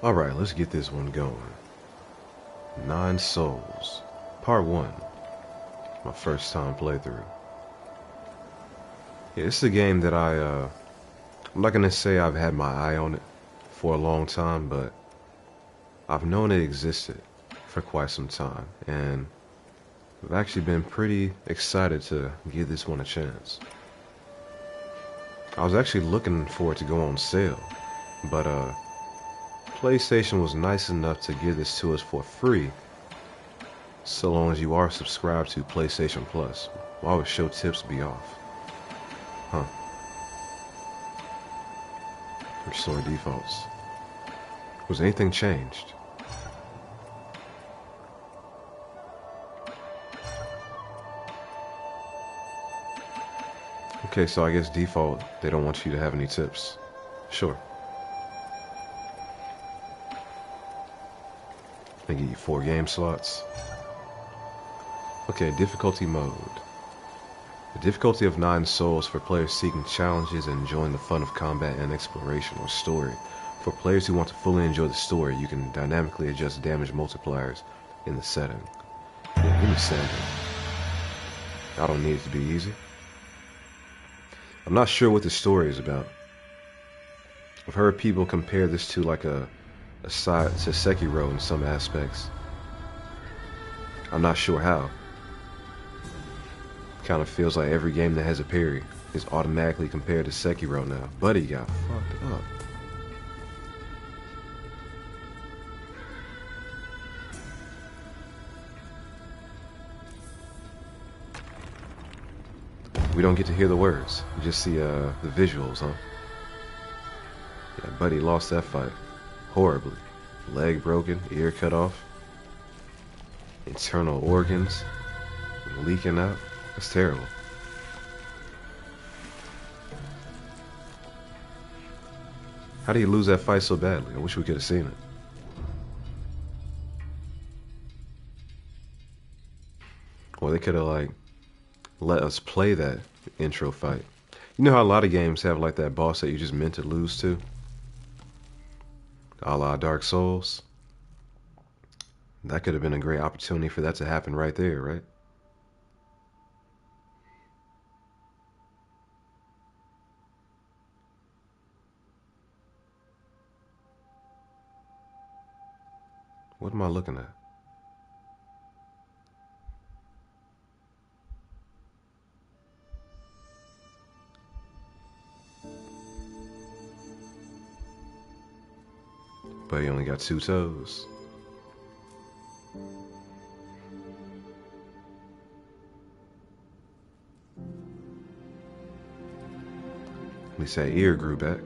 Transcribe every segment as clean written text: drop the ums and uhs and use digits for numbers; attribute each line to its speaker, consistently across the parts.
Speaker 1: Alright, let's get this one going. 9 Souls, Part 1. My first time playthrough. Yeah, this is a game that I'm not gonna say I've had my eye on it for a long time, but I've known it existed for quite some time, and I've actually been pretty excited to give this one a chance. I was actually looking for it to go on sale, but PlayStation was nice enough to give this to us for free, so long as you are subscribed to PlayStation Plus. Why would show tips be off? Huh. Restore defaults. Was anything changed? Okay, so I guess default, they don't want you to have any tips. Sure. They give you 4 game slots. Okay, difficulty mode. The difficulty of 9 Souls for players seeking challenges and enjoying the fun of combat and exploration or story. For players who want to fully enjoy the story, you can dynamically adjust damage multipliers in the setting. Yeah, give me standard. I don't need it to be easy. I'm not sure what the story is about. I've heard people compare this to like a side to Sekiro in some aspects. I'm not sure how. Kind of feels like every game that has a parry is automatically compared to Sekiro now. Buddy got fucked up. We don't get to hear the words. You just see the visuals, huh? Yeah, Buddy lost that fight horribly. Leg broken, ear cut off, internal organs leaking out. That's terrible. How do you lose that fight so badly? I wish we could have seen it. Or they could have like let us play that intro fight. You know how a lot of games have like that boss that you just meant to lose to? A la Dark Souls. That could have been a great opportunity for that to happen right there, right? What am I looking at? But he only got 2 toes. At least that ear grew back.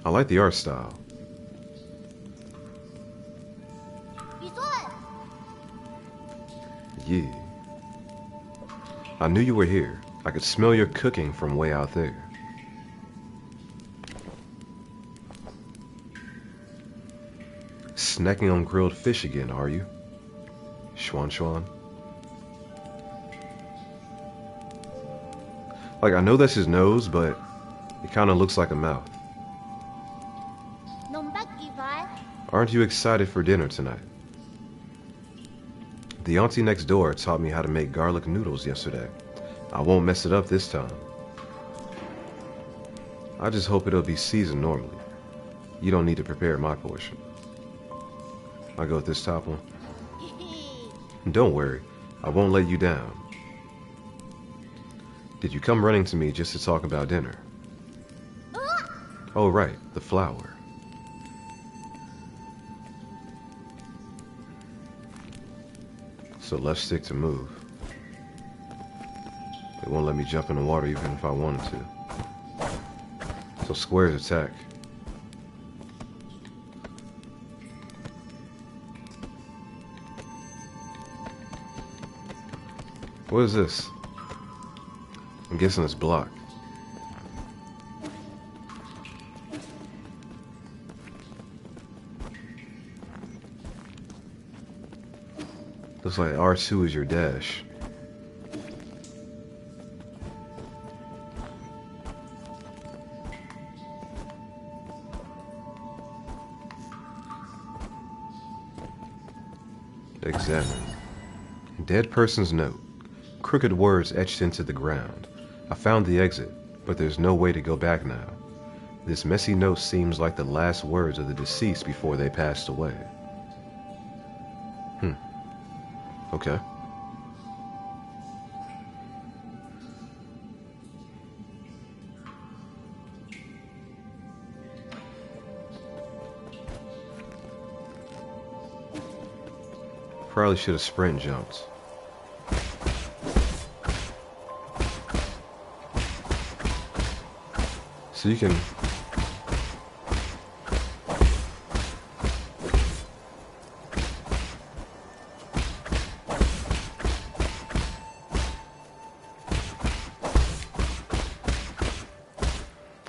Speaker 1: I like the art style. Yeah. I knew you were here. I could smell your cooking from way out there. Snacking on grilled fish again, are you? Schwan Schwan. Like, I know that's his nose, but it kind of looks like a mouth. Aren't you excited for dinner tonight? The auntie next door taught me how to make garlic noodles yesterday. I won't mess it up this time. I just hope it'll be seasoned normally. You don't need to prepare my portion. I'll go with this top one. Don't worry, I won't let you down. Did you come running to me just to talk about dinner? Oh right, the flower. So left stick to move. It won't let me jump in the water even if I wanted to. So square's attack. What is this? I'm guessing it's blocked. Looks like R2 is your dash. Examine. Dead person's note. Crooked words etched into the ground. I found the exit, but there's no way to go back now. This messy note seems like the last words of the deceased before they passed away. Okay. Probably should have sprint jumped. So you can...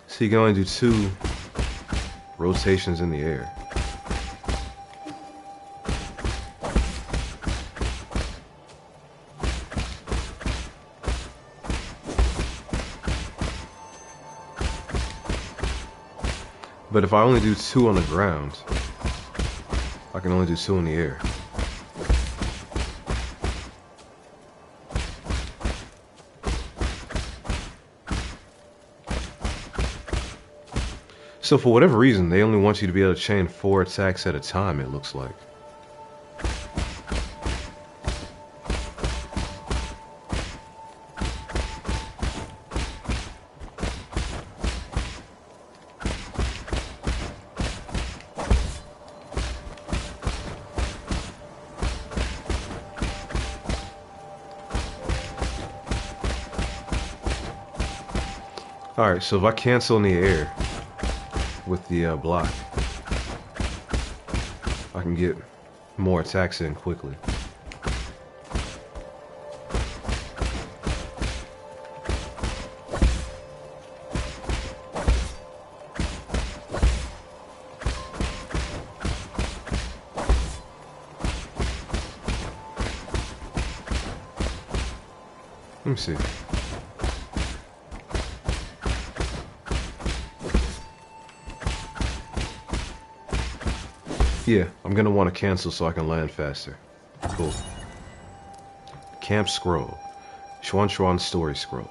Speaker 1: So you can only do 2 rotations in the air. But if I only do 2 on the ground, I can only do 2 in the air. So for whatever reason, they only want you to be able to chain 4 attacks at a time, it looks like. Alright, so if I cancel in the air with the block, I can get more attacks in quickly. Let me see. Yeah, I'm gonna want to cancel so I can land faster. Cool. Camp Scroll. Xuan Xuan Story Scroll.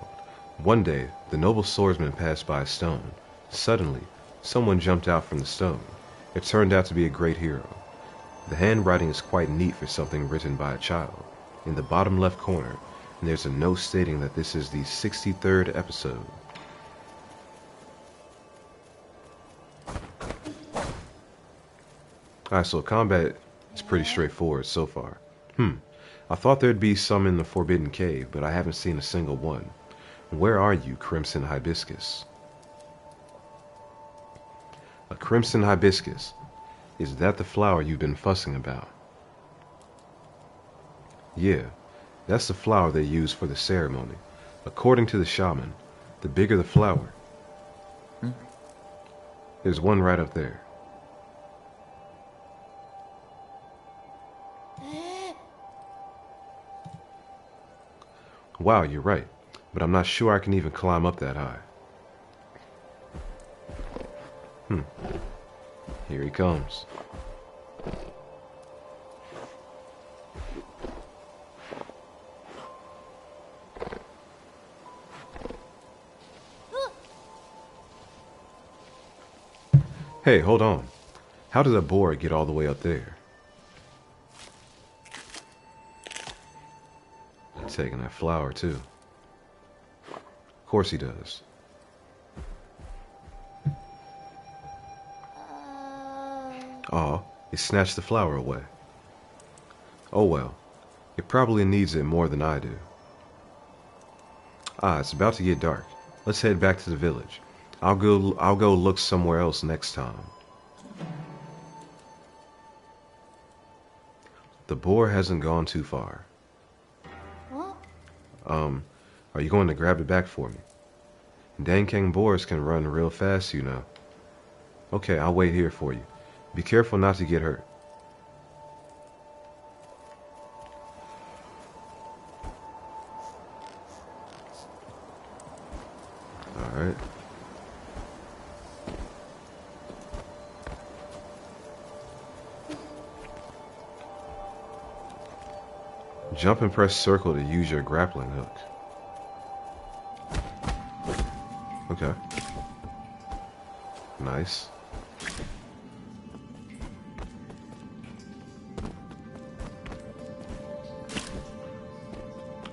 Speaker 1: One day, the noble swordsman passed by a stone. Suddenly, someone jumped out from the stone. It turned out to be a great hero. The handwriting is quite neat for something written by a child. In the bottom left corner, there's a note stating that this is the 63rd episode. Alright, so combat is pretty straightforward so far. I thought there'd be some in the Forbidden Cave, but I haven't seen a single one. Where are you, Crimson Hibiscus? A crimson hibiscus. Is that the flower you've been fussing about? Yeah, that's the flower they use for the ceremony. According to the shaman, the bigger the flower. There's one right up there. Wow, you're right, but I'm not sure I can even climb up that high. Here he comes. Hey, hold on. How did a boar get all the way up there? Taking that flower too. Of course he does. Aw, he snatched the flower away. Oh well, it probably needs it more than I do. It's about to get dark. Let's head back to the village. I'll go look somewhere else next time. The boar hasn't gone too far. Are you going to grab it back for me? Dankang boars can run real fast, you know. Okay, I'll wait here for you. Be careful not to get hurt. Alright. Jump and press circle to use your grappling hook. Okay. Nice.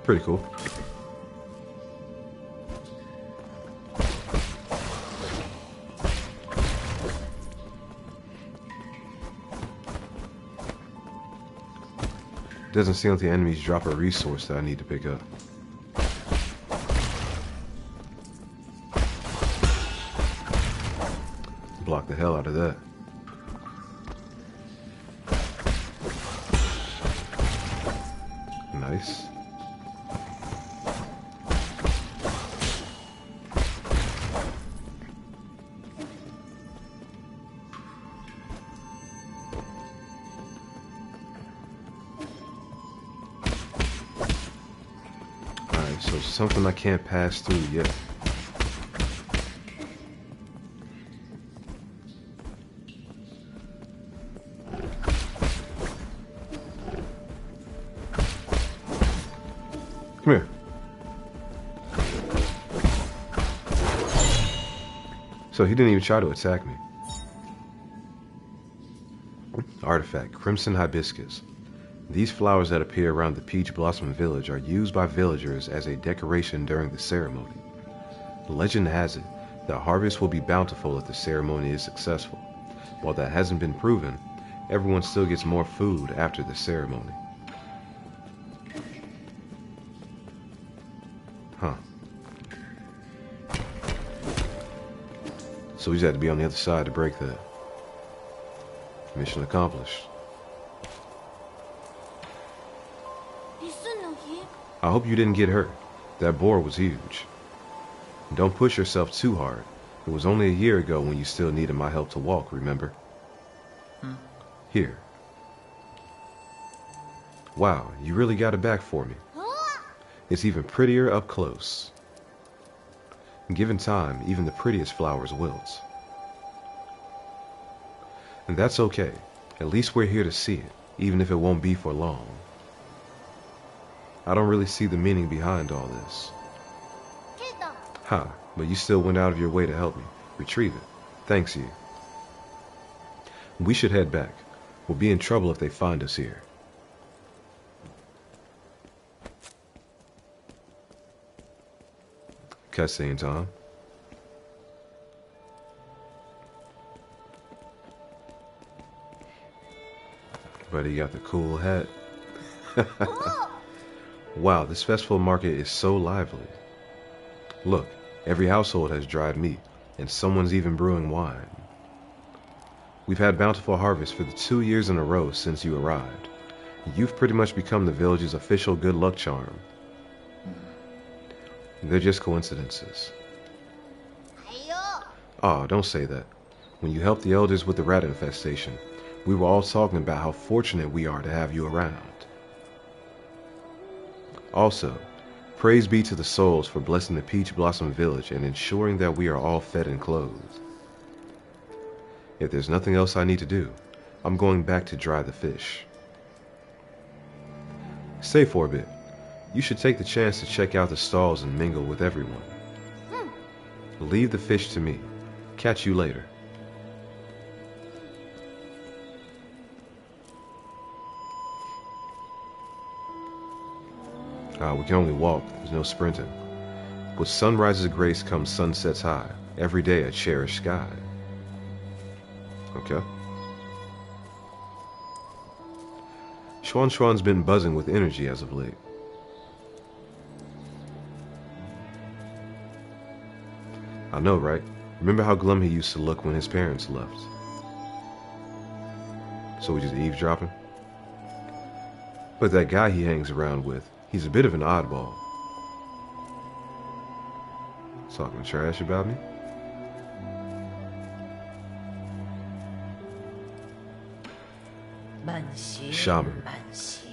Speaker 1: Pretty cool. Doesn't seem like the enemies drop a resource that I need to pick up. Block the hell out of that. Nice. Alright, so something I can't pass through yet. Come here. So he didn't even try to attack me. Artifact, Crimson Hibiscus. These flowers that appear around the Peach Blossom Village are used by villagers as a decoration during the ceremony. Legend has it that harvest will be bountiful if the ceremony is successful. While that hasn't been proven, everyone still gets more food after the ceremony. Huh. So we just had to be on the other side to break that. Mission accomplished. I hope you didn't get hurt. That boar was huge. Don't push yourself too hard. It was only a year ago when you still needed my help to walk, remember? Here. Wow, you really got it back for me. It's even prettier up close. Given time, even the prettiest flowers wilt. And that's okay. At least we're here to see it, even if it won't be for long. I don't really see the meaning behind all this. Ha, but you still went out of your way to help me. Retrieve it. Thanks you. We should head back. We'll be in trouble if they find us here. Cutscene time. But he got the cool hat. Wow, this festival market is so lively. Look, every household has dried meat, and someone's even brewing wine. We've had bountiful harvests for the 2 years in a row since you arrived. You've pretty much become the village's official good luck charm. They're just coincidences. Oh, don't say that. When you helped the elders with the rat infestation, we were all talking about how fortunate we are to have you around. Also, praise be to the SOLS for blessing the Peach Blossom Village and ensuring that we are all fed and clothed. If there's nothing else I need to do, I'm going back to dry the fish. Stay for a bit. You should take the chance to check out the stalls and mingle with everyone. Leave the fish to me. Catch you later. We can only walk. There's no sprinting. With sunrise's grace comes sunsets high. Every day a cherished sky. Okay. Xuan's been buzzing with energy as of late. I know, right? Remember how glum he used to look when his parents left? So we just eavesdropping? But that guy he hangs around with, he's a bit of an oddball. Talking trash about me? Shaman.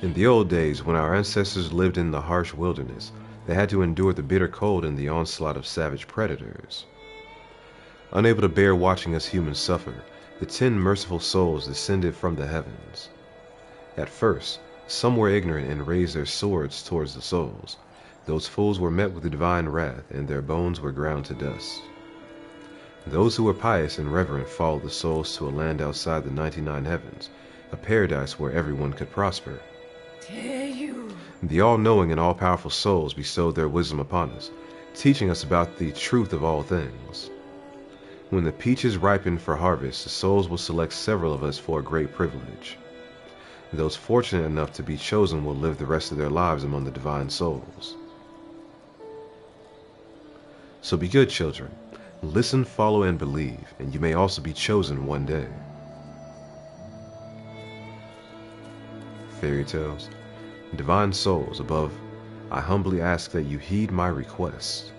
Speaker 1: In the old days, when our ancestors lived in the harsh wilderness, They had to endure the bitter cold and the onslaught of savage predators. Unable to bear watching us humans suffer, the 10 merciful souls descended from the heavens. At first, some were ignorant and raised their swords towards the souls. Those fools were met with the divine wrath, and their bones were ground to dust. Those who were pious and reverent followed the souls to a land outside the 99 heavens, a paradise where everyone could prosper. The all-knowing and all-powerful souls bestowed their wisdom upon us, teaching us about the truth of all things. When the peaches ripen for harvest, the souls will select several of us for a great privilege. Those fortunate enough to be chosen will live the rest of their lives among the divine souls. So be good, children. Listen, follow, and believe, and you may also be chosen one day. Fairy tales. Divine souls above, I humbly ask that you heed my request.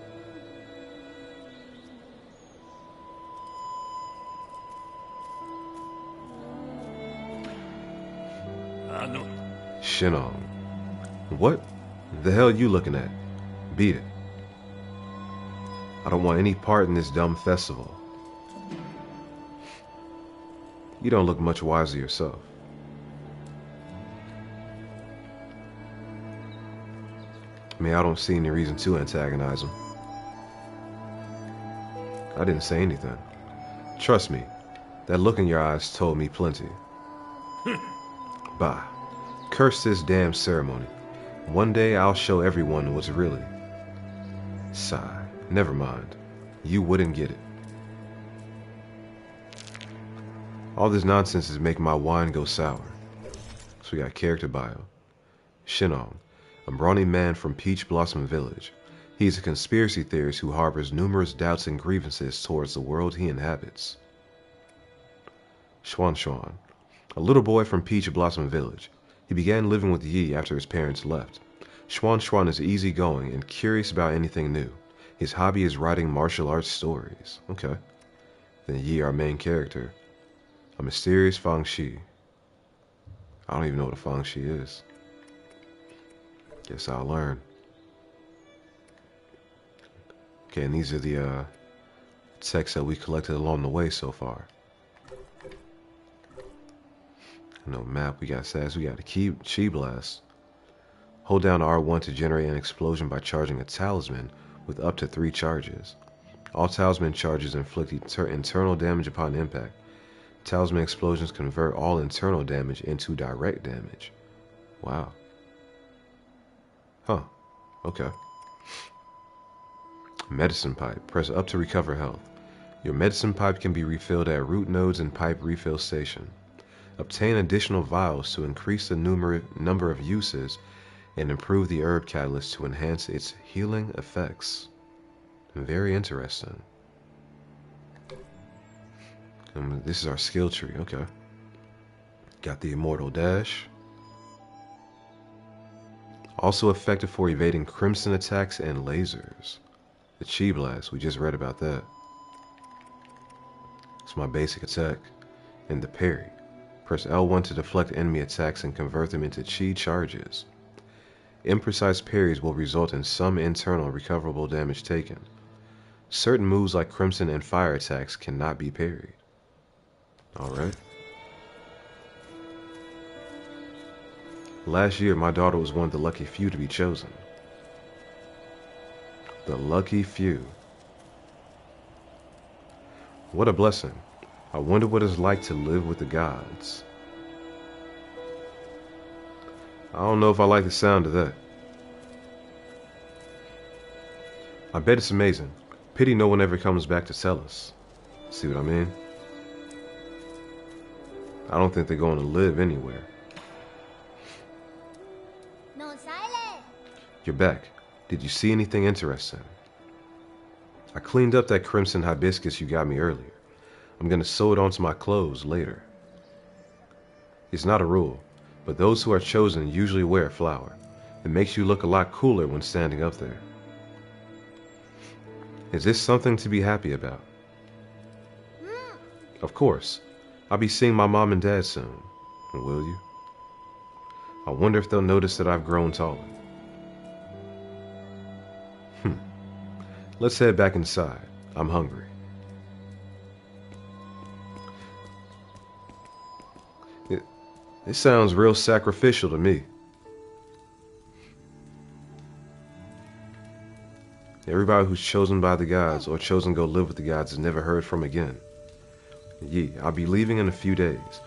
Speaker 1: Shinong. What the hell you looking at? Beat it. I don't want any part in this dumb festival. You don't look much wiser yourself. I mean, I don't see any reason to antagonize him. I didn't say anything. Trust me, that look in your eyes told me plenty. Bah. Curse this damn ceremony. One day I'll show everyone what's really. Sigh. Never mind. You wouldn't get it. All this nonsense is making my wine go sour. So we got character bio. Shinong, a brawny man from Peach Blossom Village. He is a conspiracy theorist who harbors numerous doubts and grievances towards the world he inhabits. Xuan, a little boy from Peach Blossom Village. He began living with Yi after his parents left. Xuan is easygoing and curious about anything new. His hobby is writing martial arts stories. Okay. Then Yi, our main character. A mysterious Fang Shi. I don't even know what a Fang Shi is. Guess I'll learn. Okay, and these are the texts that we collected along the way so far. No map, we got stats, we got a Chi Blast. Hold down R1 to generate an explosion by charging a talisman with up to 3 charges. All talisman charges inflict internal damage upon impact. Talisman explosions convert all internal damage into direct damage. Wow. Huh. Okay. Medicine pipe. Press up to recover health. Your medicine pipe can be refilled at root nodes and pipe refill station. Obtain additional vials to increase the number of uses and improve the herb catalyst to enhance its healing effects. Very interesting. This is our skill tree. Okay. Got the Immortal Dash. Also effective for evading crimson attacks and lasers. The Chi Blast, we just read about that. It's my basic attack. And the parry. Press L1 to deflect enemy attacks and convert them into Chi charges. Imprecise parries will result in some internal recoverable damage taken. Certain moves like Crimson and Fire attacks cannot be parried. Alright. Last year, my daughter was one of the lucky few to be chosen. The lucky few. What a blessing. I wonder what it's like to live with the gods. I don't know if I like the sound of that. I bet it's amazing. Pity no one ever comes back to tell us. See what I mean? I don't think they're going to live anywhere.
Speaker 2: No silence.
Speaker 1: You're back. Did you see anything interesting? I cleaned up that crimson hibiscus you got me earlier. I'm going to sew it onto my clothes later. It's not a rule, but those who are chosen usually wear a flower. It makes you look a lot cooler when standing up there. Is this something to be happy about? Of course. I'll be seeing my mom and dad soon. Will you? I wonder if they'll notice that I've grown taller. Let's head back inside. I'm hungry. It sounds real sacrificial to me. Everybody who's chosen by the gods or chosen to go live with the gods is never heard from again. Yi, I'll be leaving in a few days.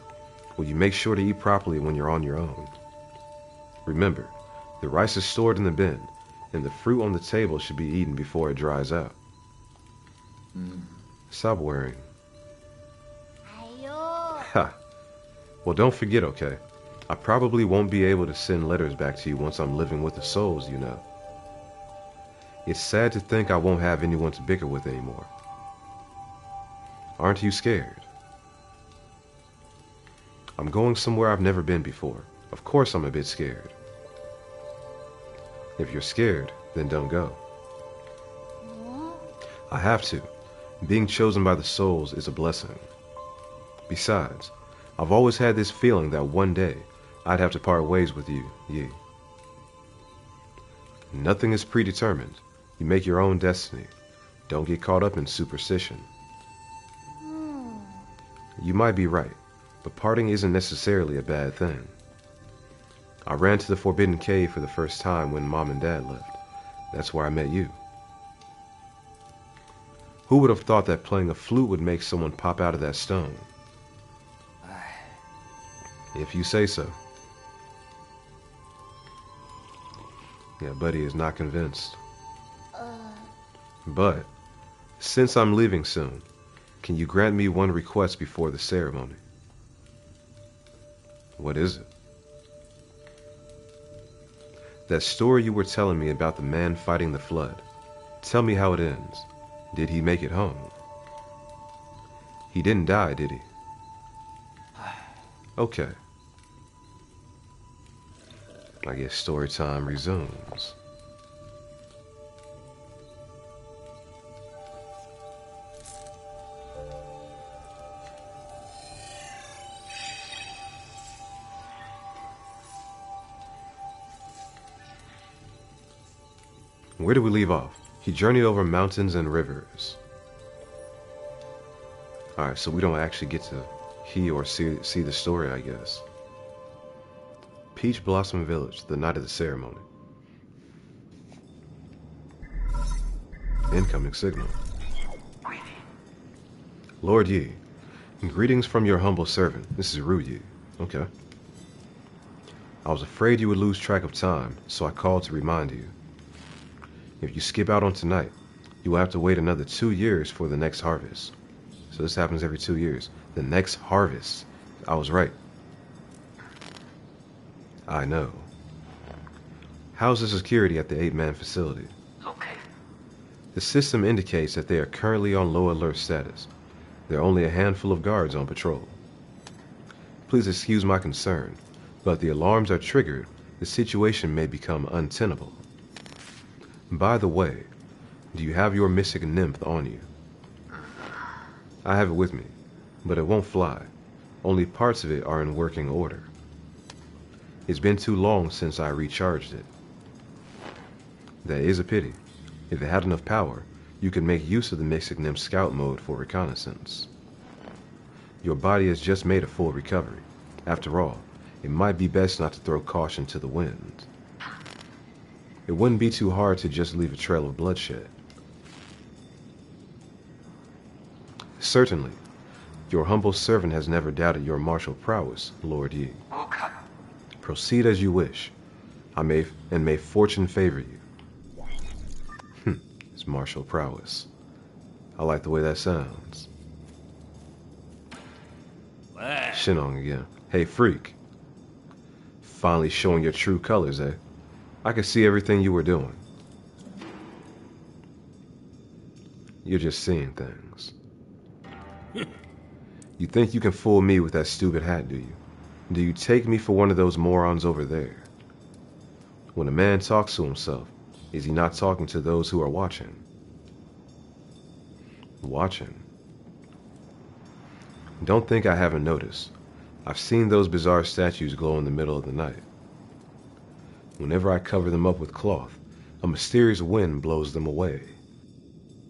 Speaker 1: Will you make sure to eat properly when you're on your own? Remember, the rice is stored in the bin, and the fruit on the table should be eaten before it dries out. Stop worrying.
Speaker 2: Ayo.
Speaker 1: Ha! Well, don't forget, okay? I probably won't be able to send letters back to you once I'm living with the souls, you know. It's sad to think I won't have anyone to bicker with anymore. Aren't you scared? I'm going somewhere I've never been before. Of course I'm a bit scared. If you're scared, then don't go. I have to. Being chosen by the souls is a blessing. Besides, I've always had this feeling that one day I'd have to part ways with you, Yi. Nothing is predetermined. You make your own destiny. Don't get caught up in superstition. You might be right, but parting isn't necessarily a bad thing. I ran to the Forbidden Cave for the first time when Mom and Dad left. That's where I met you. Who would have thought that playing a flute would make someone pop out of that stone? If you say so. Yeah, Buddy is not convinced. But, since I'm leaving soon, can you grant me one request before the ceremony? What is it? That story you were telling me about the man fighting the flood. Tell me how it ends. Did he make it home? He didn't die, did he? Okay. I guess story time resumes. Where did we leave off? He journeyed over mountains and rivers. Alright, so we don't actually get to hear or see the story, I guess. Peach Blossom Village, the night of the ceremony. Incoming signal. Lord Yi, greetings from your humble servant. This is Ru Yi. Okay. I was afraid you would lose track of time, so I called to remind you. If you skip out on tonight, you will have to wait another 2 years for the next harvest. So this happens every 2 years. The next harvest. I was right. I know. How's the security at the 8-man facility?
Speaker 3: Okay.
Speaker 1: The system indicates that they are currently on low alert status. There are only a handful of guards on patrol. Please excuse my concern, but if the alarms are triggered, the situation may become untenable. By the way, do you have your mystic nymph on you? I have it with me, but it won't fly. Only parts of it are in working order. It's been too long since I recharged it. That is a pity. If it had enough power, you could make use of the mystic nymph scout mode for reconnaissance. Your body has just made a full recovery. After all, it might be best not to throw caution to the wind. It wouldn't be too hard to just leave a trail of bloodshed. Certainly, your humble servant has never doubted your martial prowess, Lord Yi.
Speaker 3: Okay.
Speaker 1: Proceed as you wish. May fortune favor you. It's martial prowess. I like the way that sounds. Shinong again. Hey, freak. Finally showing your true colors, eh? I could see everything you were doing. You're just seeing things. You think you can fool me with that stupid hat, do you? Do you take me for one of those morons over there? When a man talks to himself, is he not talking to those who are watching? Watching? Don't think I haven't noticed. I've seen those bizarre statues glow in the middle of the night. Whenever I cover them up with cloth, a mysterious wind blows them away.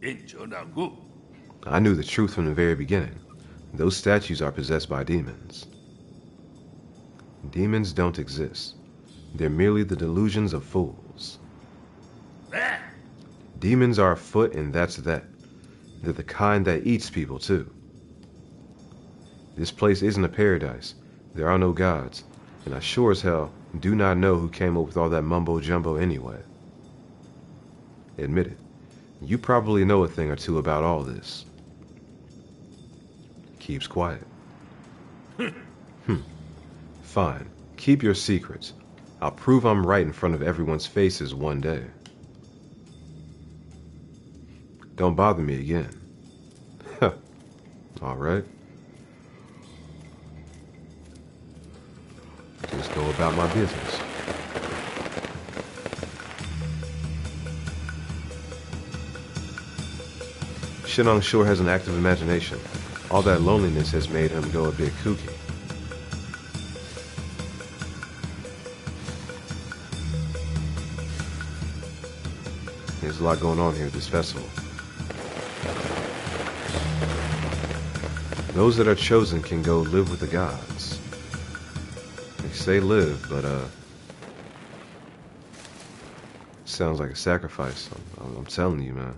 Speaker 1: I knew the truth from the very beginning. Those statues are possessed by demons. Demons don't exist. They're merely the delusions of fools. Demons are afoot, and that's that. They're the kind that eats people, too. This place isn't a paradise. There are no gods, and I sure as hell do not know who came up with all that mumbo-jumbo anyway. Admit it, you probably know a thing or two about all this. Keeps quiet. Fine, keep your secrets. I'll prove I'm right in front of everyone's faces one day. Don't bother me again. All right. Just go about my business. Shinong sure has an active imagination. All that loneliness has made him go a bit kooky. There's a lot going on here at this festival. Those that are chosen can go live with the gods. They say live, but sounds like a sacrifice. I'm telling you, man.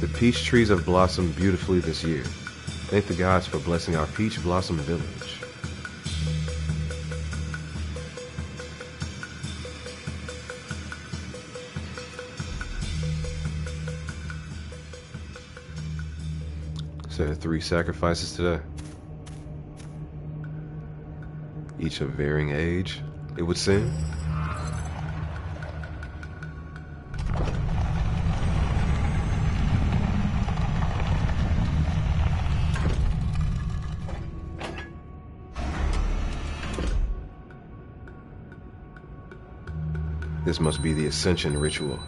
Speaker 1: The peach trees have blossomed beautifully this year. Thank the gods for blessing our peach blossom village. So there are 3 sacrifices today. Each of varying age, it would seem. This must be the ascension ritual.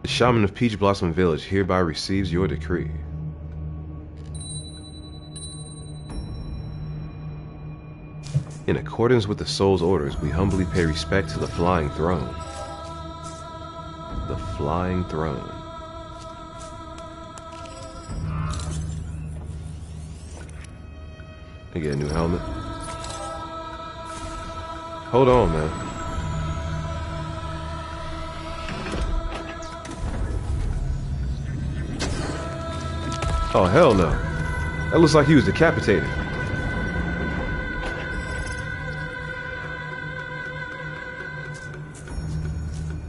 Speaker 1: The shaman of Peach Blossom Village hereby receives your decree. In accordance with the soul's orders, we humbly pay respect to the Flying Throne. The Flying Throne. They get a new helmet. Hold on, man. Oh, hell no. That looks like he was decapitated.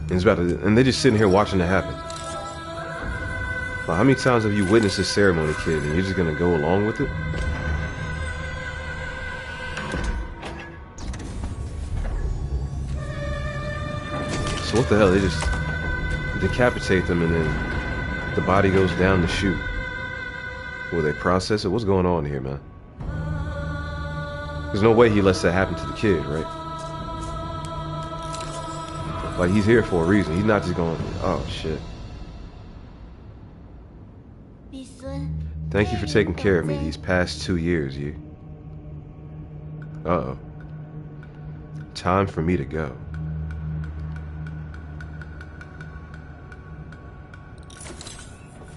Speaker 1: And they're just sitting here watching it happen. Well, how many times have you witnessed this ceremony, kid, and you're just gonna go along with it? So what the hell? They just decapitate them and then the body goes down the chute. Will they process it? What's going on here, man? There's no way he lets that happen to the kid, right? Like, he's here for a reason. He's not just going, oh, shit. Thank you for taking care of me these past 2 years, you. Uh-oh. Time for me to go.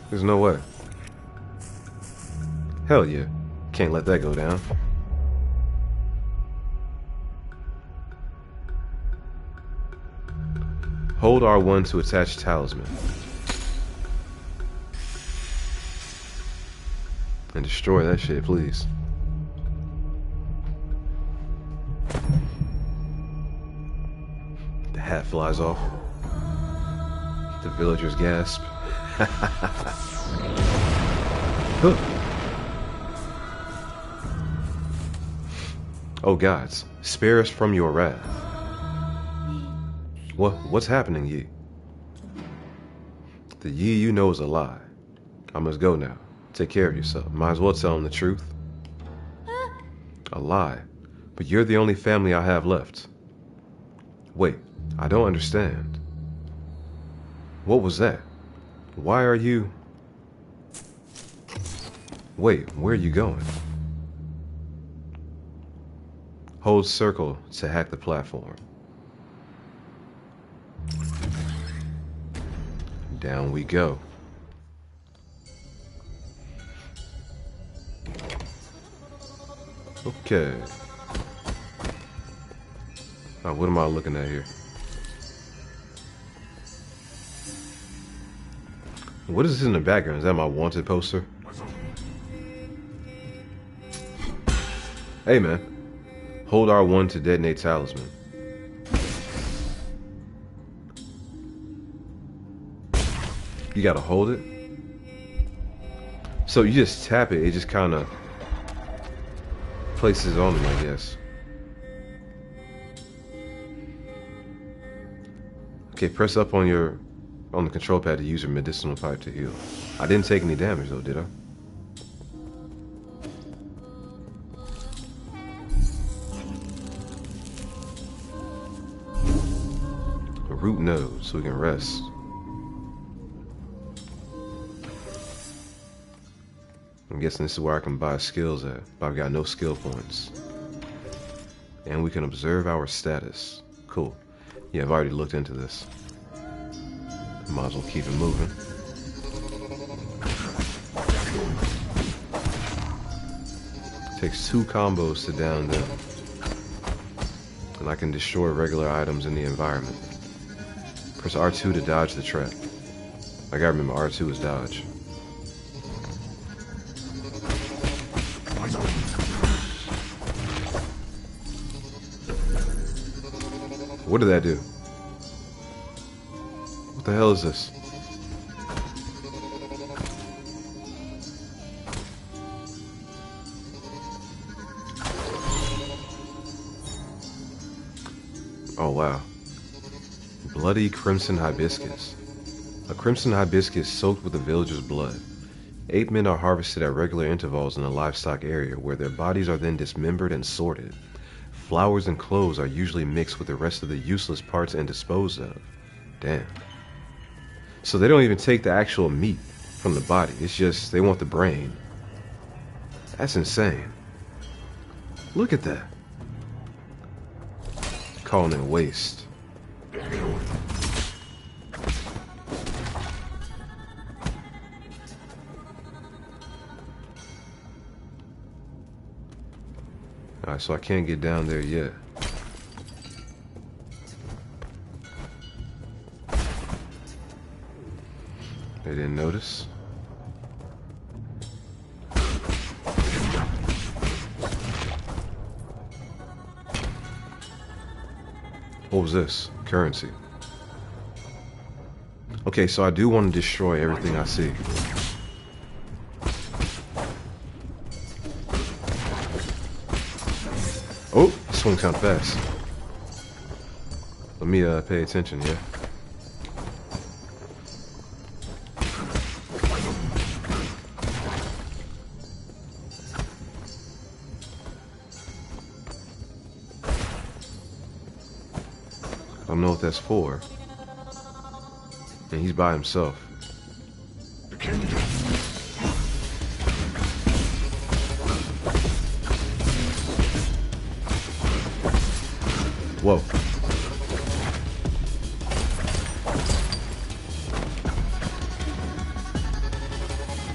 Speaker 1: There's no way. Hell yeah. Can't let that go down. Hold R1 to attach talisman. And destroy that shit, please. The hat flies off. The villagers gasp. Oh gods, spare us from your wrath. What's happening, Yi? The Yi you know is a lie. I must go now. Take care of yourself. Might as well tell him the truth. A lie. But you're the only family I have left. Wait, I don't understand. What was that? Why are you... Wait, where are you going? Hold circle to hack the platform. Down we go. Okay. What am I looking at here? What is this in the background? Is that my wanted poster? Hey man. Hold R1 to detonate talisman. You gotta hold it? So you just tap it, it just kinda places it on them, I guess. Okay, press up on the control pad to use your medicinal pipe to heal. I didn't take any damage though, did I? A root node, so we can rest. I'm guessing this is where I can buy skills at, but I've got no skill points. And we can observe our status. Cool. Yeah, I've already looked into this. Might as well keep it moving. Takes 2 combos to down them. And I can destroy regular items in the environment. Press R2 to dodge the trap. I gotta remember R2 is dodge. What did that do? What the hell is this? Oh wow. Bloody crimson hibiscus. A crimson hibiscus soaked with the villagers' blood. 8 men are harvested at regular intervals in a livestock area where their bodies are then dismembered and sorted. Flowers and cloves are usually mixed with the rest of the useless parts and disposed of. Damn. So they don't even take the actual meat from the body. It's just they want the brain. That's insane. Look at that. Calling it waste. Alright, so I can't get down there yet. They didn't notice. What was this? Currency. Okay, so I do want to destroy everything I see. Oh, swings kind of fast. Let me pay attention, yeah? I don't know what that's for. And he's by himself. Whoa.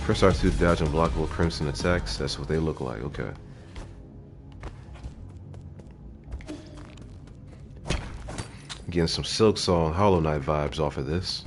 Speaker 1: Press R2 to dodge unblockable crimson attacks. That's what they look like. Okay. Getting some Silk Saw and Hollow Knight vibes off of this.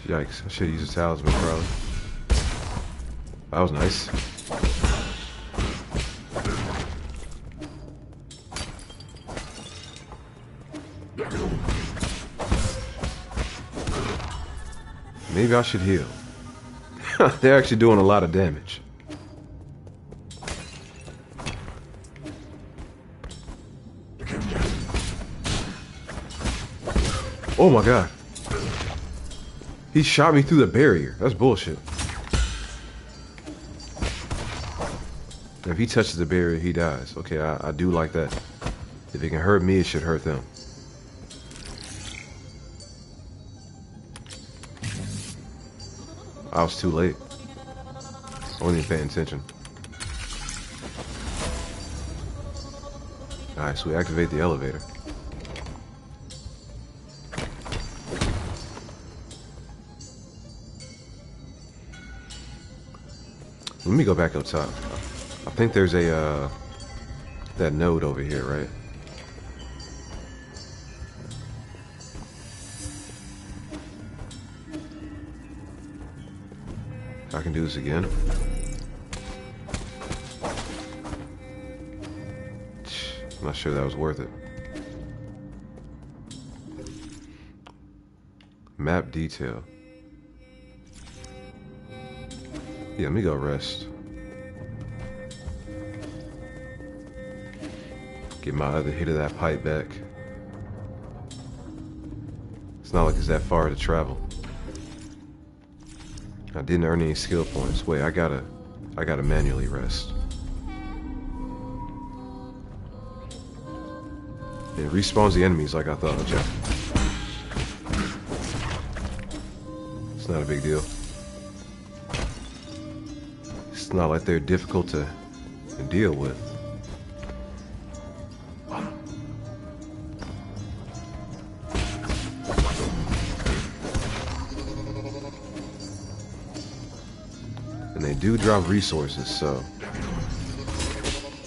Speaker 1: Yikes, I should use a talisman probably. That was nice. Maybe I should heal. They're actually doing a lot of damage. Oh my god. He shot me through the barrier. That's bullshit. If he touches the barrier, he dies. Okay, I do like that. If it can hurt me, it should hurt them. I was too late. I wasn't even paying attention. Alright, so we activate the elevator. Let me go back up top. I think there's a, that node over here, right? I can do this again. I'm not sure that was worth it. Map detail. Yeah, let me go rest. Get my other hit of that pipe back. It's not like it's that far to travel. I didn't earn any skill points. Wait, I gotta manually rest. It respawns the enemies like I thought. Jeff. It's not a big deal. It's not like they're difficult to deal with. And they do drop resources, so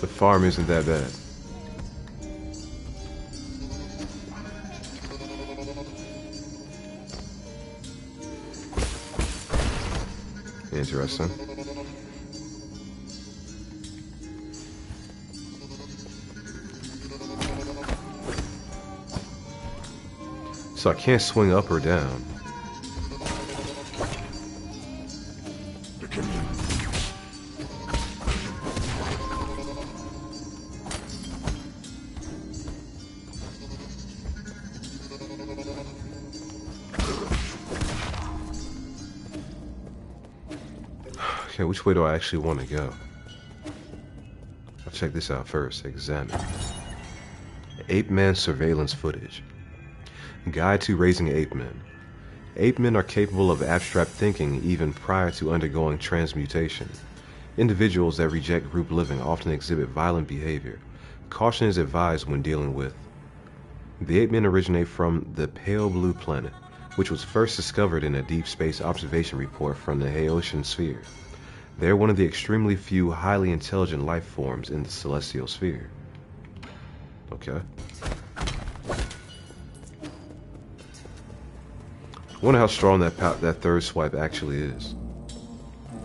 Speaker 1: the farm isn't that bad. Interesting. So I can't swing up or down. Okay, which way do I actually want to go? I'll check this out first. Examine. Ape Man surveillance footage. Guide to raising ape men. Ape men are capable of abstract thinking even prior to undergoing transmutation. Individuals that reject group living often exhibit violent behavior. Caution is advised when dealing with. The ape men originate from the Pale Blue Planet, which was first discovered in a deep space observation report from the Haitian sphere. They are one of the extremely few highly intelligent life forms in the celestial sphere. Okay. I wonder how strong that third swipe actually is.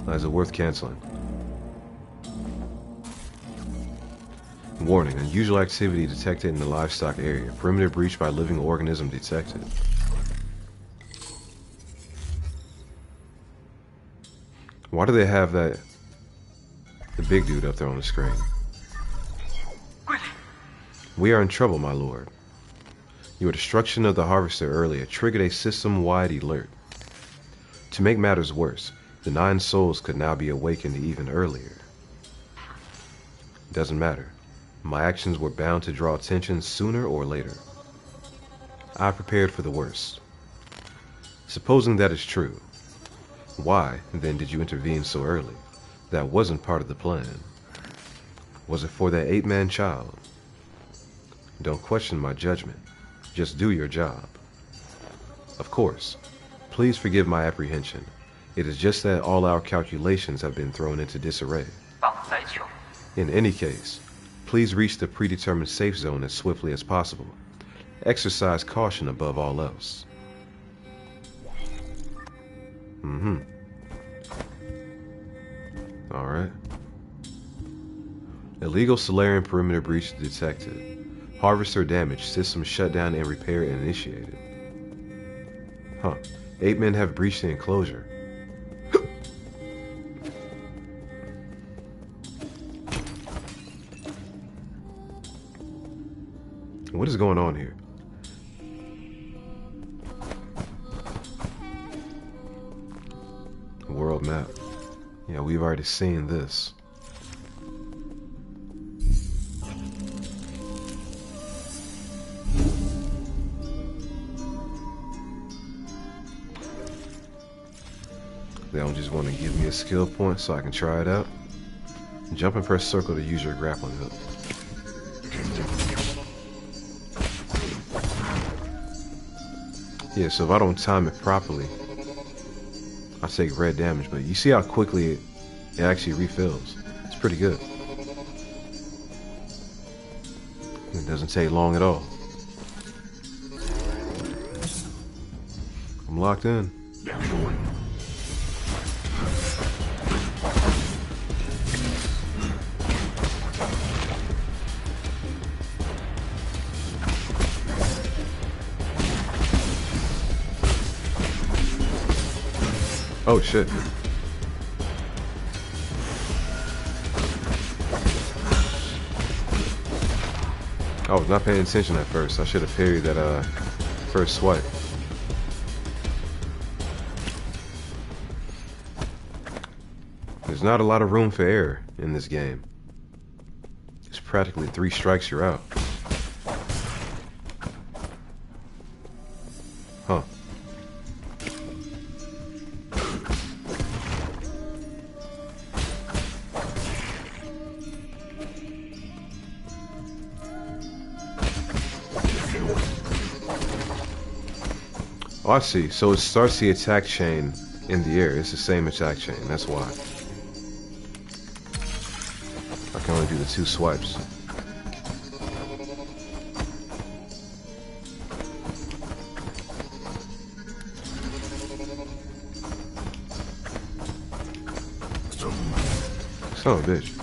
Speaker 1: Is it worth canceling? Warning, unusual activity detected in the livestock area. Perimeter breach by living organism detected. Why do they have the big dude up there on the screen? We are in trouble, my lord. Your destruction of the harvester earlier triggered a system-wide alert. To make matters worse, the 9 souls could now be awakened even earlier. Doesn't matter. My actions were bound to draw attention sooner or later. I prepared for the worst. Supposing that is true, why, then, did you intervene so early? That wasn't part of the plan. Was it for that 8-man child? Don't question my judgment. Just do your job. Of course. Please forgive my apprehension. It is just that all our calculations have been thrown into disarray. In any case, please reach the predetermined safe zone as swiftly as possible. Exercise caution above all else. Alright. Illegal Solarian perimeter breach detected. Harvester damage. System shutdown and repair initiated. Huh. 8 men have breached the enclosure. What is going on here? World map. Yeah, we've already seen this. basically I just want to give me a skill point so I can try it out. Jump and press circle to use your grappling hook. Yeah, so if I don't time it properly, I take red damage, but you see how quickly it actually refills. It's pretty good. It doesn't take long at all. I'm locked in. Oh shit. I was not paying attention at first. I should have parried that first swipe. There's not a lot of room for error in this game. It's practically 3 strikes, you're out. Huh. Oh, I see. So it starts the attack chain in the air. It's the same attack chain. That's why. I can only do the 2 swipes. Son of a bitch.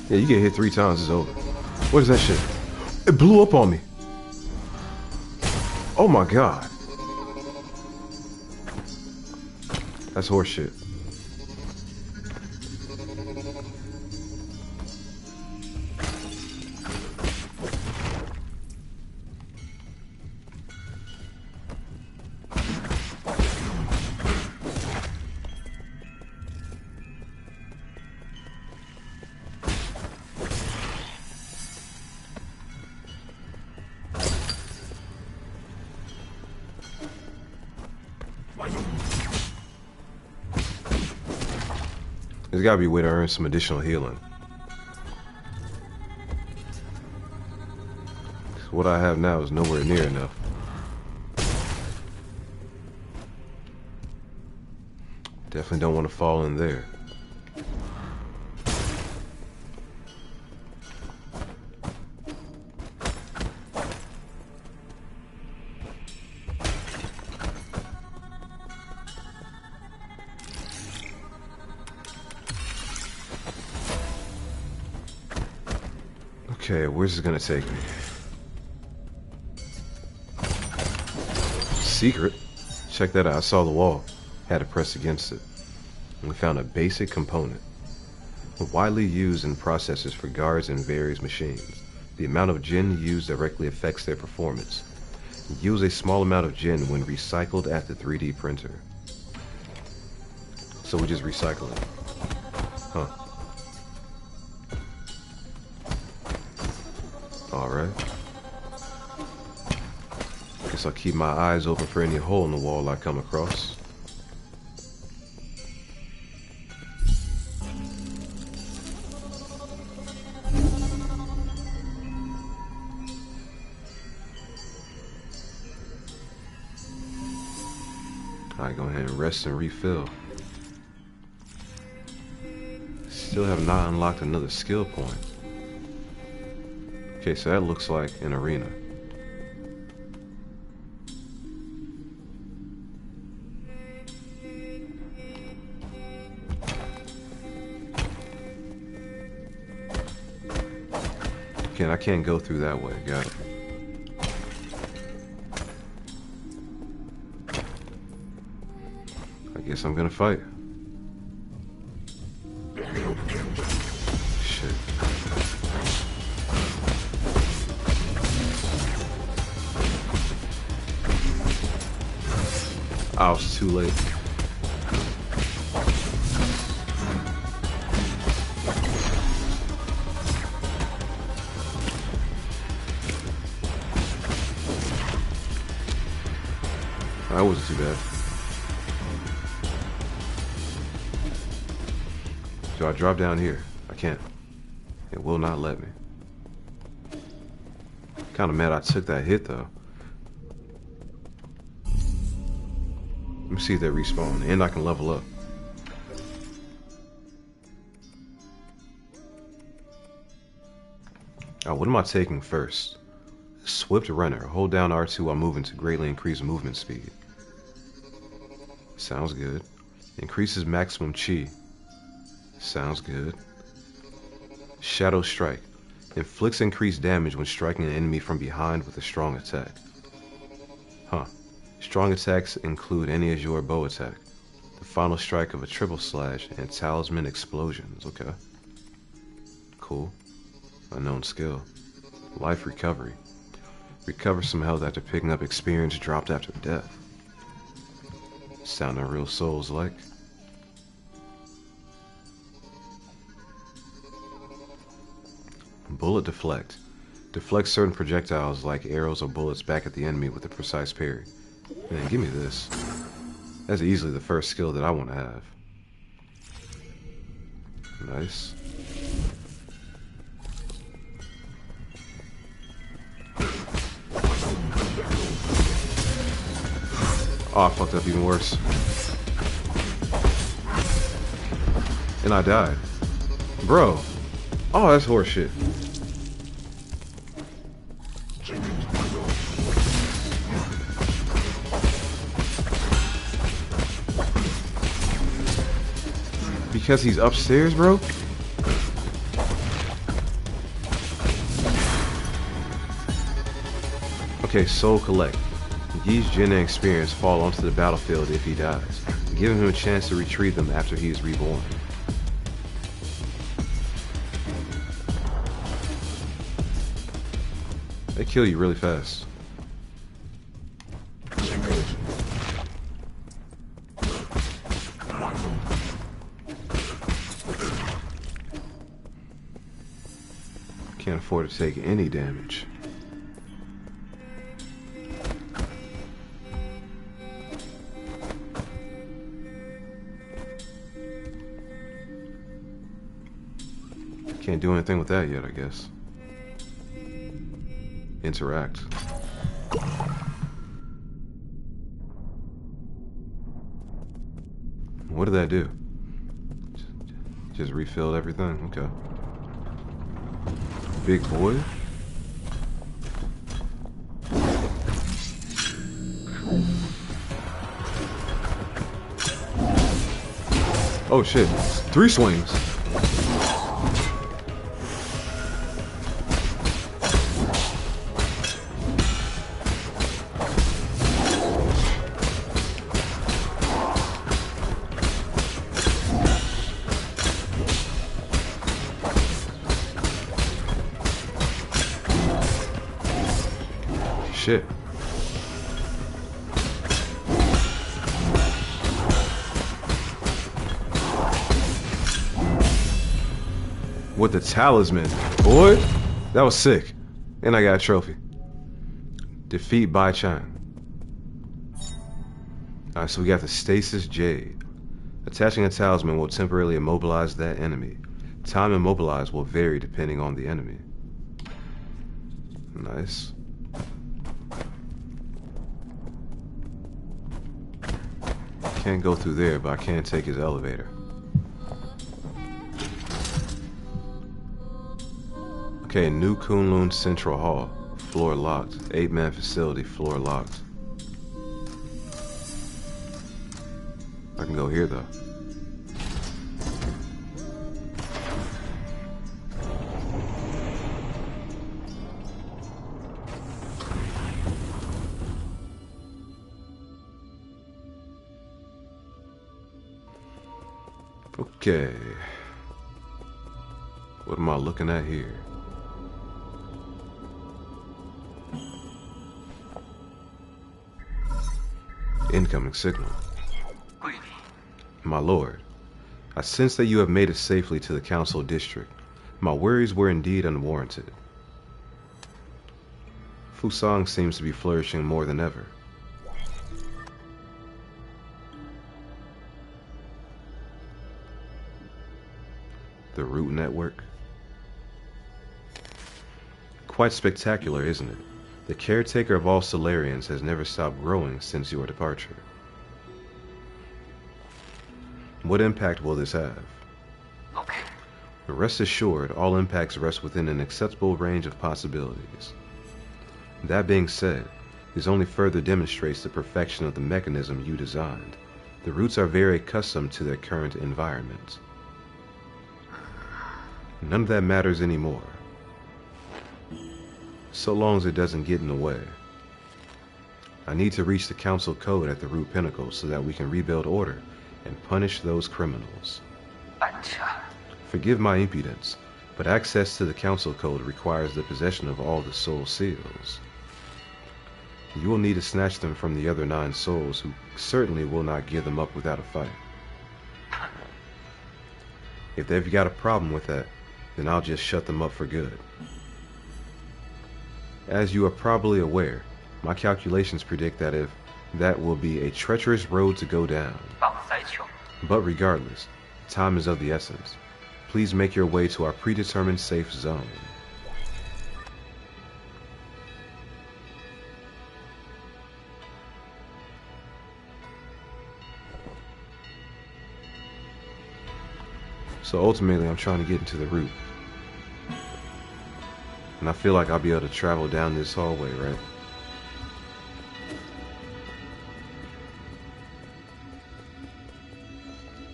Speaker 1: Yeah, you get hit 3 times, it's over. What is that shit? It blew up on me. Oh my god. That's horseshit. There's gotta be a way to earn some additional healing. What I have now is nowhere near enough. Definitely don't want to fall in there. Okay, where's this gonna take me? Secret. Check that out. I saw the wall. Had to press against it. And we found a basic component. Widely used in processors for guards and various machines. The amount of Gen used directly affects their performance. Use a small amount of Gen when recycled at the 3D printer. So we just recycle it. Huh. Alright. Guess I'll keep my eyes open for any hole in the wall I come across. Alright, go ahead and rest and refill. Still have not unlocked another skill point. Okay, so that looks like an arena. Okay, I can't go through that way. Got it. I guess I'm gonna fight. Shit. I was too late. That wasn't too bad. Do I drop down here? I can't. It will not let me. Kinda mad I took that hit though. Let me see if they respawn, and I can level up. What am I taking first? Swift Runner. Hold down R2 while moving to greatly increase movement speed. Sounds good. Increases maximum chi. Sounds good. Shadow Strike. Inflicts increased damage when striking an enemy from behind with a strong attack. Huh. Strong attacks include any Azure bow attack. The final strike of a triple slash and talisman explosions. Okay. Cool. Unknown skill. Life recovery. Recover some health after picking up experience dropped after death. Sounding real Souls-like. Bullet deflect. Deflect certain projectiles like arrows or bullets back at the enemy with a precise parry. Man, give me this. That's easily the first skill that I want to have. Nice. Oh, I fucked up even worse. And I died. Bro. Oh, that's horseshit. Because he's upstairs, bro? Okay, Soul Collect. Yi's Jin and experience fall onto the battlefield if he dies, giving him a chance to retrieve them after he is reborn. They kill you really fast. Can't afford to take any damage. Can't do anything with that yet, I guess. Interact. What did that do? Just refilled everything? Okay. Big boy? Oh shit. 3 swings. Shit. With the talisman. Boy, that was sick. And I got a trophy. Defeat Bai Chan. Alright, so we got the Stasis Jade. Attaching a talisman will temporarily immobilize that enemy. Time immobilized will vary depending on the enemy. Nice. Can't go through there, but I can take his elevator. Okay, New Kunlun Central Hall. Floor locked. 8-man facility. Floor locked. I can go here though. Okay. What am I looking at here? Incoming signal. My lord, I sense that you have made it safely to the council district. My worries were indeed unwarranted. Fusang seems to be flourishing more than ever. The root network? Quite spectacular, isn't it? The caretaker of all Solarians has never stopped growing since your departure. What impact will this have?
Speaker 3: Okay.
Speaker 1: Rest assured, all impacts rest within an acceptable range of possibilities. That being said, this only further demonstrates the perfection of the mechanism you designed. The roots are very accustomed to their current environment. None of that matters anymore, so long as it doesn't get in the way. I need to reach the council code at the root pinnacle so that we can rebuild order and punish those criminals. Forgive my impudence, but access to the council code requires the possession of all the soul seals. You will need to snatch them from the other 9 souls, who certainly will not give them up without a fight. If they've got a problem with that, then I'll just shut them up for good. As you are probably aware, my calculations predict that will be a treacherous road to go down. But regardless, time is of the essence. Please make your way to our predetermined safe zone. So ultimately, I'm trying to get into the root. And I feel like I'll be able to travel down this hallway, right?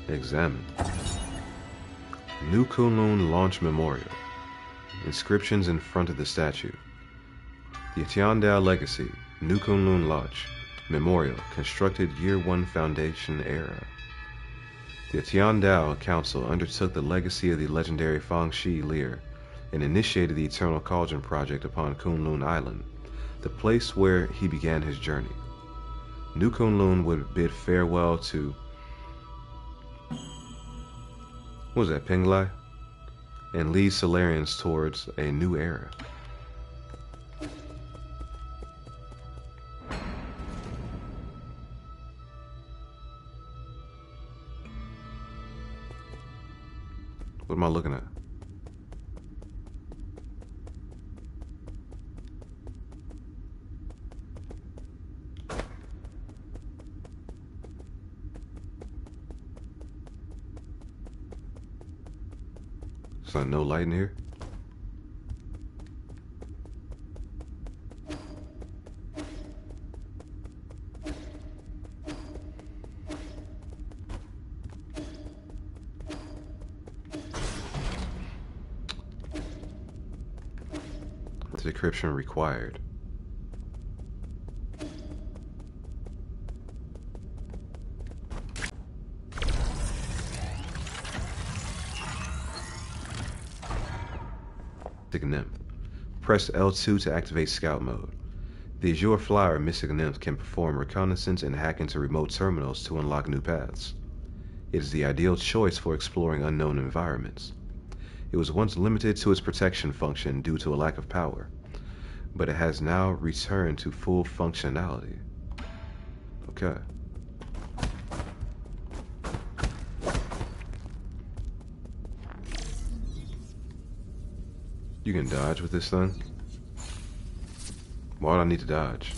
Speaker 1: Examine. New Kunlun Launch Memorial. Inscriptions in front of the statue. The Tiandao Legacy, New Kunlun Launch Memorial, constructed Year 1 Foundation era. The Tiandao Council undertook the legacy of the legendary Fangxi Lear and initiated the Eternal Cauldron Project upon Kunlun Island, the place where he began his journey. New Kunlun would bid farewell to... what was that, Penglai? And lead Solarians towards a new era. What am I looking at? There's like no light in here? Decryption required. Mystic Nymph. Press L2 to activate scout mode. The Azure Flyer Mystic Nymph can perform reconnaissance and hack into remote terminals to unlock new paths. It is the ideal choice for exploring unknown environments. It was once limited to its protection function due to a lack of power, but it has now returned to full functionality. Okay. You can dodge with this thing? Why do I need to dodge?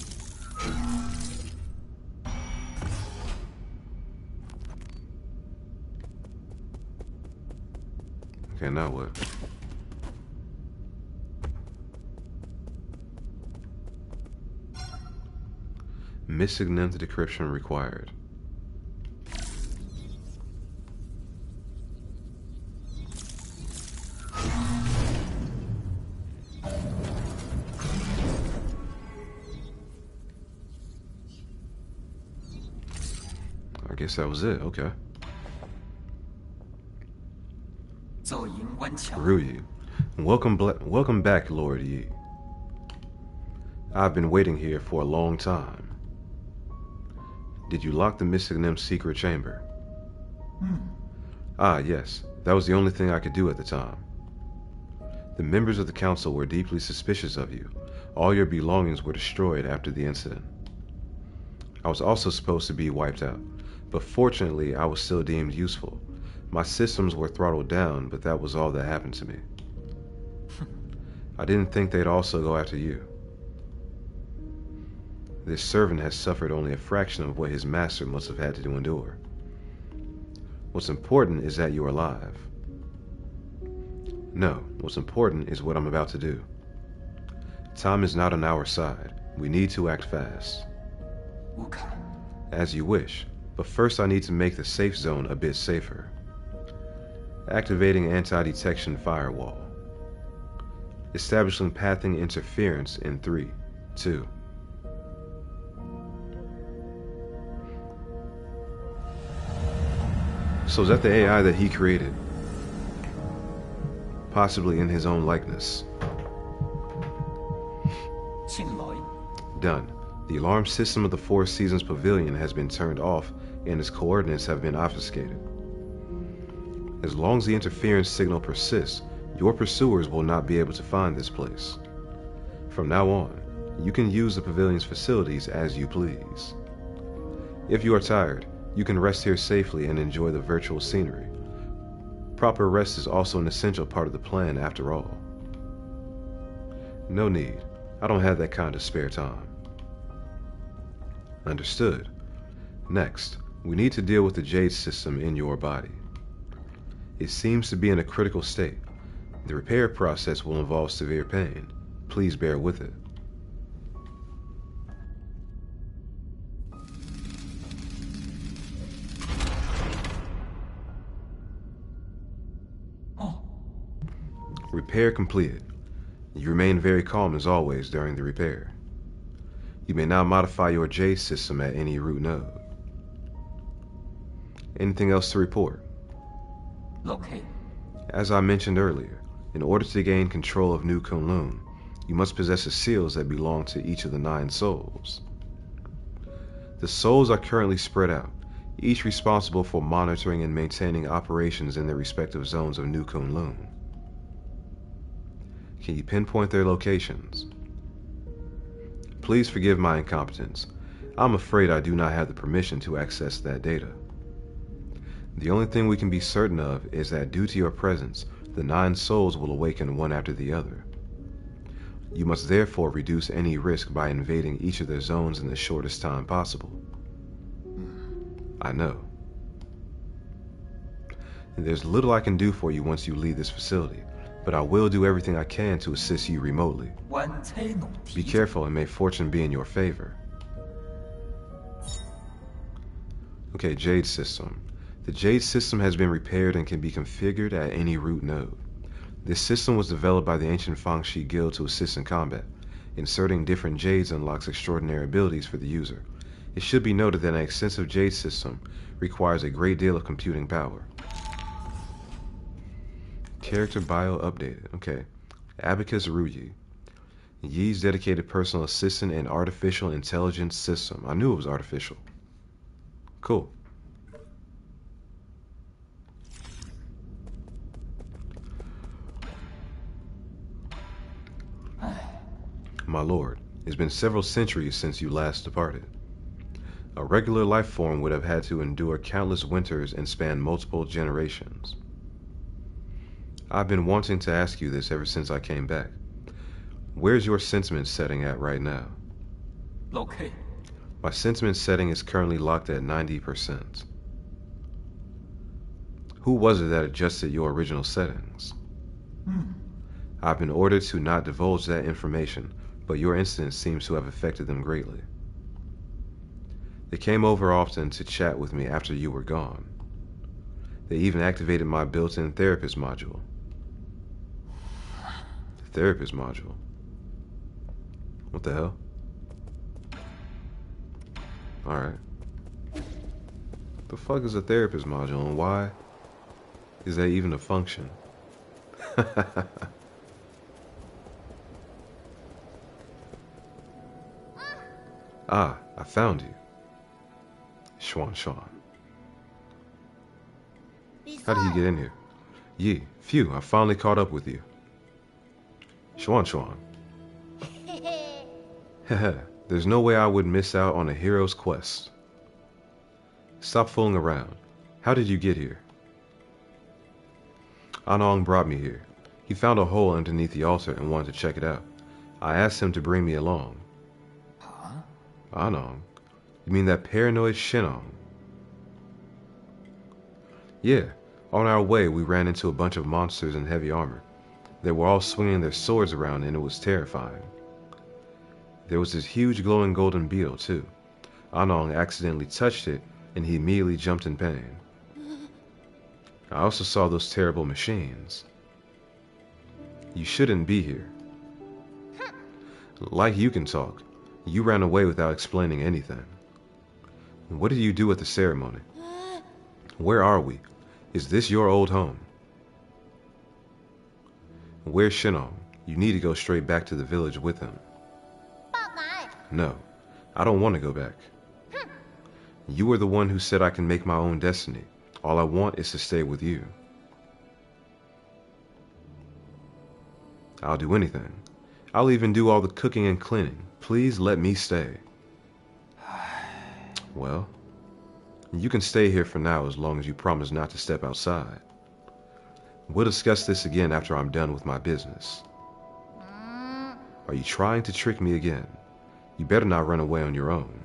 Speaker 1: Okay, now what? Mystic Nymph decryption required. I guess that was it, okay. Ruyi. Welcome back, Lord Yi. I've been waiting here for a long time. Did you lock the Mystic Nymph's secret chamber? Ah, yes. That was the only thing I could do at the time. The members of the council were deeply suspicious of you. All your belongings were destroyed after the incident. I was also supposed to be wiped out, but fortunately I was still deemed useful. My systems were throttled down, but that was all that happened to me. I didn't think they'd also go after you. This servant has suffered only a fraction of what his master must have had to endure. What's important is that you're alive. No, what's important is what I'm about to do. Time is not on our side. We need to act fast. As you wish, but first I need to make the safe zone a bit safer. Activating anti-detection firewall. Establishing pathing interference in 3, 2. So is that the AI that he created? Possibly in his own likeness. Done. The alarm system of the Four Seasons Pavilion has been turned off and its coordinates have been obfuscated. As long as the interference signal persists, your pursuers will not be able to find this place. From now on, you can use the pavilion's facilities as you please. If you are tired, you can rest here safely and enjoy the virtual scenery. Proper rest is also an essential part of the plan after all. No need. I don't have that kind of spare time. Understood. Next, we need to deal with the Jade system in your body. It seems to be in a critical state. The repair process will involve severe pain. Please bear with it. Repair completed. You remain very calm as always during the repair. You may now modify your J system at any root node. Anything else to report?
Speaker 3: Okay.
Speaker 1: As I mentioned earlier, in order to gain control of New Kunlun, you must possess the seals that belong to each of the 9 souls. The souls are currently spread out, each responsible for monitoring and maintaining operations in their respective zones of New Kunlun. Can you pinpoint their locations? Please forgive my incompetence. I'm afraid I do not have the permission to access that data. The only thing we can be certain of is that due to your presence, the 9 souls will awaken one after the other. You must therefore reduce any risk by invading each of their zones in the shortest time possible. I know. And there's little I can do for you once you leave this facility, but I will do everything I can to assist you remotely. Be careful and may fortune be in your favor. Okay, Jade System. The Jade System has been repaired and can be configured at any root node. This system was developed by the ancient Fangxi Guild to assist in combat. Inserting different Jades unlocks extraordinary abilities for the user. It should be noted that an extensive Jade System requires a great deal of computing power. Character bio updated. Okay. Abacus Ruyi. Yi's dedicated personal assistant and artificial intelligence system. I knew it was artificial. Cool. My lord, it's been several centuries since you last departed. A regular life form would have had to endure countless winters and span multiple generations. I've been wanting to ask you this ever since I came back. Where's your sentiment setting at right now?
Speaker 3: Okay.
Speaker 1: My sentiment setting is currently locked at 90%. Who was it that adjusted your original settings? I've been ordered to not divulge that information, but your incident seems to have affected them greatly. They came over often to chat with me after you were gone. They even activated my built-in therapist module. The therapist module? What the hell? Alright. The fuck is a therapist module and why is that even a function? Ah, I found you. Xuan. How did you get in here? Yi, phew, I finally caught up with you. Xuan. Heh, there's no way I would miss out on a hero's quest. Stop fooling around. How did you get here? Anong brought me here. He found a hole underneath the altar and wanted to check it out. I asked him to bring me along.
Speaker 3: Huh?
Speaker 1: Anong? You mean that paranoid Shinong? Yeah, on our way we ran into a bunch of monsters in heavy armor. They were all swinging their swords around and it was terrifying. There was this huge glowing golden beetle too. Anong accidentally touched it and he immediately jumped in pain. I also saw those terrible machines. You shouldn't be here. Like you can talk. You ran away without explaining anything. What did you do at the ceremony? Where are we? Is this your old home? Where's Shinong? You need to go straight back to the village with him. No, I don't want to go back. You were the one who said I can make my own destiny. All I want is to stay with you. I'll do anything. I'll even do all the cooking and cleaning. Please let me stay. Well, you can stay here for now as long as you promise not to step outside. We'll discuss this again after I'm done with my business. Are you trying to trick me again? You better not run away on your own.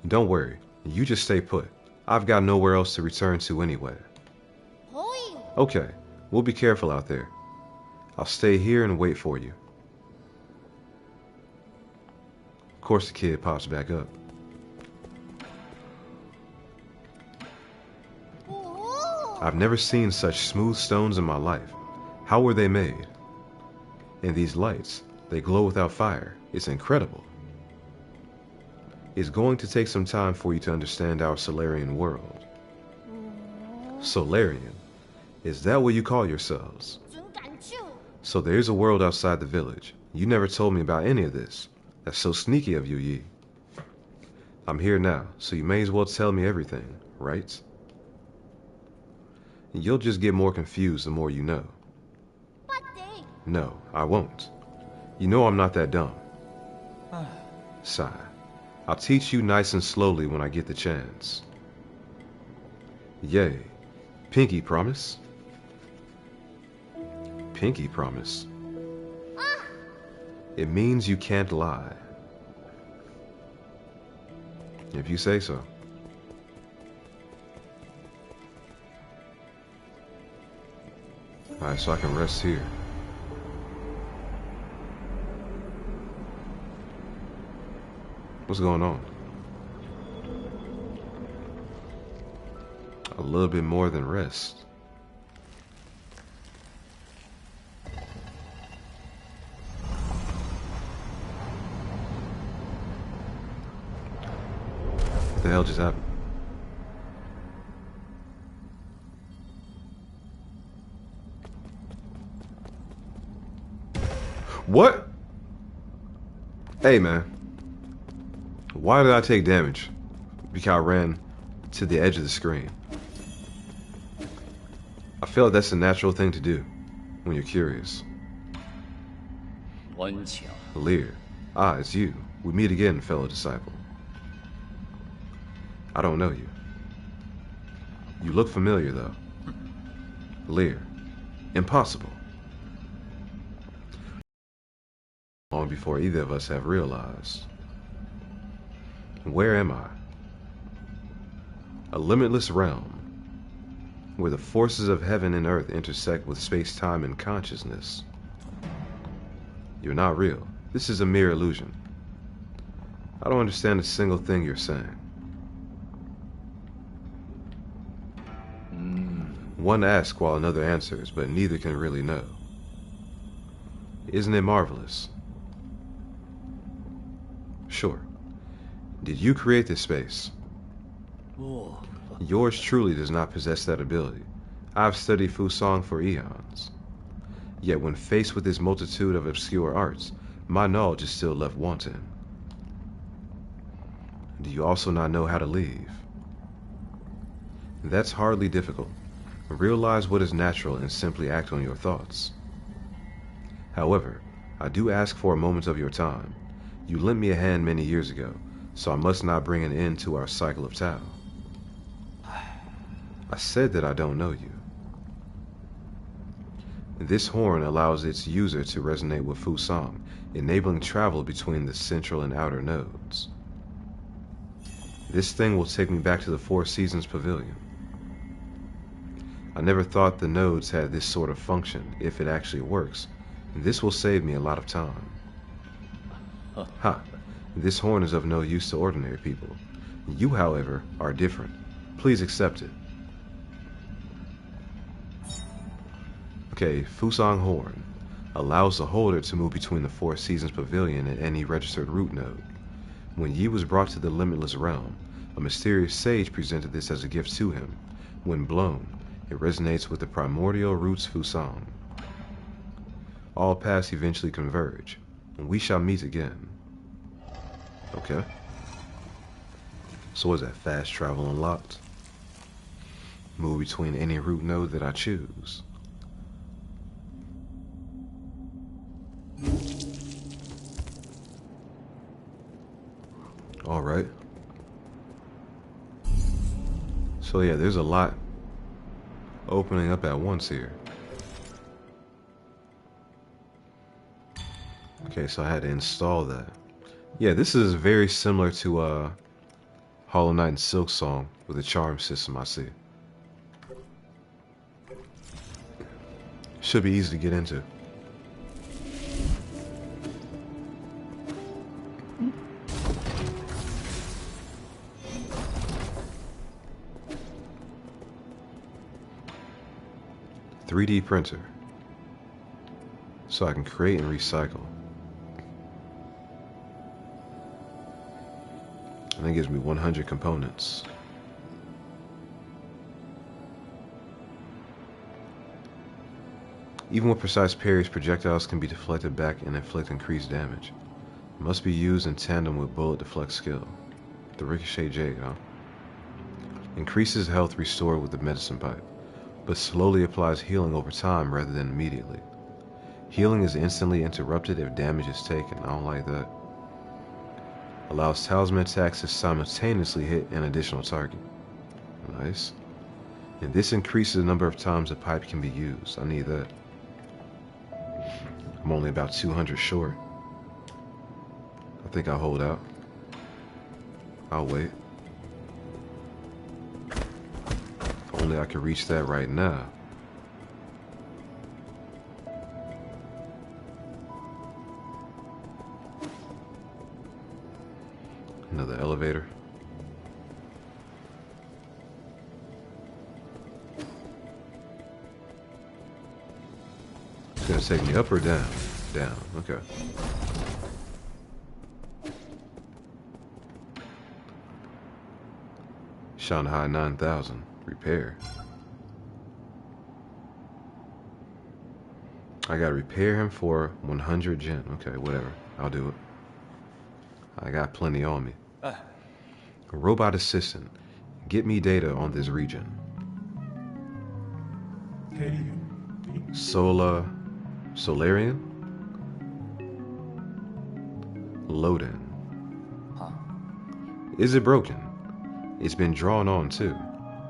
Speaker 1: Don't worry, you just stay put. I've got nowhere else to return to anyway. Okay, we'll be careful out there. I'll stay here and wait for you. Of course the kid pops back up. I've never seen such smooth stones in my life. How were they made? And these lights, they glow without fire. It's incredible. It's going to take some time for you to understand our Solarian world. Solarian? Is that what you call yourselves? So there's a world outside the village. You never told me about any of this. That's so sneaky of you, Yi. I'm here now, so you may as well tell me everything, right? You'll just get more confused the more you know. No, I won't. You know I'm not that dumb. Sigh. I'll teach you nice and slowly when I get the chance. Yay. Pinky promise? Pinky promise? It means you can't lie. If you say so. Alright, so I can rest here. What's going on? A little bit more than rest. What the hell just happened? What? Hey, man. Why did I take damage? Because I ran to the edge of the screen. I feel like that's a natural thing to do when you're curious. Lear. Ah, it's you. We meet again, fellow disciple. I don't know you. You look familiar, though. Lear. Impossible. Long before either of us have realized. Where am I? A limitless realm, where the forces of heaven and earth intersect with space-time and consciousness. You're not real. This is a mere illusion. I don't understand a single thing you're saying. One asks while another answers, but neither can really know. Isn't it marvelous? Sure. Did you create this space? Yours truly does not possess that ability. I've studied Fusang for eons. Yet when faced with this multitude of obscure arts, my knowledge is still left wanting. Do you also not know how to leave? That's hardly difficult. Realize what is natural and simply act on your thoughts. However, I do ask for a moment of your time. You lent me a hand many years ago, so I must not bring an end to our cycle of Tao. I said that I don't know you. This horn allows its user to resonate with Fusang, enabling travel between the central and outer nodes. This thing will take me back to the Four Seasons Pavilion. I never thought the nodes had this sort of function. If it actually works, this will save me a lot of time. Ha! This horn is of no use to ordinary people. You, however, are different. Please accept it. Okay, Fusang Horn allows the holder to move between the Four Seasons Pavilion and any registered root node. When Yi was brought to the Limitless Realm, a mysterious sage presented this as a gift to him. When blown, it resonates with the primordial roots Fusang. All paths eventually converge, and we shall meet again. Okay. So what is that? Fast travel unlocked. Move between any root node that I choose. Alright. So yeah, there's a lot opening up at once here. Okay, so I had to install that. Yeah, this is very similar to Hollow Knight and Silksong with the charm system, I see. Should be easy to get into. .3D printer, so I can create and recycle. And that gives me 100 components. Even with precise parries, projectiles can be deflected back and inflict increased damage. Must be used in tandem with bullet deflect skill. The Ricochet Jade, huh? Increases health restored with the medicine pipe, but slowly applies healing over time rather than immediately. Healing is instantly interrupted if damage is taken. I don't like that. Allows talisman attacks to simultaneously hit an additional target. Nice. And this increases the number of times the pipe can be used. I need that. I'm only about 200 short. I think I'll hold out. I'll wait. If only I could reach that right now. Another elevator. It's gonna take me up or down? Down, okay. Shanghai 9000, repair. I gotta repair him for 100 gen. Okay, whatever, I'll do it. I got plenty on me. Robot assistant, get me data on this region. Solarian? Loading. Is it broken? It's been drawn on too.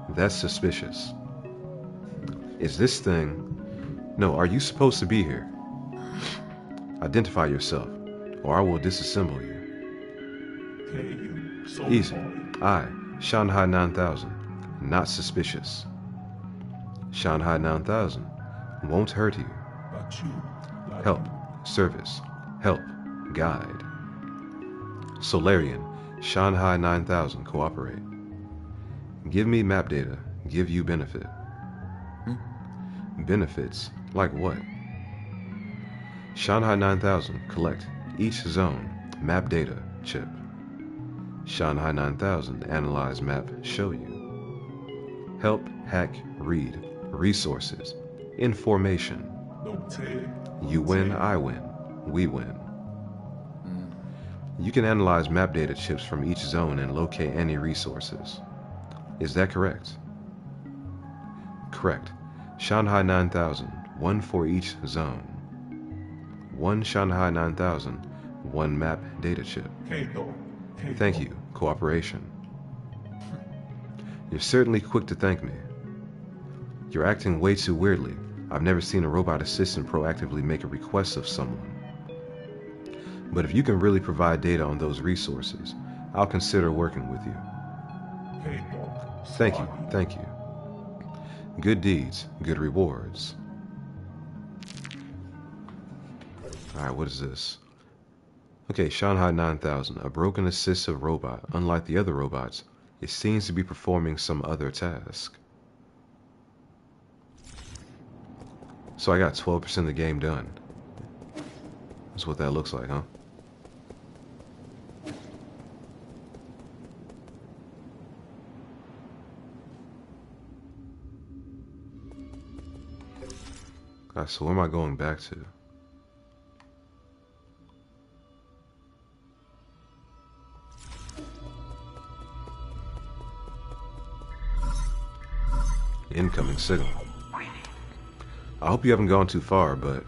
Speaker 1: That's suspicious. Is this thing... No, are you supposed to be here? Identify yourself, or I will disassemble you. Easy. I, Shanghai 9000, not suspicious. Shanghai 9000 won't hurt you. Help, service, help, guide. Solarian, Shanghai 9000, cooperate. Give me map data, give you benefit. Benefits? Like what? Shanghai 9000, collect each zone, map data, chip. Shanghai 9000, analyze map, show you. Help, hack, read, resources, information. You win, I win, we win. You can analyze map data chips from each zone and locate any resources. Is that correct? Correct. Shanghai 9000, one for each zone. One Shanghai 9000, one map data chip. Thank you, cooperation. You're certainly quick to thank me. You're acting way too weirdly. I've never seen a robot assistant proactively make a request of someone. But if you can really provide data on those resources, I'll consider working with you. Thank you, thank you. Good deeds, good rewards. Alright, what is this? Okay, Shanghai 9000, a broken assistive robot. Unlike the other robots, it seems to be performing some other task. So I got 12% of the game done. That's what that looks like, huh? Alright, so where am I going back to? Incoming signal. I hope you haven't gone too far, but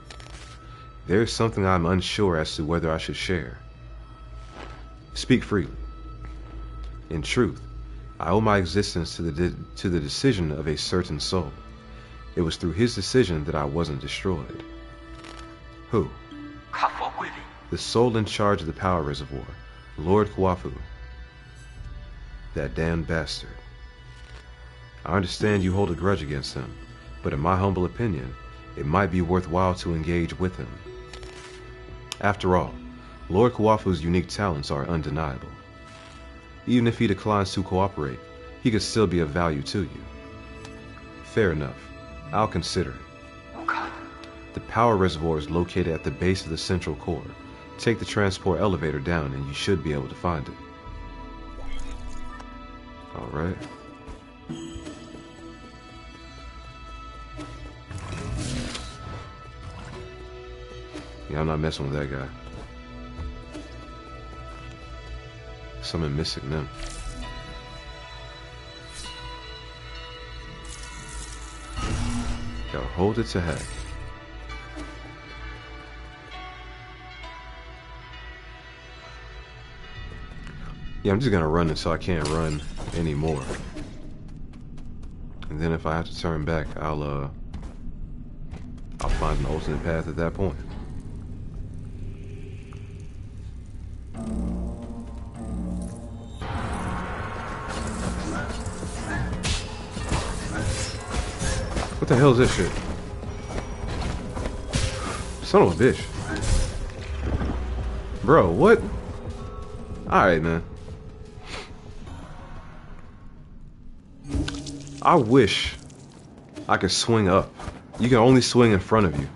Speaker 1: there's something I'm unsure as to whether I should share. Speak freely. In truth, I owe my existence to the decision of a certain soul. It was through his decision that I wasn't destroyed. Who? The soul in charge of the power reservoir, Lord Kwafu. That damned bastard. I understand you hold a grudge against him, but in my humble opinion, it might be worthwhile to engage with him. After all, Lord Kwafu's unique talents are undeniable. Even if he declines to cooperate, he could still be of value to you. Fair enough. I'll consider it. The power reservoir is located at the base of the central core. Take the transport elevator down and you should be able to find it. Alright. Yeah, I'm not messing with that guy. Something missing them. Gotta hold it to head. Yeah, I'm just gonna run until I can't run anymore. And then if I have to turn back, I'll find an alternate path at that point. What the hell is this shit? Son of a bitch. Bro, what? Alright, man. I wish I could swing up. You can only swing in front of you.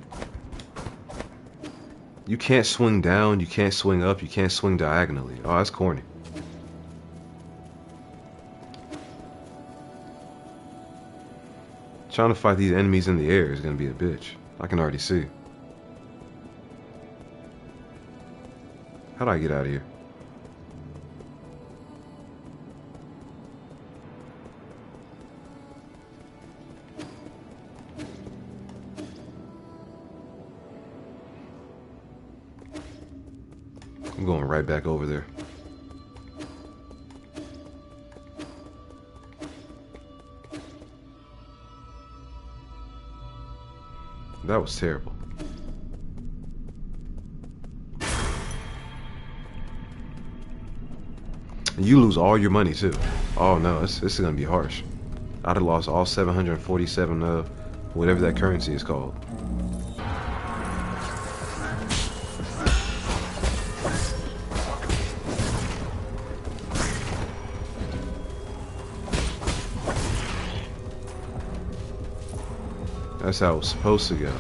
Speaker 1: You can't swing down, you can't swing up, you can't swing diagonally. Oh, that's corny. Trying to fight these enemies in the air is gonna be a bitch. I can already see. How do I get out of here? I'm going right back over there. That was terrible. And you lose all your money too. Oh no, this is gonna be harsh. I'd have lost all 747 of whatever that currency is called. That's how it was supposed to go.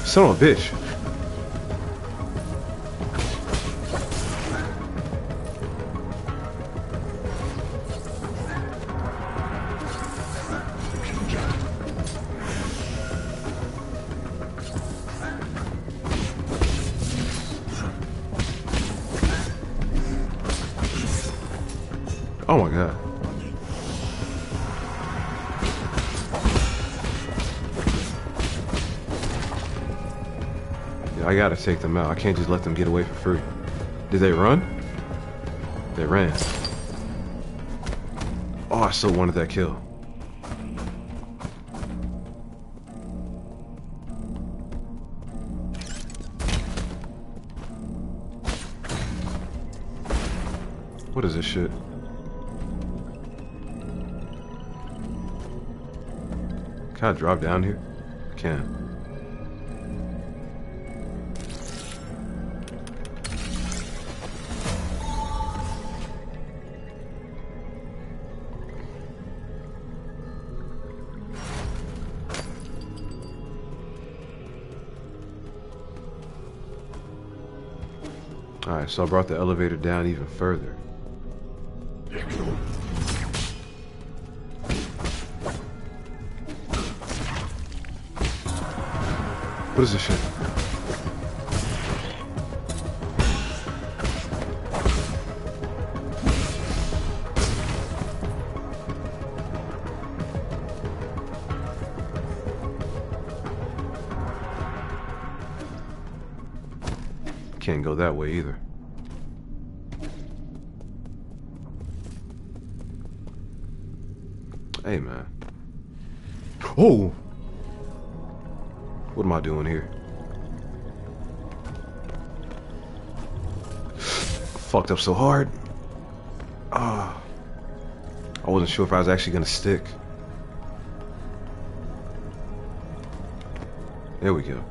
Speaker 1: Son of a bitch. Oh my god. Yeah, I gotta take them out. I can't just let them get away for free. Did they run? They ran. Oh, I still wanted that kill. What is this shit? Can I drop down here? I can. Alright, so I brought the elevator down even further. What is this shit? Can't go that way either. Hey, man. Oh! What am I doing here? Fucked up so hard. I wasn't sure if I was actually gonna stick. There we go.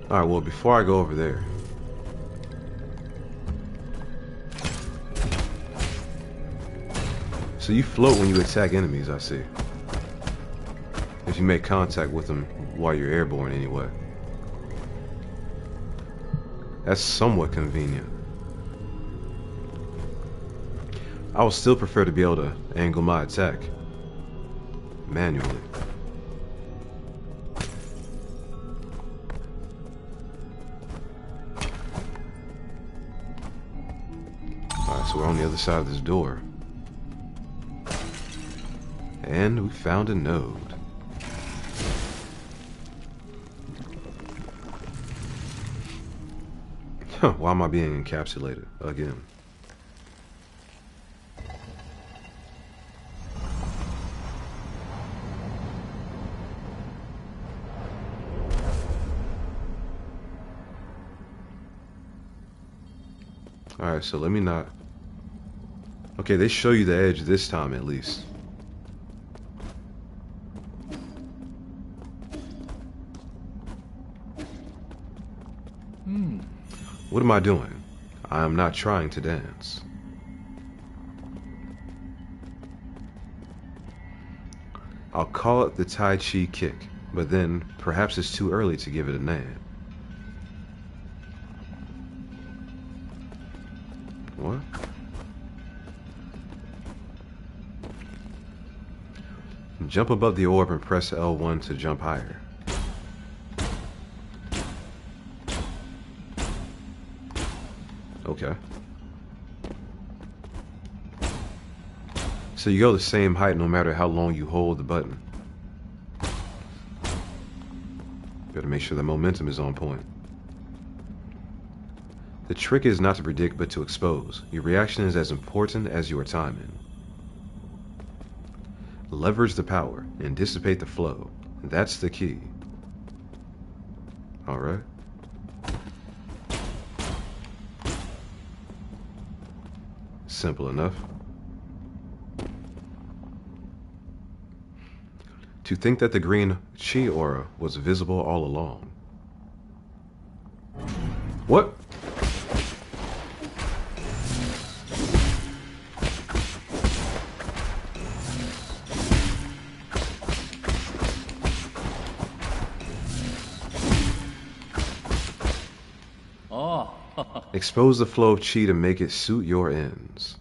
Speaker 1: Alright, well, before I go over there, so you float when you attack enemies, I see. If you make contact with them while you're airborne anyway. That's somewhat convenient. I would still prefer to be able to angle my attack manually. Alright, so we're on the other side of this door. And we found a node. Huh, why am I being encapsulated again? Alright, so let me not... Okay, they show you the edge this time at least. What am I doing? I am not trying to dance. I'll call it the Tai Chi kick, but then perhaps it's too early to give it a name. What? Jump above the orb and press L1 to jump higher. Okay. So you go the same height no matter how long you hold the button. Better make sure the momentum is on point. The trick is not to predict but to expose. Your reaction is as important as your timing. Leverage the power and dissipate the flow. That's the key. Alright. Simple enough. To think that the green chi aura was visible all along. What? Expose the flow of chi to make it suit your ends.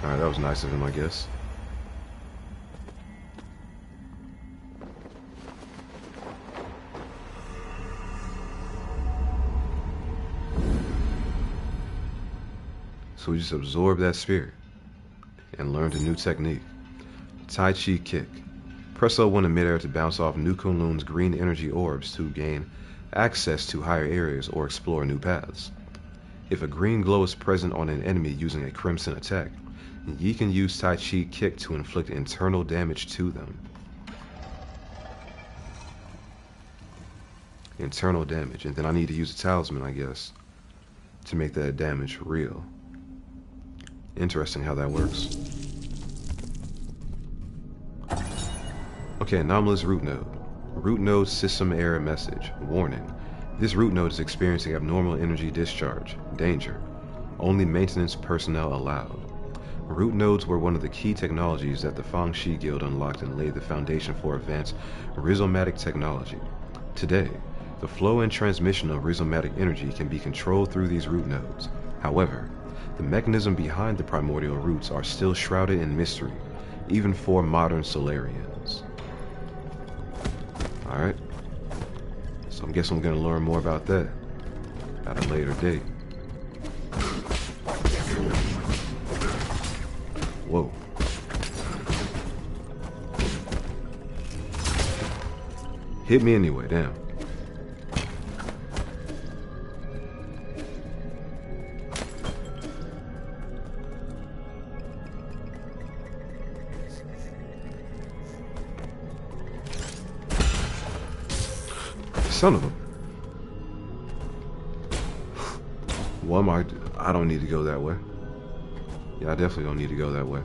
Speaker 1: Alright, that was nice of him, I guess. So we just absorb that spirit and learned a new technique. Tai Chi Kick. Press L1 in midair to bounce off new Kunlun's green energy orbs to gain access to higher areas or explore new paths. If a green glow is present on an enemy using a crimson attack, Yi can use Tai Chi Kick to inflict internal damage to them. Internal damage, and then I need to use a talisman, I guess, to make that damage real. Interesting how that works. Okay, anomalous root node. Root node system error message. Warning. This root node is experiencing abnormal energy discharge. Danger. Only maintenance personnel allowed. Root nodes were one of the key technologies that the Fangxi Guild unlocked and laid the foundation for advanced rhizomatic technology. Today, the flow and transmission of rhizomatic energy can be controlled through these root nodes. However, the mechanism behind the primordial roots are still shrouded in mystery, even for modern Solarians. Alright, so I guess I'm going to learn more about that at a later date. Whoa. Hit me anyway, damn. Son of a... Well, I don't need to go that way. Yeah, I definitely don't need to go that way.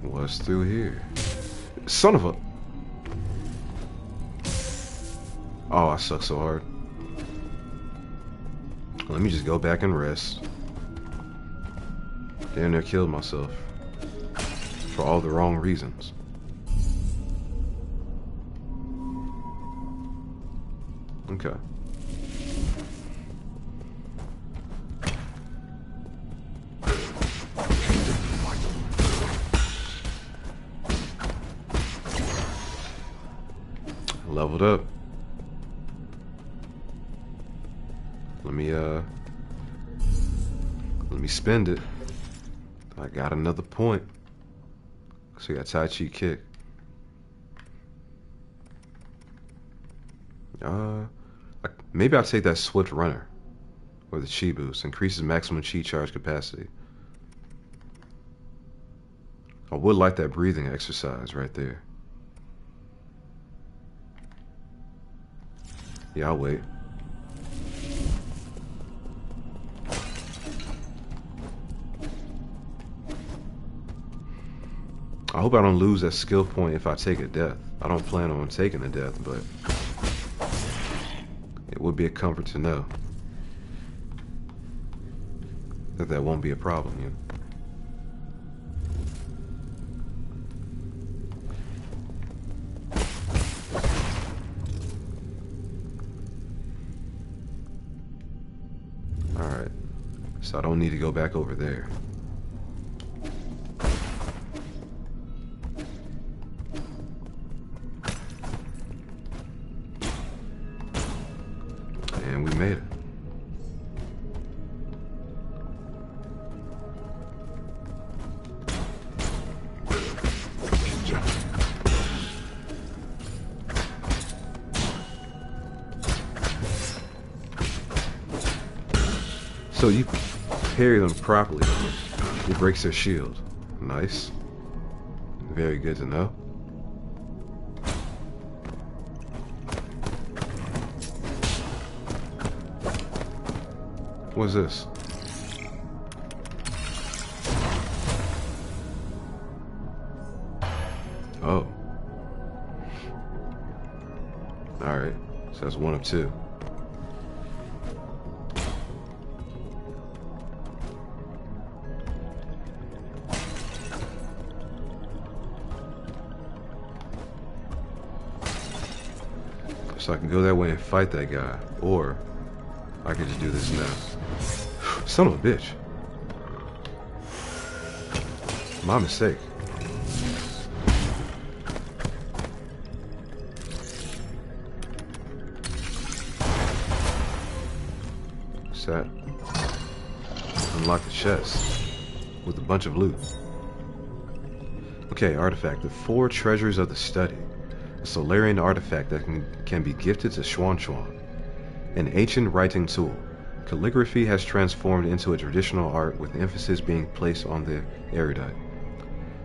Speaker 1: What's through here? Son of a... Oh, I suck so hard. Let me just go back and rest. Damn near killed myself. For all the wrong reasons. Okay. Leveled up. Let me spend it. I got another point. So we got Tai Chi Kick. Maybe I'll take that Swift Runner. Or the Chi Boost. Increases maximum Chi charge capacity. I would like that breathing exercise right there. Yeah, I'll wait. I hope I don't lose that skill point if I take a death. I don't plan on taking a death, but it would be a comfort to know that that won't be a problem, you know? Alright, so I don't need to go back over there. And we made it. So you parry them properly, it breaks their shield. Nice. Very good to know. What's this? Oh. Alright, so that's one of two. So I can go that way and fight that guy, or I can just do this now. Son of a bitch. My mistake. What's that? Unlock the chest with a bunch of loot. Okay, artifact. The 4 treasures of the study. A Solarian artifact that can be gifted to Xuan Xuan. An ancient writing tool. Calligraphy has transformed into a traditional art with emphasis being placed on the erudite.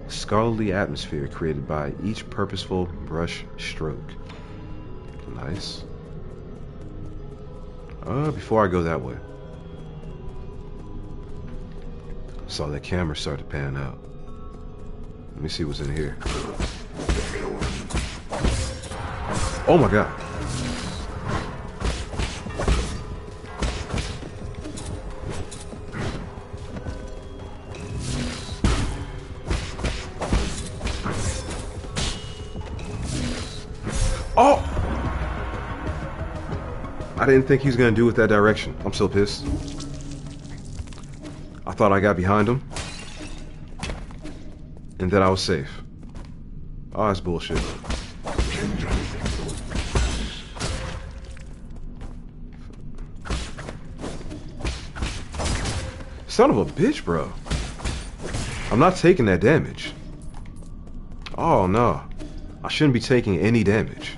Speaker 1: Scholarly atmosphere created by each purposeful brush stroke. Nice. Before I go that way. Saw that camera start to pan out. Let me see what's in here. Oh my god. Oh! I didn't think he was gonna do it that direction. I'm so pissed. I thought I got behind him and that I was safe. Oh, that's bullshit. Son of a bitch, bro. I'm not taking that damage. Oh no. I shouldn't be taking any damage.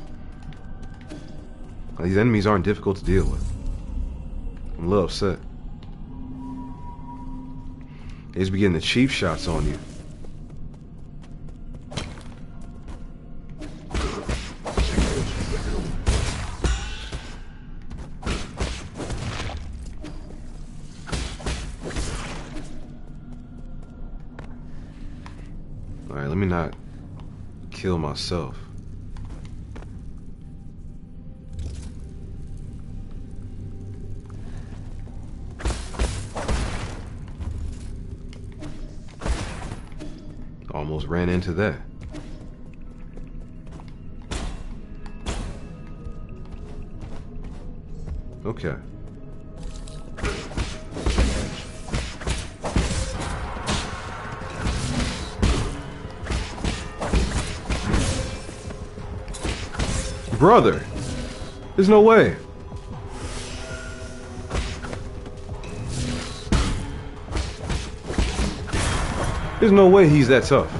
Speaker 1: These enemies aren't difficult to deal with. I'm a little upset. They just be getting the cheap shots on you. Alright, let me not kill myself. Almost ran into that. Okay. Brother, there's no way. There's no way he's that tough.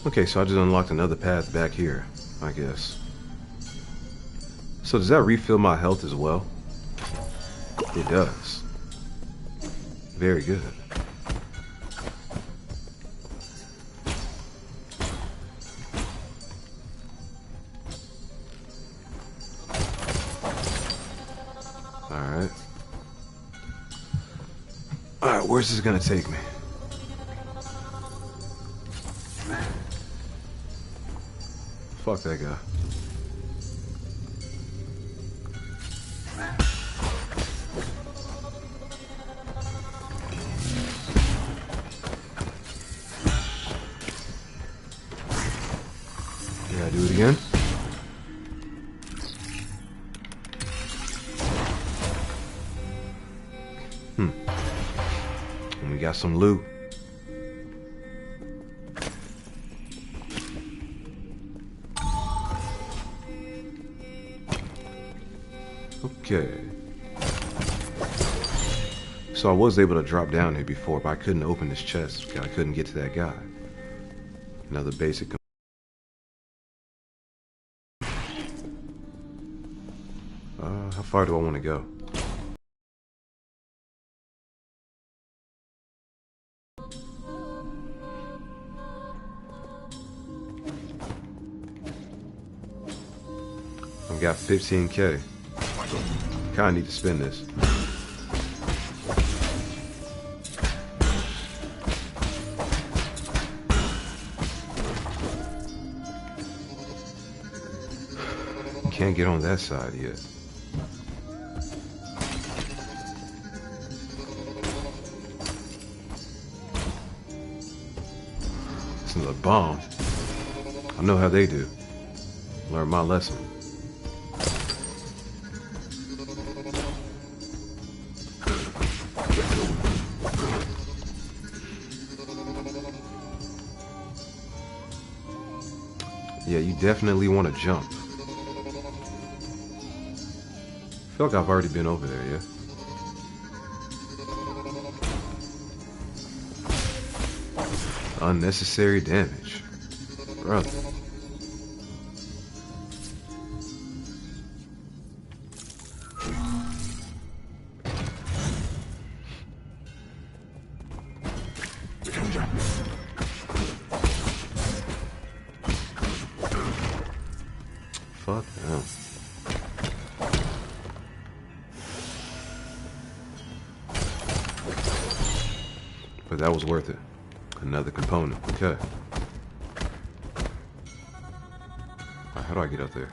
Speaker 1: Okay, so I just unlocked another path back here, I guess. So does that refill my health as well? It does. Very good. Alright. Alright, where's this gonna take me? Fuck that guy. Yeah, I do it again. And we got some loot. Okay. So I was able to drop down here before, but I couldn't open this chest because I couldn't get to that guy. Another basic. How far do I want to go? I've got 15K. Kinda need to spend this. can't get on that side yet. This is a bomb. I know how they do. Learn my lesson. Yeah, you definitely want to jump. I feel like I've already been over there, yeah? Unnecessary damage. Brother. Fuck them. But that was worth it. Another component. Okay. Alright, how do I get up there?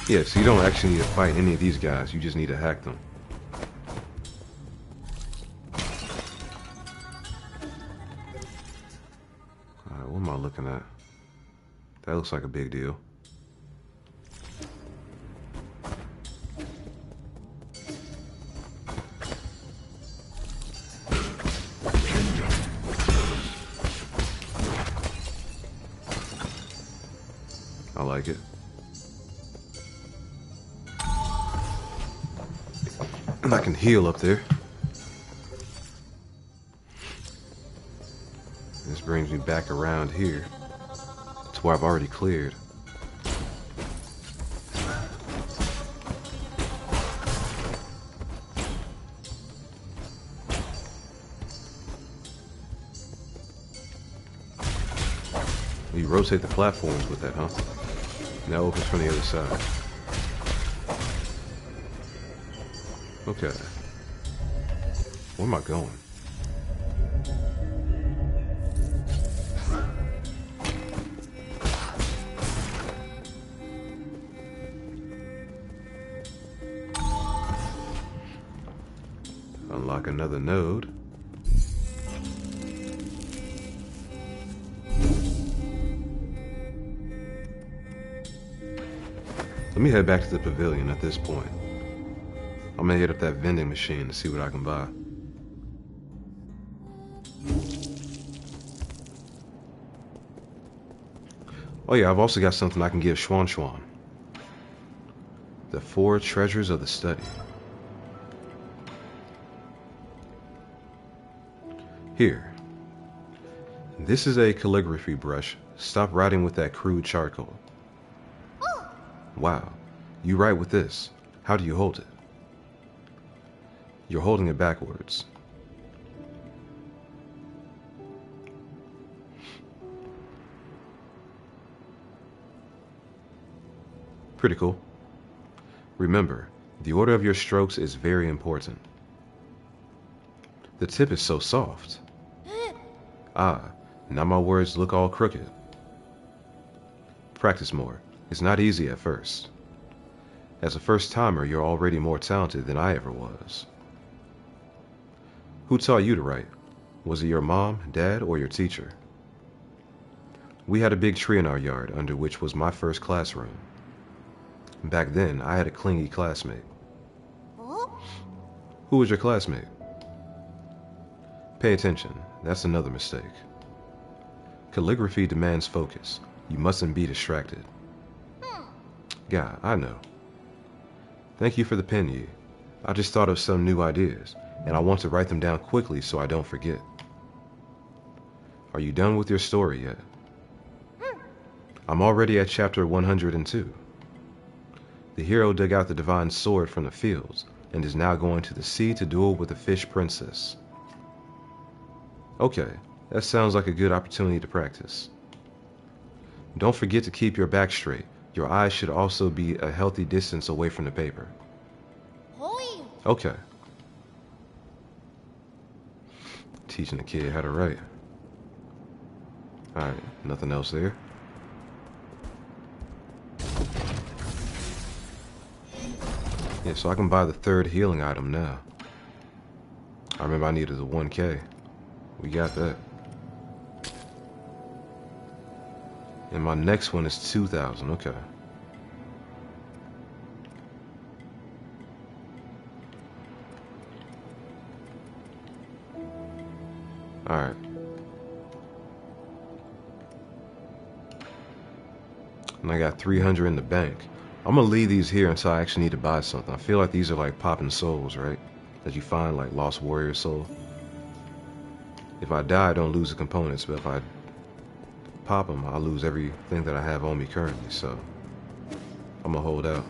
Speaker 1: Yeah, so you don't actually need to fight any of these guys. You just need to hack them. Alright, what am I looking at? That looks like a big deal. I like it. And I can heal up there. This brings me back around here to where I've already cleared. You rotate the platforms with that, huh? Now opens from the other side. Okay. Where am I going? Unlock another node. Let me head back to the pavilion at this point. I'm gonna hit up that vending machine to see what I can buy. Oh yeah, I've also got something I can give Schwan Schwan. The 4 treasures of the study. Here. This is a calligraphy brush. Stop writing with that crude charcoal. Wow, you write with this. How do you hold it? You're holding it backwards. Pretty cool. Remember, the order of your strokes is very important. The tip is so soft. Ah, now my words look all crooked. Practice more. It's not easy at first. As a first-timer, you're already more talented than I ever was. Who taught you to write? Was it your mom, dad, or your teacher? We had a big tree in our yard, under which was my first classroom. Back then, I had a clingy classmate. Who was your classmate? Pay attention. That's another mistake. Calligraphy demands focus. You mustn't be distracted. Yeah, I know. Thank you for the pen, Yi. I just thought of some new ideas, and I want to write them down quickly so I don't forget. Are you done with your story yet? I'm already at chapter 102. The hero dug out the divine sword from the fields and is now going to the sea to duel with the fish princess. Okay, that sounds like a good opportunity to practice. Don't forget to keep your back straight. Your eyes should also be a healthy distance away from the paper.
Speaker 2: Hoi.
Speaker 1: Okay. Teaching the kid how to write. Alright, nothing else there. Yeah, so I can buy the third healing item now. I remember I needed the 1K. We got that. And my next one is 2,000. Okay. Alright. And I got 300 in the bank. I'm gonna leave these here until I actually need to buy something. I feel like these are like popping souls, right? That you find like Lost Warrior soul. If I die, I don't lose the components, but if I pop them, I'll lose everything that I have on me currently, so I'm gonna hold out.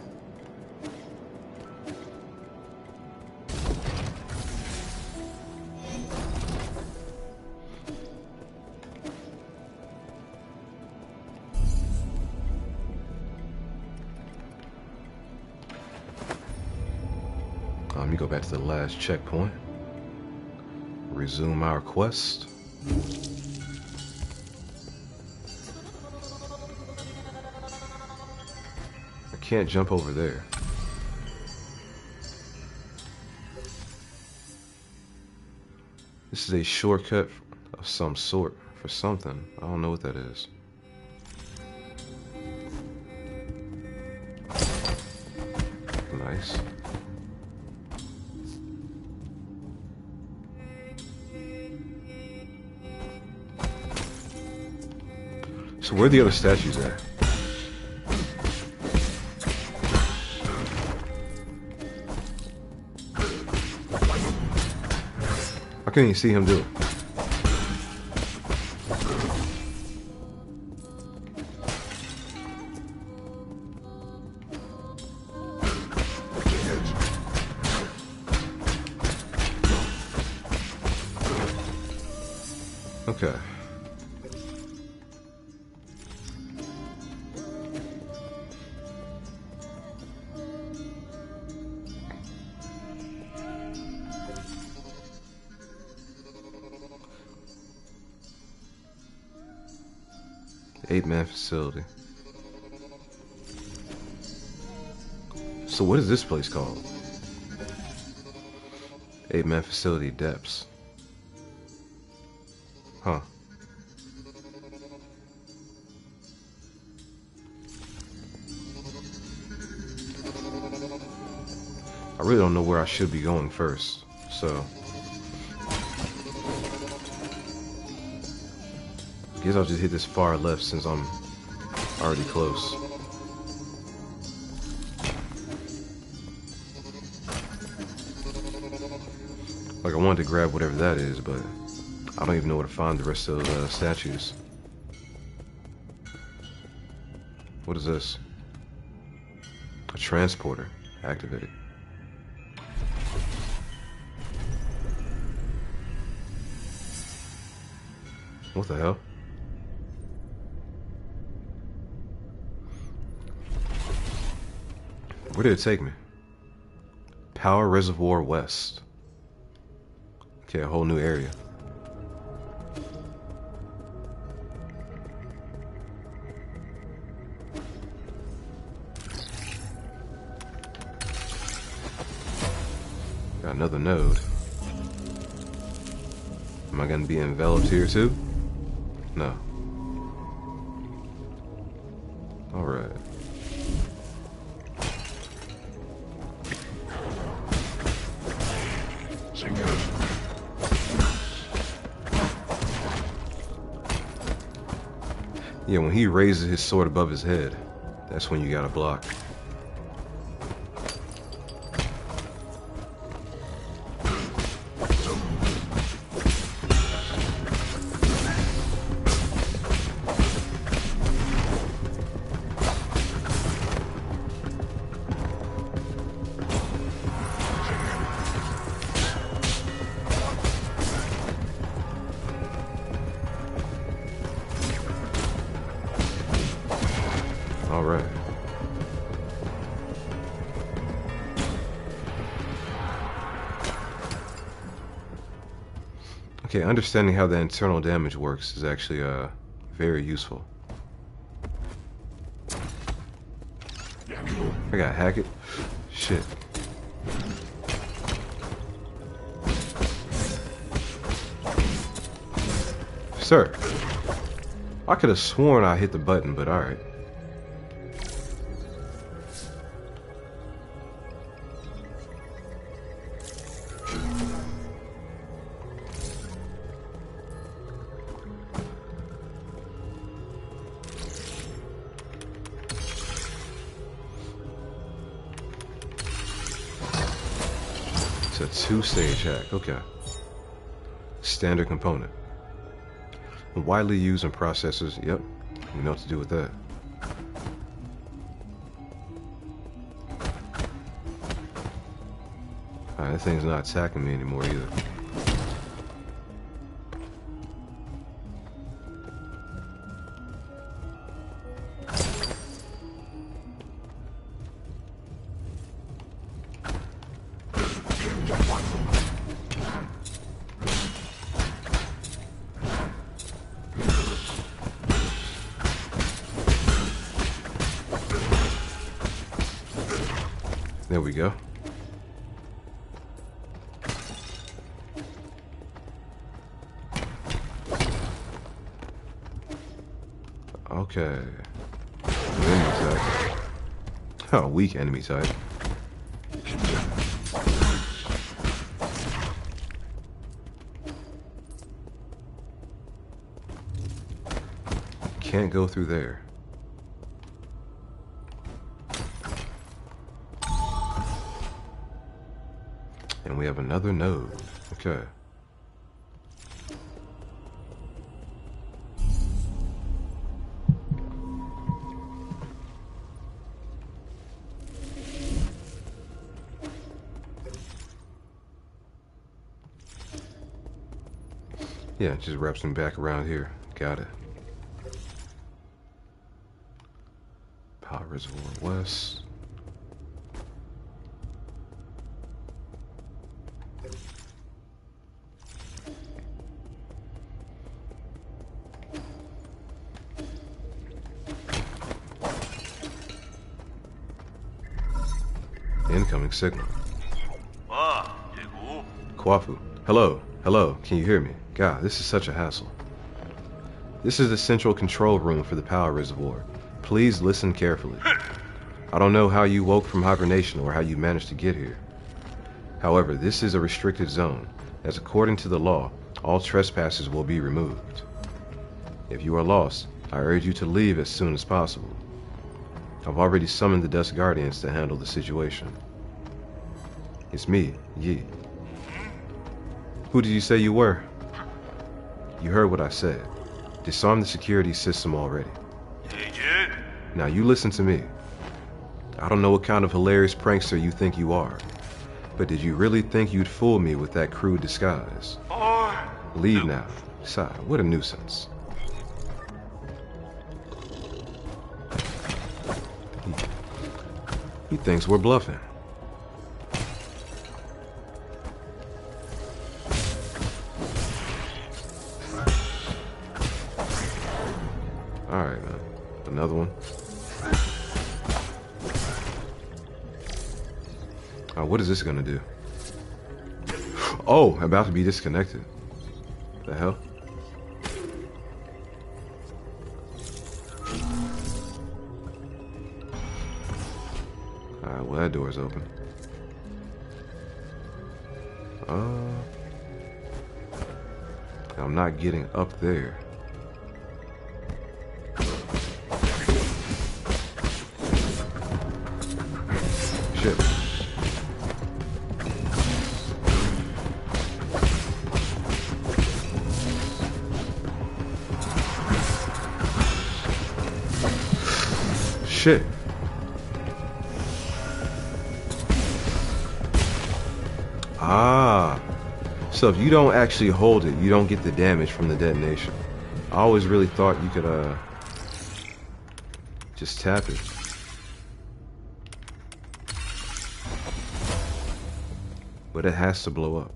Speaker 1: Let me go back to the last checkpoint. Resume our quest. I can't jump over there. This is a shortcut of some sort for something. I don't know what that is. Nice. So where are the other statues at? I can't even see him do it. Okay. Eight-man facility. So what is this place called? Eight-man facility depths. Huh. I really don't know where I should be going first, so I guess I'll just hit this far left since I'm already close. Like, I wanted to grab whatever that is, but I don't even know where to find the rest of the statues. What is this? A transporter activated. What the hell? Where did it take me? Power Reservoir West. Okay, a whole new area. Got another node. Am I gonna be enveloped here too? No. Alright. Yeah, when he raises his sword above his head, that's when you gotta block. Alright. Okay, understanding how the internal damage works is actually very useful. I gotta hack it. Shit. Sir, I could have sworn I hit the button, but alright. It's a 2-stage hack, okay. Standard component. Widely used in processors, yep. We know what to do with that. Alright, that thing's not attacking me anymore either. There we go. Okay. Enemy type. Oh, weak enemy type. Can't go through there. And we have another node. Okay. Yeah, it just wraps them back around here. Got it. Power Reservoir West. Incoming signal. Kwafu. Hello. Hello. Can you hear me? God, this is such a hassle. This is the central control room for the power reservoir. Please listen carefully. I don't know how you woke from hibernation or how you managed to get here. However, this is a restricted zone, as according to the law, all trespassers will be removed. If you are lost, I urge you to leave as soon as possible. I've already summoned the Dust Guardians to handle the situation. It's me, Yi. Who did you say you were? You heard what I said. Disarm the security system already. Now you listen to me. I don't know what kind of hilarious prankster you think you are, but did you really think you'd fool me with that crude disguise? Leave now. Sigh, what a nuisance. He thinks we're bluffing. Alright, man. Another one. What is this gonna do? Oh, about to be disconnected. The hell? Alright, well that door's open. I'm not getting up there. Shit. Shit. Ah. So if you don't actually hold it, you don't get the damage from the detonation. I always really thought you could just tap it. But it has to blow up.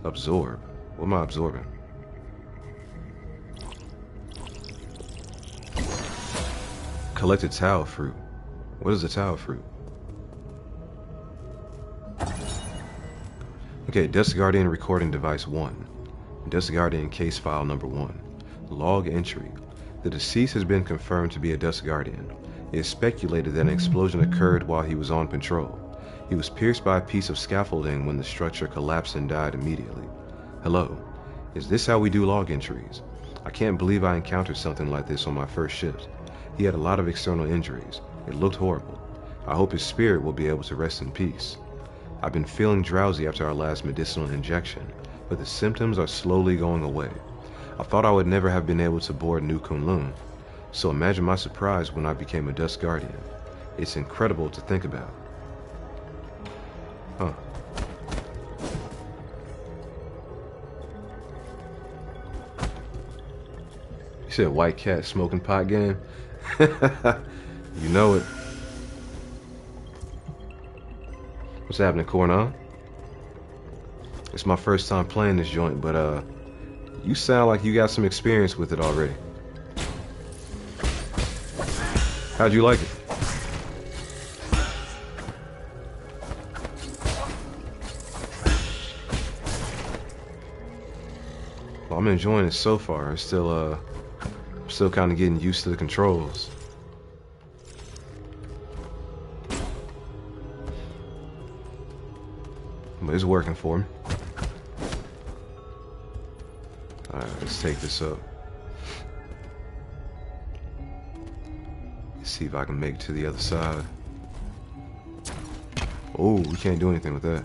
Speaker 1: Absorb. What am I absorbing? Collect a Tao fruit. What is a Tao fruit? Okay, Dust Guardian recording device 1. Dust Guardian case file number 1. Log entry. The deceased has been confirmed to be a Dust Guardian. It is speculated that an explosion occurred while he was on patrol. He was pierced by a piece of scaffolding when the structure collapsed and died immediately. Hello. Is this how we do log entries? I can't believe I encountered something like this on my first shift. He had a lot of external injuries. It looked horrible. I hope his spirit will be able to rest in peace. I've been feeling drowsy after our last medicinal injection, but the symptoms are slowly going away. I thought I would never have been able to board New Kunlun, so imagine my surprise when I became a Dust Guardian. It's incredible to think about. Huh. You said white cat smoking pot game? You know it. What's happening, Cornon? It's my first time playing this joint, but you sound like you got some experience with it already. How'd you like it? Well, I'm enjoying it so far. It's still I'm still kind of getting used to the controls. But it's working for me. Alright, let's take this up. Let's see if I can make it to the other side. Oh, we can't do anything with that.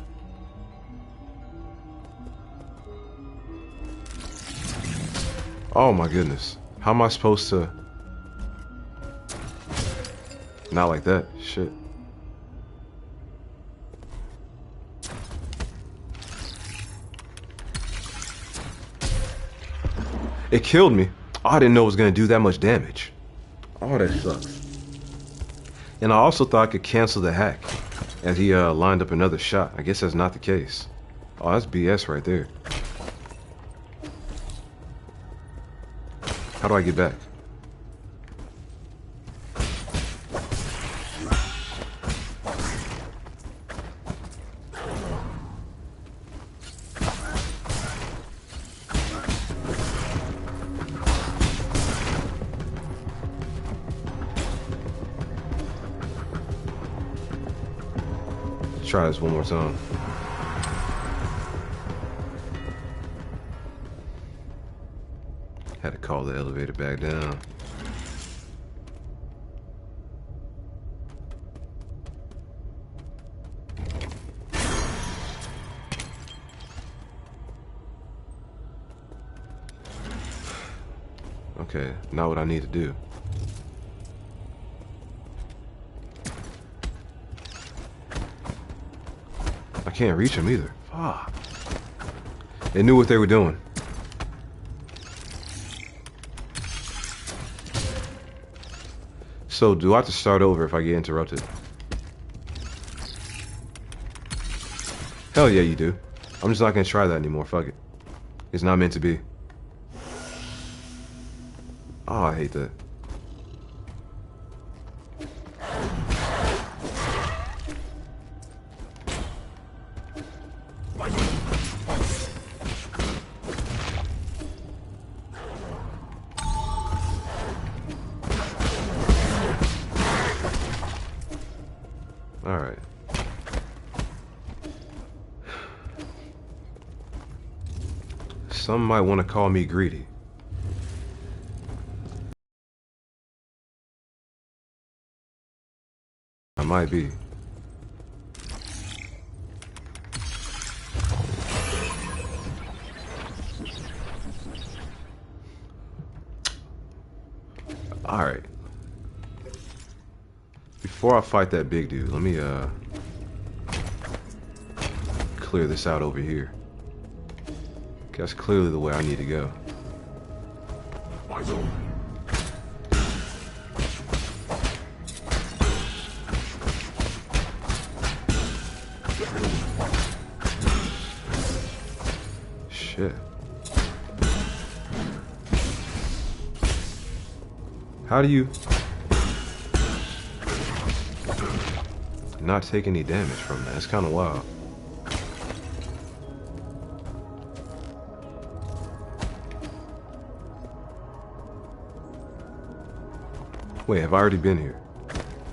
Speaker 1: Oh my goodness. How am I supposed to... Not like that. Shit. It killed me. Oh, I didn't know it was going to do that much damage. Oh, that sucks. And I also thought I could cancel the hack as he lined up another shot. I guess that's not the case. Oh, that's BS right there. How do I get back? Try this one more time. Had to call the elevator back down. Okay, not what I need to do. I can't reach them either. Fuck. They knew what they were doing. So, do I have to start over if I get interrupted? Hell yeah, you do. I'm just not gonna try that anymore. Fuck it. It's not meant to be. Oh, I hate that. Alright. Some might want to call me greedy. I might be. Alright. Before I fight that big dude, let me clear this out over here. That's clearly the way I need to go. shit. How do you not take any damage from that? That's kind of wild. Wait, have I already been here?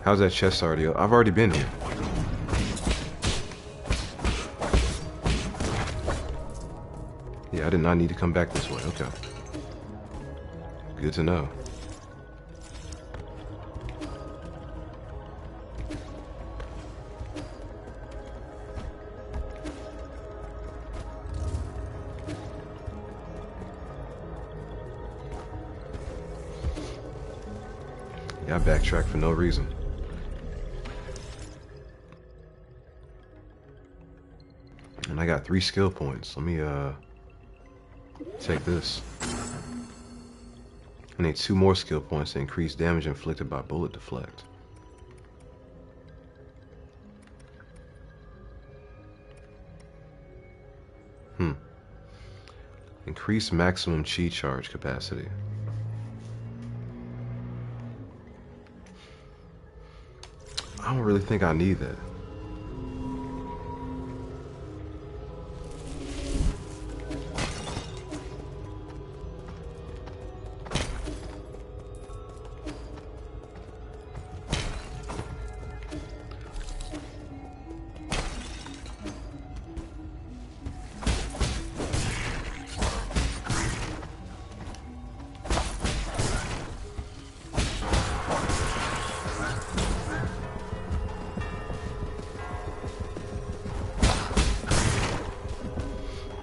Speaker 1: How's that chest already? I've already been here. Yeah, I did not need to come back this way. Okay. Good to know. Yeah, I backtracked for no reason. And I got 3 skill points. Let me take this. I need 2 more skill points to increase damage inflicted by bullet deflect. Increase maximum chi charge capacity. I don't really think I need that.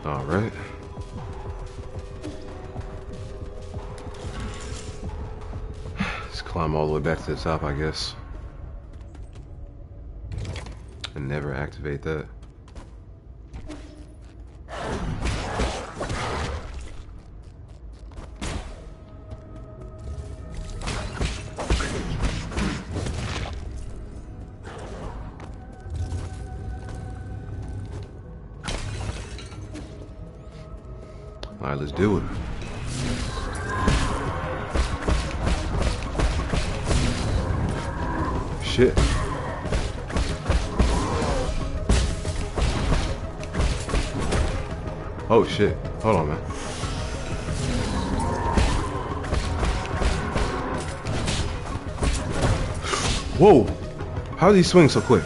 Speaker 1: Alright. Let's climb all the way back to the top, I guess. And never activate that. Alright, let's do it. Shit. Oh shit. Hold on, man. Whoa! How did he swing so quick?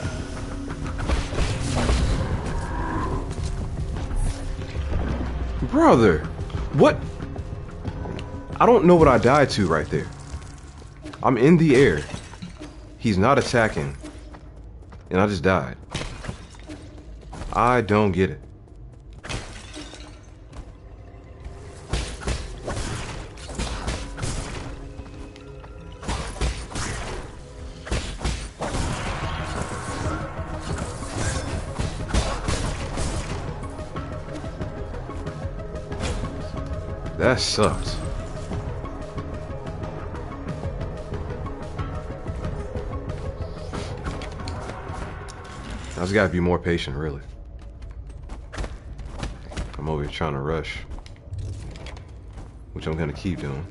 Speaker 1: Brother, what? I don't know what I died to right there. I'm in the air. He's not attacking. And I just died. I don't get it. That sucked. I just gotta be more patient, really. I'm over here trying to rush, which I'm gonna keep doing.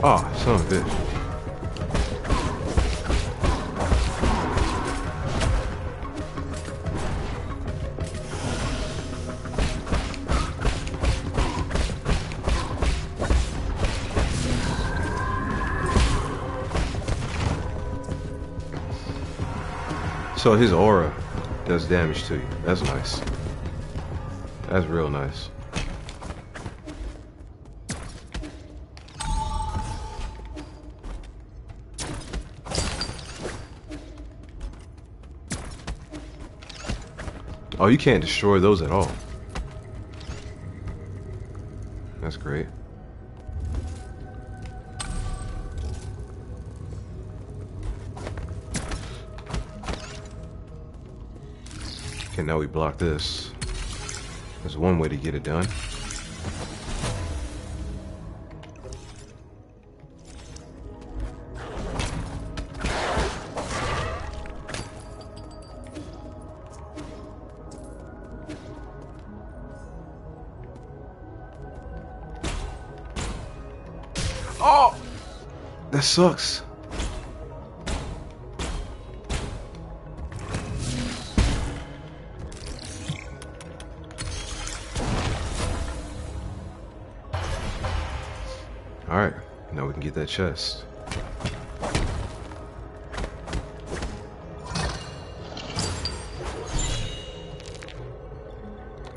Speaker 1: Oh, son of a bitch. So his aura does damage to you. That's nice. That's real nice. Oh, you can't destroy those at all. That's great. Okay, now we block this. There's one way to get it done. Oh! That sucks. Alright, now we can get that chest.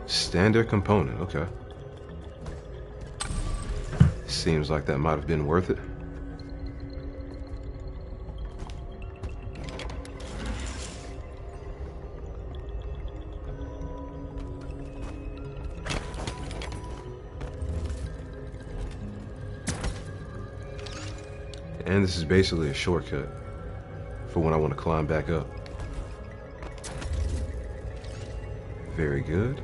Speaker 1: Standard component, okay. Seems like that might have been worth it. And this is basically a shortcut for when I want to climb back up. Very good.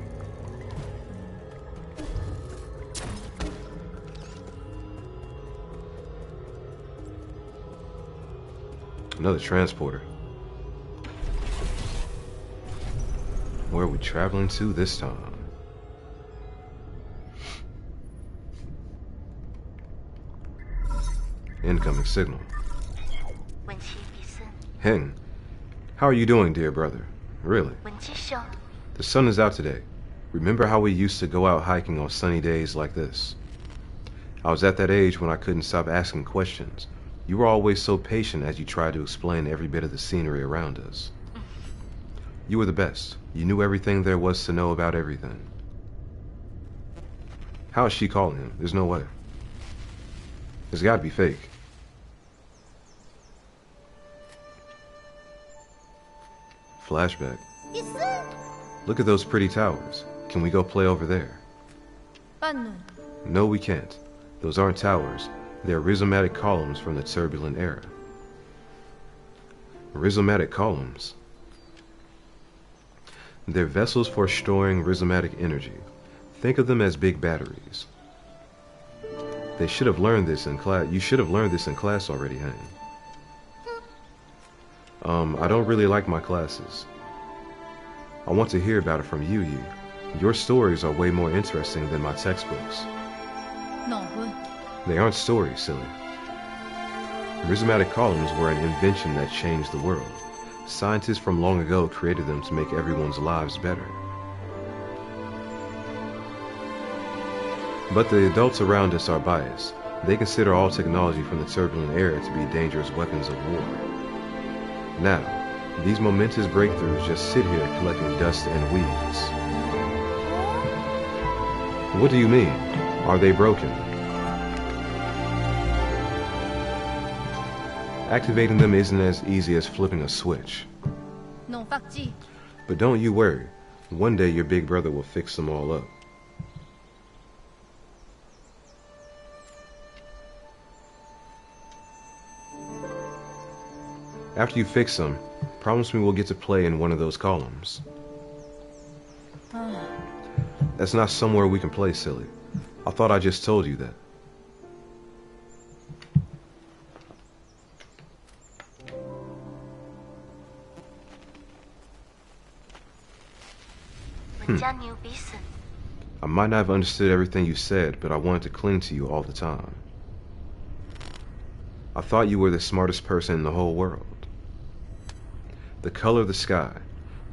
Speaker 1: Another transporter. Where are we traveling to this time? Incoming signal. Heng, how are you doing, dear brother? Really? The sun is out today. Remember how we used to go out hiking on sunny days like this? I was at that age when I couldn't stop asking questions. You were always so patient as you tried to explain every bit of the scenery around us. You were the best. You knew everything there was to know about everything. How is she calling him? There's no way. It's gotta be fake. Flashback. Look at those pretty towers. Can we go play over there? No, we can't. Those aren't towers. They're rhizomatic columns from the turbulent era. Rhizomatic columns? They're vessels for storing rhizomatic energy. Think of them as big batteries. They should have learned this in class. You should have learned this in class already, Hank. I don't really like my classes. I want to hear about it from you. Your stories are way more interesting than my textbooks.
Speaker 2: No.
Speaker 1: They aren't stories, silly. Rhizomatic columns were an invention that changed the world. Scientists from long ago created them to make everyone's lives better. But the adults around us are biased. They consider all technology from the turbulent era to be dangerous weapons of war. Now, these momentous breakthroughs just sit here collecting dust and weeds. What do you mean? Are they broken? Activating them isn't as easy as flipping a switch.
Speaker 2: No, fakji.
Speaker 1: But don't you worry. One day your big brother will fix them all up. After you fix them, promise me we'll get to play in one of those columns. That's not somewhere we can play, silly. I thought I just told you that. I might not have understood everything you said, but I wanted to cling to you all the time. I thought you were the smartest person in the whole world. The color of the sky,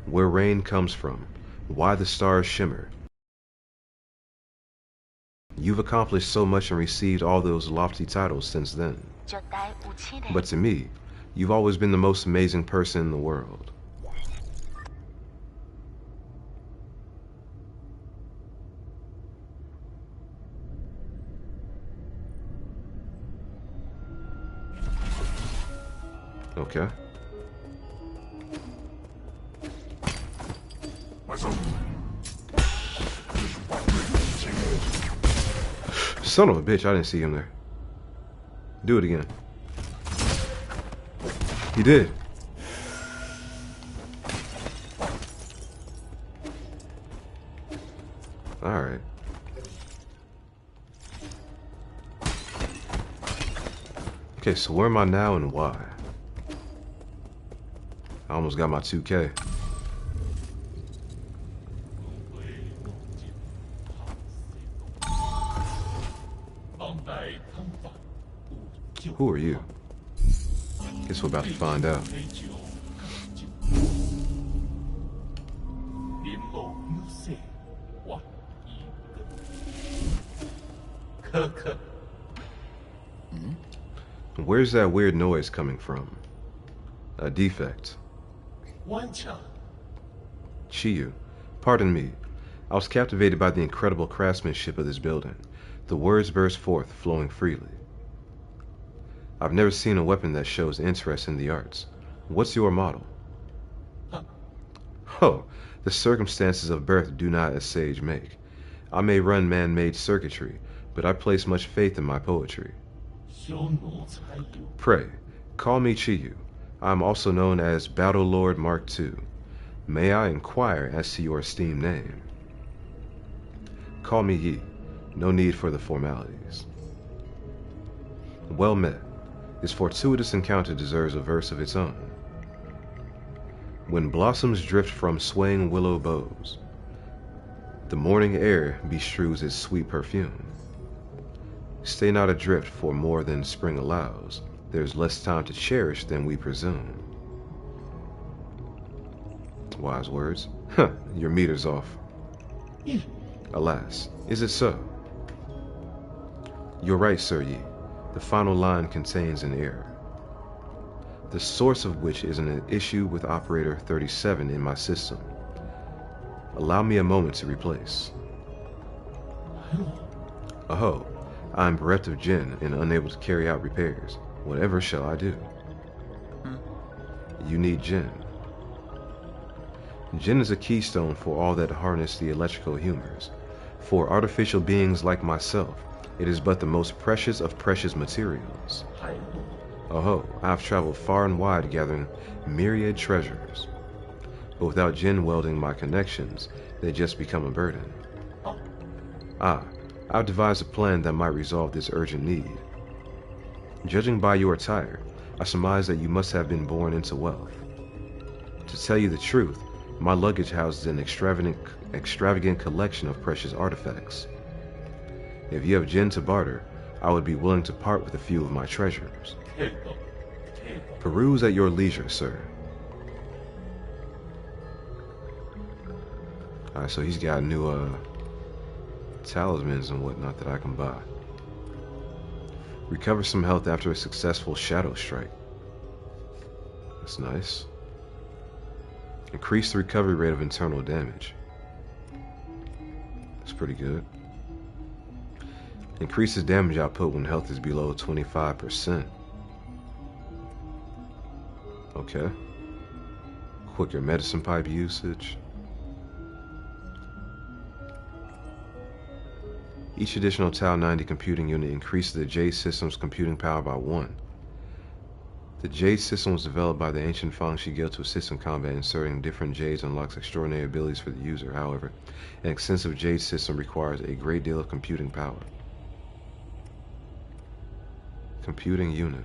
Speaker 1: where rain comes from, why the stars shimmer. You've accomplished so much and received all those lofty titles since then. But to me, you've always been the most amazing person in the world. Okay. Son of a bitch, I didn't see him there. Do it again. He did. Alright. Okay, so where am I now and why? I almost got my 2K. Who are you? Guess we're about to find out. Where's that weird noise coming from? A defect. Chiyu, pardon me. I was captivated by the incredible craftsmanship of this building. The words burst forth, flowing freely. I've never seen a weapon that shows interest in the arts. What's your model? Oh, the circumstances of birth do not a sage make. I may run man-made circuitry, but I place much faith in my poetry. Pray, call me Chiyu. I am also known as Battle Lord Mark II. May I inquire as to your esteemed name? Call me Yi. No need for the formalities. Well met. This fortuitous encounter deserves a verse of its own. When blossoms drift from swaying willow boughs, the morning air bestrews its sweet perfume. Stay not adrift for more than spring allows. There's less time to cherish than we presume. Wise words. Huh, your meter's off. Alas, is it so? You're right, Sir Yi. The final line contains an error, the source of which is an issue with operator 37 in my system. Allow me a moment to replace. Aho, I am bereft of Jin and unable to carry out repairs. Whatever shall I do? You need Jin. Jin is a keystone for all that harness the electrical humors. For artificial beings like myself, it is but the most precious of precious materials. Oh, I have traveled far and wide gathering myriad treasures. But without Jin welding my connections, they just become a burden. I've devised a plan that might resolve this urgent need. Judging by your attire, I surmise that you must have been born into wealth. To tell you the truth, my luggage houses an extravagant collection of precious artifacts. If you have Jin to barter, I would be willing to part with a few of my treasures. Peruse at your leisure, sir. Alright, so he's got new talismans and whatnot that I can buy. Recover some health after a successful shadow strike. That's nice. Increase the recovery rate of internal damage. That's pretty good. Increases damage output when health is below 25%. Okay. Quicker medicine pipe usage. Each additional Tau 90 computing unit increases the Jade system's computing power by 1. The Jade system was developed by the ancient Fangxi Guild to assist in combat. Inserting different Jades unlocks extraordinary abilities for the user. However, an extensive Jade system requires a great deal of computing power. Computing unit.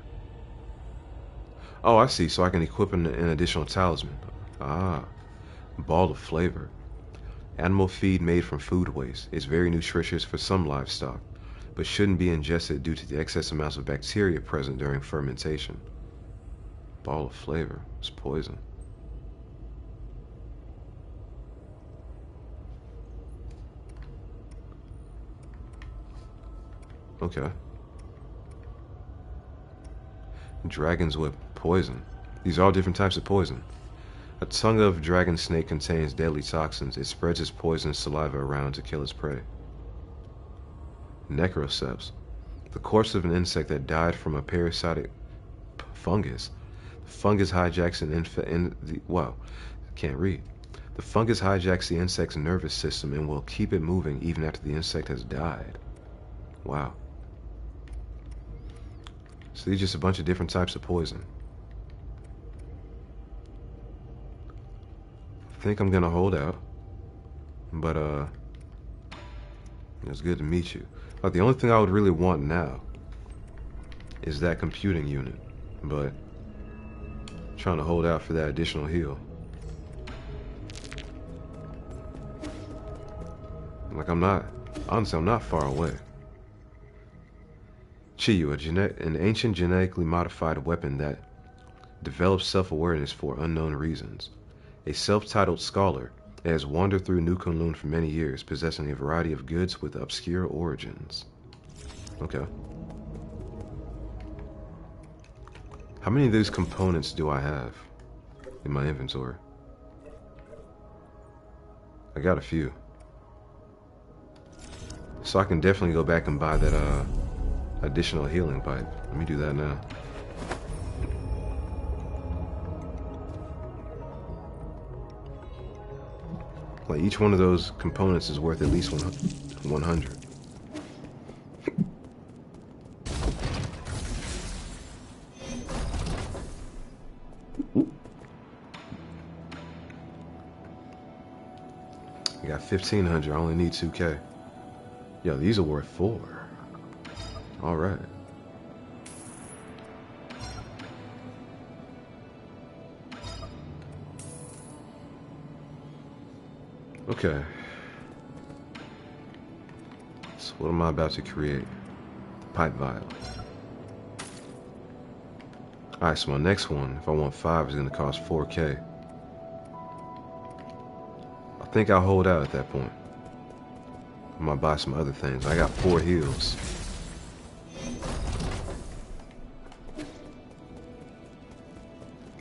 Speaker 1: Oh, I see. So I can equip an additional talisman. Ball of flavor. Animal feed made from food waste. It's very nutritious for some livestock, but shouldn't be ingested due to the excess amounts of bacteria present during fermentation. Ball of flavor. It's poison. Okay. Dragon's whip. Poison. These are all different types of poison. A tongue of dragon snake contains deadly toxins. It spreads its poisonous saliva around to kill its prey. Necroceps. The corpse of an insect that died from a parasitic fungus. The fungus hijacks The fungus hijacks the insect's nervous system and will keep it moving even after the insect has died. Wow. So these are just a bunch of different types of poison. I think I'm gonna hold out, but it's good to meet you. Like, the only thing I would really want now is that computing unit, but I'm trying to hold out for that additional heal. Like, honestly, I'm not far away. Chiyu, an ancient genetically modified weapon that develops self-awareness for unknown reasons. A self-titled scholar that has wandered through New Kunlun for many years, possessing a variety of goods with obscure origins. Okay. How many of these components do I have in my inventory? I got a few. So I can definitely go back and buy that additional healing pipe. Let me do that now. Like, each one of those components is worth at least 100. I got 1,500. I only need 2K. Yo, these are worth 4. All right. Okay. So what am I about to create? Pipe vial. Alright, so my next one, if I want 5, is going to cost 4K. I think I'll hold out at that point. I might buy some other things. I got 4 heals.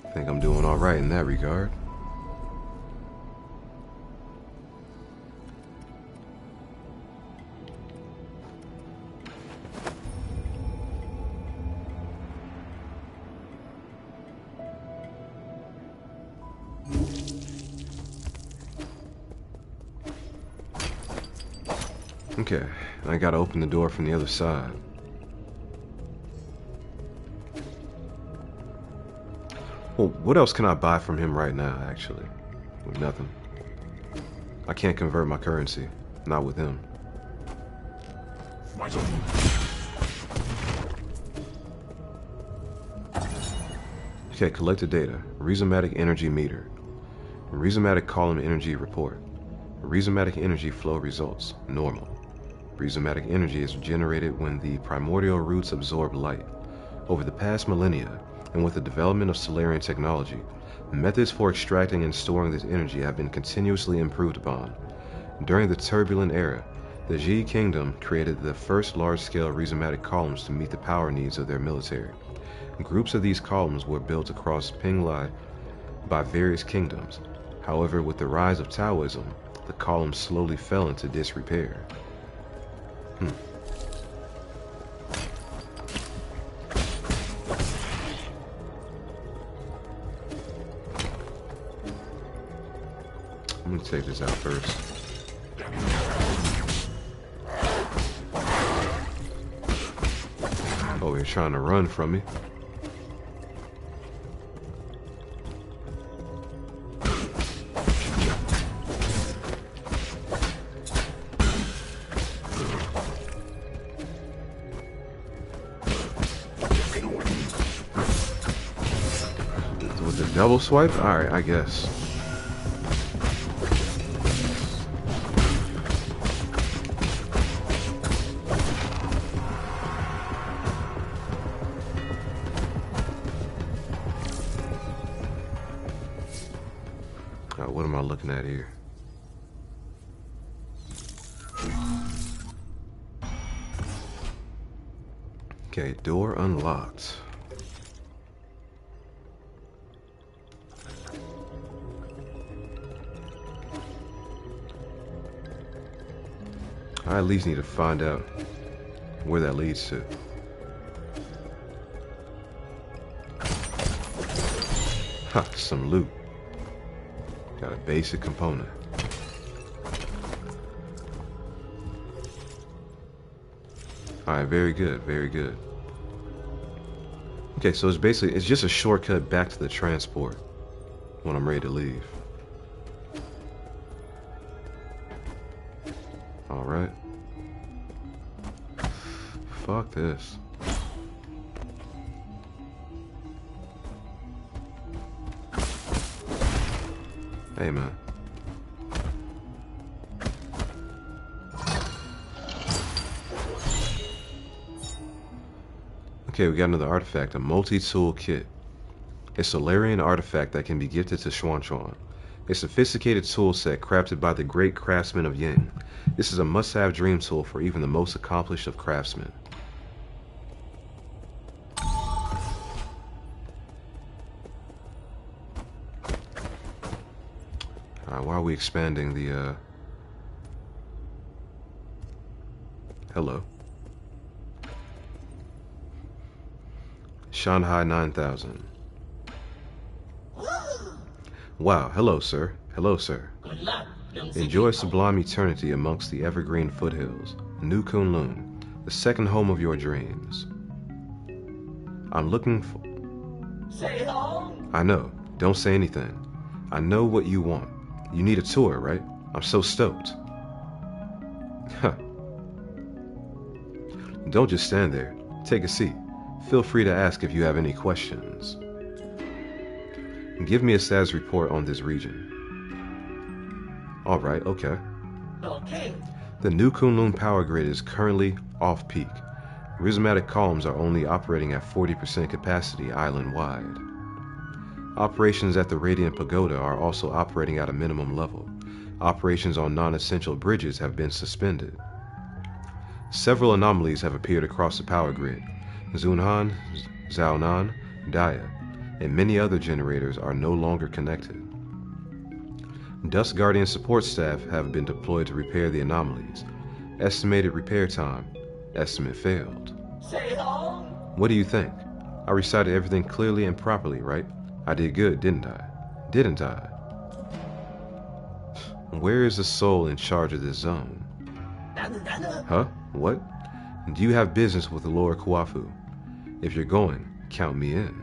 Speaker 1: I think I'm doing alright in that regard. Okay, I gotta open the door from the other side. Well, what else can I buy from him right now, actually? Nothing. I can't convert my currency. Not with him. Okay, collected data. Rhizomatic energy meter. Rhizomatic column energy report. Rhizomatic energy flow results. Normal. Rhizomatic energy is generated when the primordial roots absorb light. Over the past millennia, and with the development of Solarian technology, methods for extracting and storing this energy have been continuously improved upon. During the turbulent era, the Ji Kingdom created the first large-scale rhizomatic columns to meet the power needs of their military. Groups of these columns were built across Penglai by various kingdoms. However, with the rise of Taoism, the columns slowly fell into disrepair. I'm gonna take this out first. Oh, you're trying to run from me. With the double swipe? Alright, I guess. What am I looking at here? Okay, door unlocked. I at least need to find out where that leads to. Ha, some loot. Got a basic component. Alright, very good, very good. Okay, so it's just a shortcut back to the transport when I'm ready to leave. Alright. Fuck this. Hey, man. Okay, we got another artifact, a multi-tool kit. A Solarian artifact that can be gifted to Xuan Xuan. A sophisticated tool set crafted by the great craftsmen of Ying. This is a must-have dream tool for even the most accomplished of craftsmen. Alright, why are we expanding the, Hello. Shanghai 9000. Wow, hello, sir. Hello, sir. Enjoy sublime eternity amongst the evergreen foothills. New Kunlun, the second home of your dreams. I'm looking for... I know. Don't say anything. I know what you want. You need a tour, right? I'm so stoked. Huh. Don't just stand there. Take a seat. Feel free to ask if you have any questions. Give me a status report on this region. Alright, okay. The new Kunlun power grid is currently off-peak. Rhizomatic columns are only operating at 40% capacity island-wide. Operations at the Radiant Pagoda are also operating at a minimum level. Operations on non-essential bridges have been suspended. Several anomalies have appeared across the power grid. Zunhan, Zhaonan, Daya, and many other generators are no longer connected. Dust Guardian support staff have been deployed to repair the anomalies. Estimated repair time. Estimate failed. What do you think? I recited everything clearly and properly, right? I did good, didn't I? Didn't I? Where is the soul in charge of this zone? Huh? What? Do you have business with the Lord Kuafu? If you're going, count me in.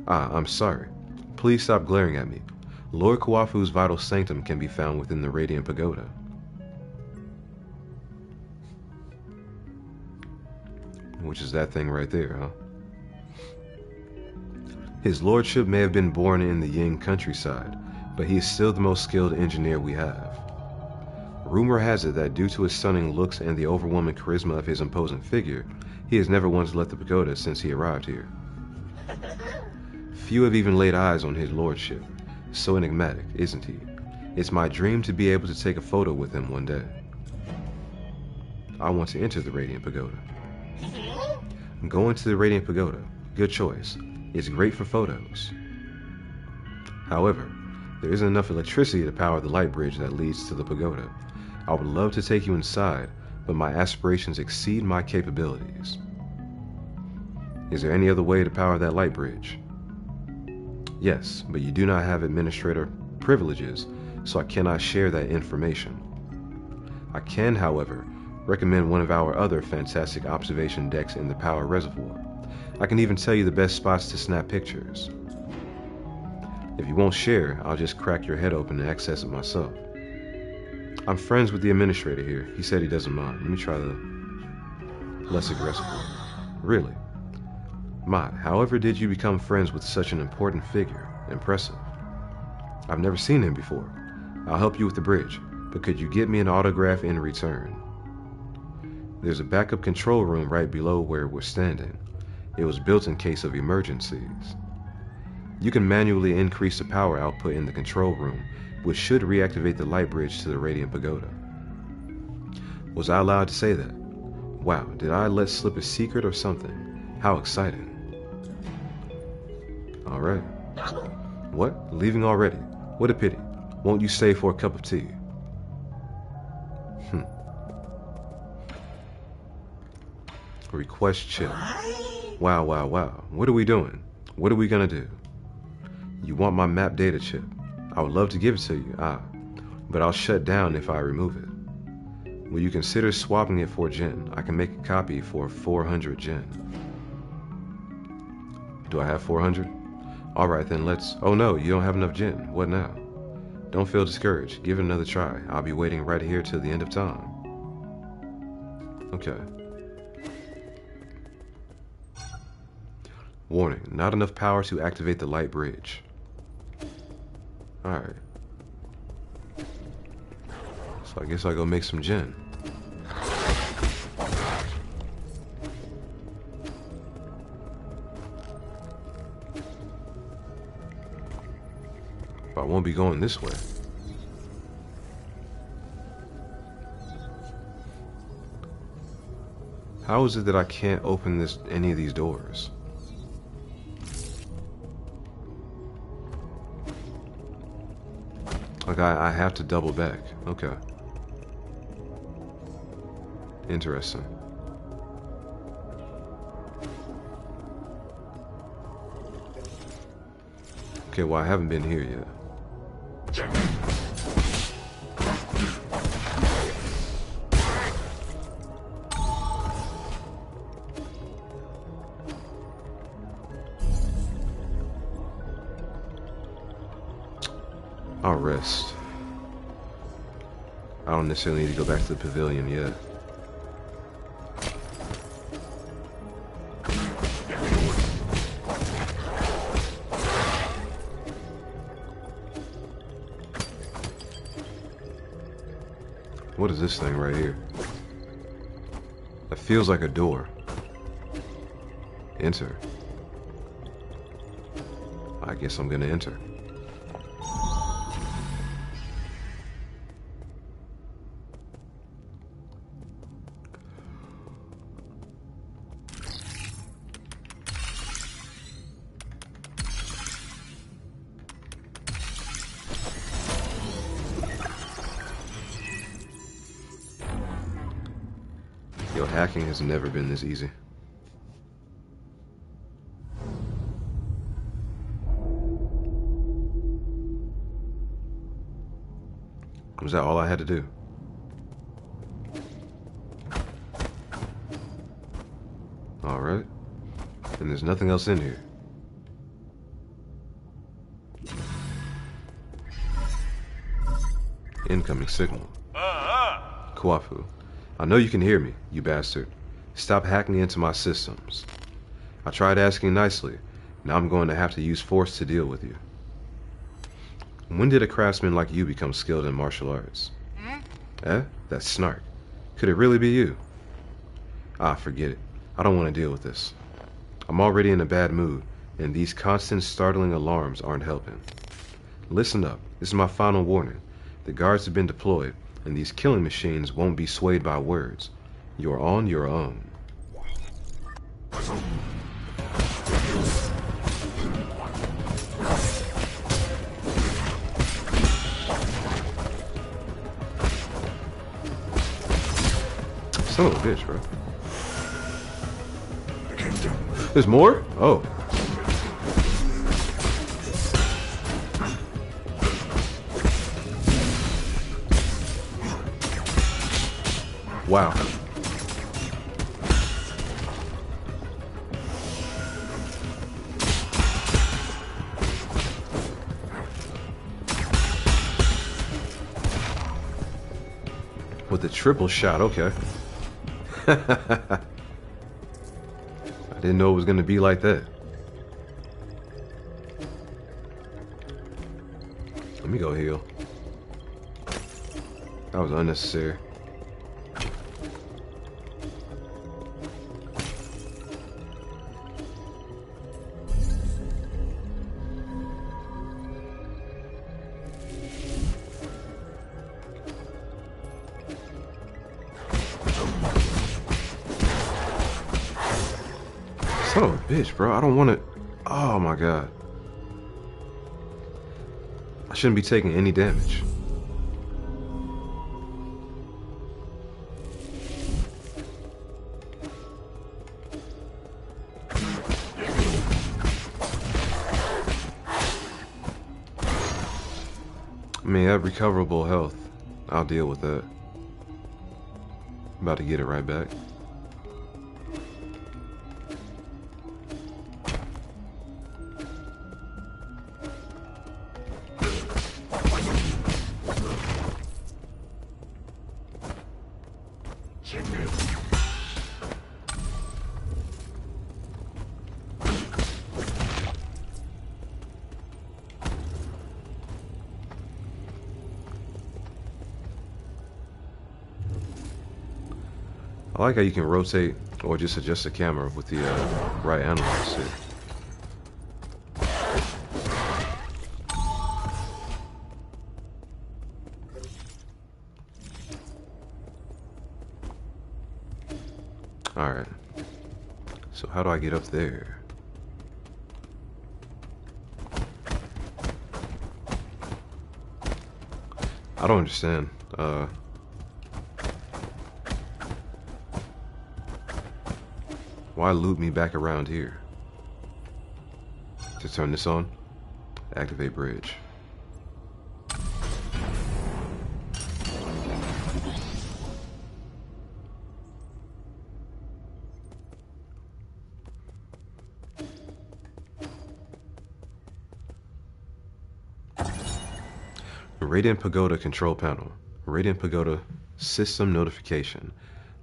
Speaker 1: Ah, I'm sorry. Please stop glaring at me. Lord Kuafu's vital sanctum can be found within the Radiant Pagoda. Which is that thing right there, huh? His lordship may have been born in the Ying countryside, but he is still the most skilled engineer we have. Rumor has it that due to his stunning looks and the overwhelming charisma of his imposing figure, he has never once left the pagoda since he arrived here. Few have even laid eyes on his lordship. So enigmatic, isn't he? It's my dream to be able to take a photo with him one day. I want to enter the Radiant Pagoda. Go into the Radiant Pagoda. Good choice. It's great for photos. However, there isn't enough electricity to power the light bridge that leads to the pagoda. I would love to take you inside, but my aspirations exceed my capabilities. Is there any other way to power that light bridge? Yes, but you do not have administrator privileges, so I cannot share that information. I can, however, recommend one of our other fantastic observation decks in the power reservoir. I can even tell you the best spots to snap pictures. If you won't share, I'll just crack your head open and access it myself. I'm friends with the administrator here. He said he doesn't mind. Let me try the less aggressive one. Really? My, however did you become friends with such an important figure? Impressive. I've never seen him before. I'll help you with the bridge, but could you get me an autograph in return? There's a backup control room right below where we're standing. It was built in case of emergencies. You can manually increase the power output in the control room, which should reactivate the light bridge to the Radiant Pagoda. Was I allowed to say that? Wow, did I let slip a secret or something? How exciting. Alright. What? Leaving already? What a pity. Won't you stay for a cup of tea? Request chip. Wow, wow, wow. What are we doing? What are we gonna do? You want my map data chip? I would love to give it to you, but I'll shut down if I remove it. Will you consider swapping it for Gen? I can make a copy for 400 Gen. Do I have 400? Alright then, let's... Oh no, you don't have enough gin. What now? Don't feel discouraged. Give it another try. I'll be waiting right here till the end of time. Okay. Warning, not enough power to activate the light bridge. Alright. So I guess I'll go make some gin. But I won't be going this way. How is it that I can't open any of these doors? Like I have to double back. Okay. Interesting. Okay, well I haven't been here yet. I'll rest. I don't necessarily need to go back to the pavilion yet. What is this thing right here? It feels like a door. Enter. I guess I'm gonna enter. Yo, hacking has never been this easy. Was that all I had to do? Alright. And there's nothing else in here. Incoming signal. Kwafu. I know you can hear me, you bastard. Stop hacking into my systems. I tried asking nicely. Now I'm going to have to use force to deal with you. When did a craftsman like you become skilled in martial arts? Eh? That snark. Could it really be you? Ah, forget it. I don't want to deal with this. I'm already in a bad mood, and these constant startling alarms aren't helping. Listen up. This is my final warning. The guards have been deployed, and these killing machines won't be swayed by words. You're on your own. Son of a bitch, bro. There's more? Oh. Wow. With the triple shot, okay. I didn't know it was going to be like that. Let me go heal. That was unnecessary. Son of a bitch, bro. I don't want to... Oh, my God. I shouldn't be taking any damage. I mean, I have recoverable health. I'll deal with that. About to get it right back. I like how you can rotate or just adjust the camera with the right analog stick. Alright. So how do I get up there? I don't understand. Why loop me back around here? To turn this on? Activate bridge. Radiant Pagoda control panel. Radiant Pagoda system notification.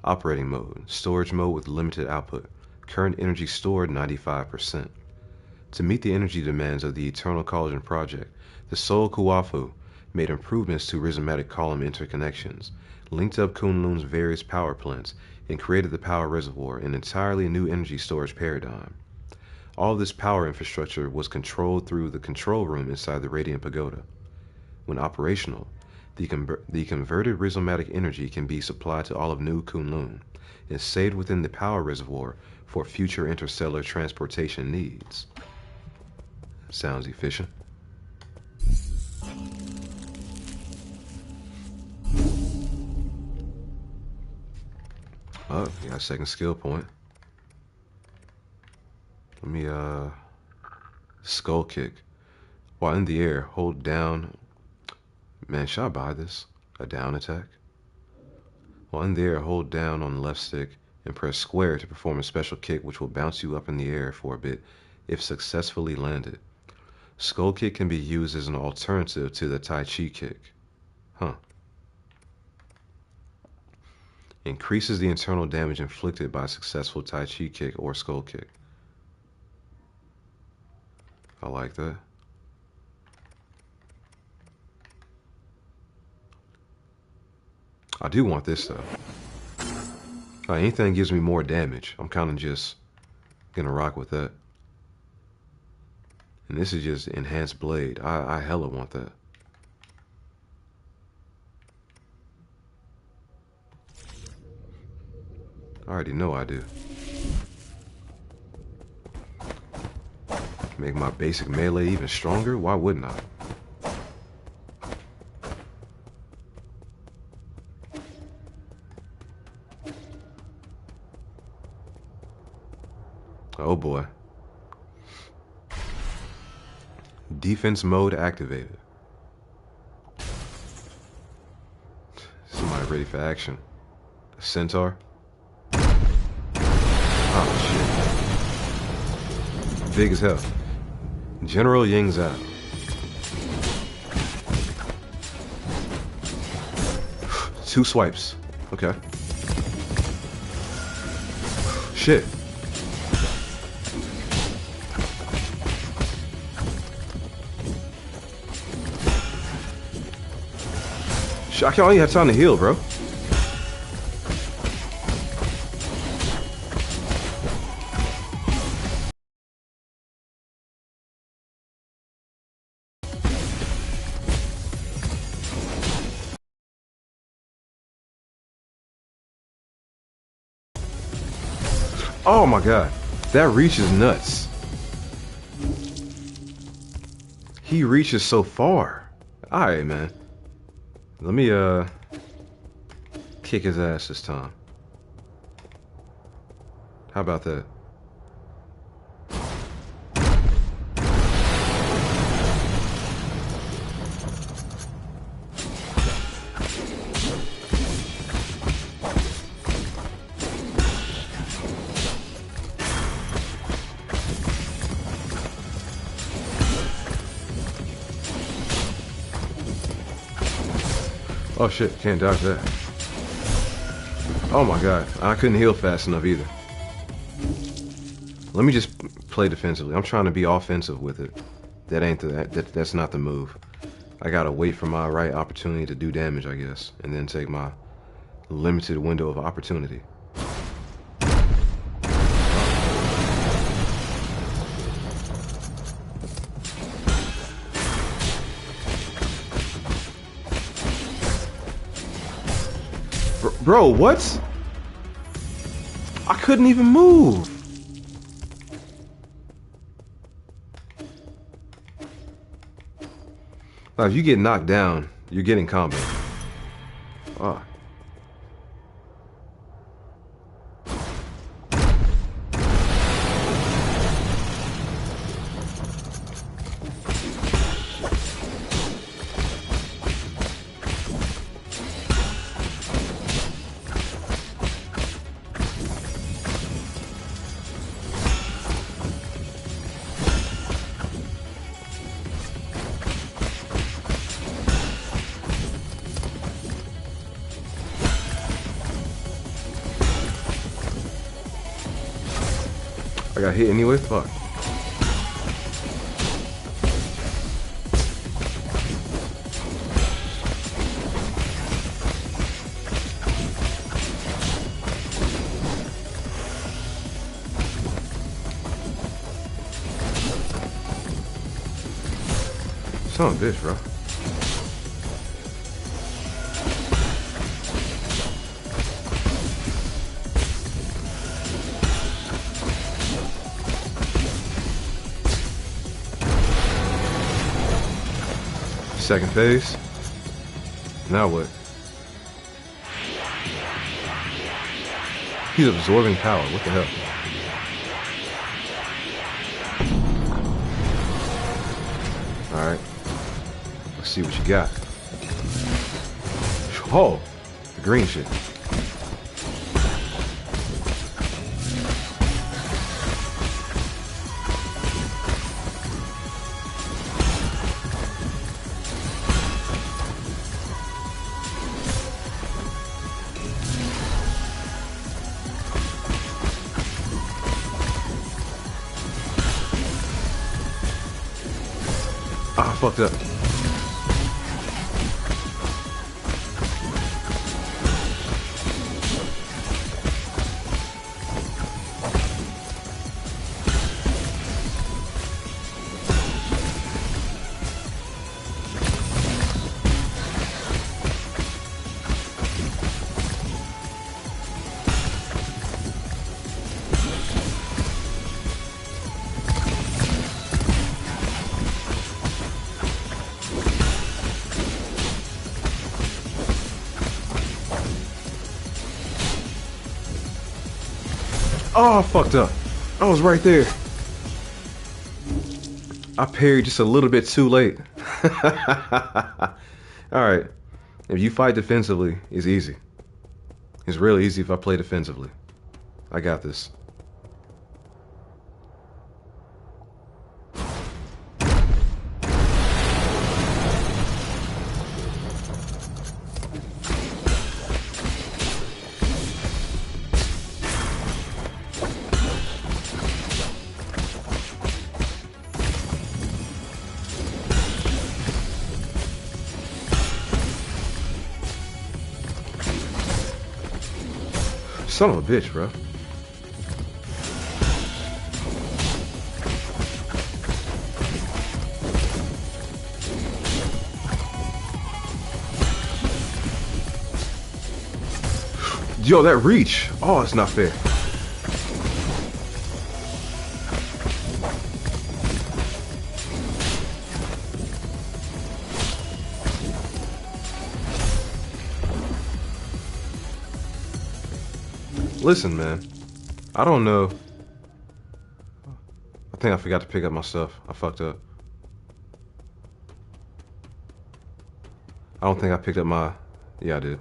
Speaker 1: Operating mode. Storage mode with limited output. Current energy stored 95%. To meet the energy demands of the Eternal Collagen project, the Sol Kuafu made improvements to rhizomatic column interconnections, linked up Kunlun's various power plants, and created the power reservoir, an entirely new energy storage paradigm. All this power infrastructure was controlled through the control room inside the Radiant Pagoda. When operational, the converted rhizomatic energy can be supplied to all of New Kunlun and saved within the power reservoir for future interstellar transportation needs. Sounds efficient. Oh, you got a second skill point. Let me, skull kick. While in the air, hold down. Man, should I buy this? A down attack? While in the air, hold down on the left stick and press square to perform a special kick which will bounce you up in the air for a bit if successfully landed. Skull kick can be used as an alternative to the Tai Chi kick. Huh. Increases the internal damage inflicted by a successful Tai Chi kick or skull kick. I like that. I do want this though. Anything gives me more damage, I'm kind of just gonna rock with that. And this is just enhanced blade. I hella want that. I already know I do. Make my basic melee even stronger? Why wouldn't I? Oh boy. Defense mode activated. Somebody ready for action. A centaur? Oh shit. Big as hell. General Ying's out. Two swipes. Okay. Shit. Shock, y'all, you have time to heal, bro. Oh my god, that reach is nuts. He reaches so far. Alright, man. Let me kick his ass this time. How about that? Oh shit, can't dodge that. Oh my god, I couldn't heal fast enough either. Let me just play defensively. I'm trying to be offensive with it. That ain't that's not the move. I gotta wait for my right opportunity to do damage, I guess, and then take my limited window of opportunity. Bro, what? I couldn't even move. Now, if you get knocked down, you're getting combat. Ah. I got hit anyway? Fuck. Son of a bitch, bro. Second phase. Now what? He's absorbing power. What the hell? Alright. Let's see what you got. Oh! The green shit. Ah, I fucked up. Oh, I fucked up. I was right there. I parried just a little bit too late. Alright. If you fight defensively, it's easy. It's real easy if I play defensively. I got this. Son of a bitch, bro. Yo, that reach. Oh, it's not fair. Listen, man. I don't know. I think I forgot to pick up my stuff. I fucked up. I don't think I picked up my... Yeah, I did.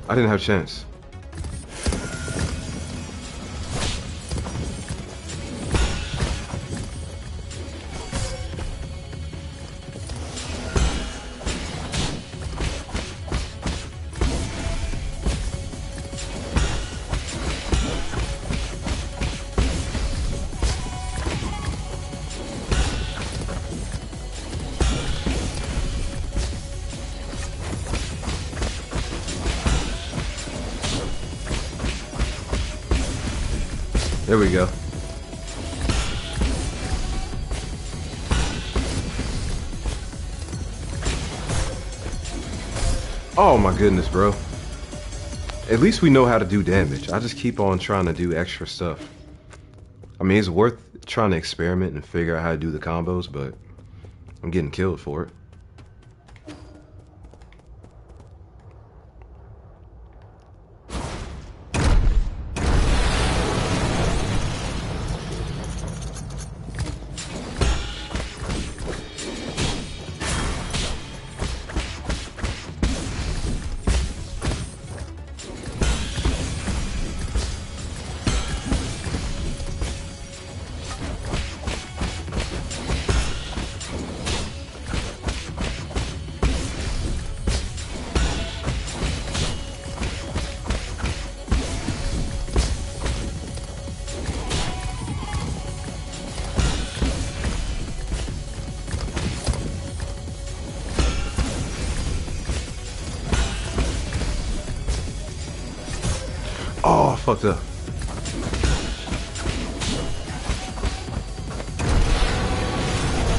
Speaker 1: I didn't have a chance. There we go. Oh my goodness, bro. At least we know how to do damage. I just keep on trying to do extra stuff. I mean, it's worth trying to experiment and figure out how to do the combos, but I'm getting killed for it. Oh, I fucked up.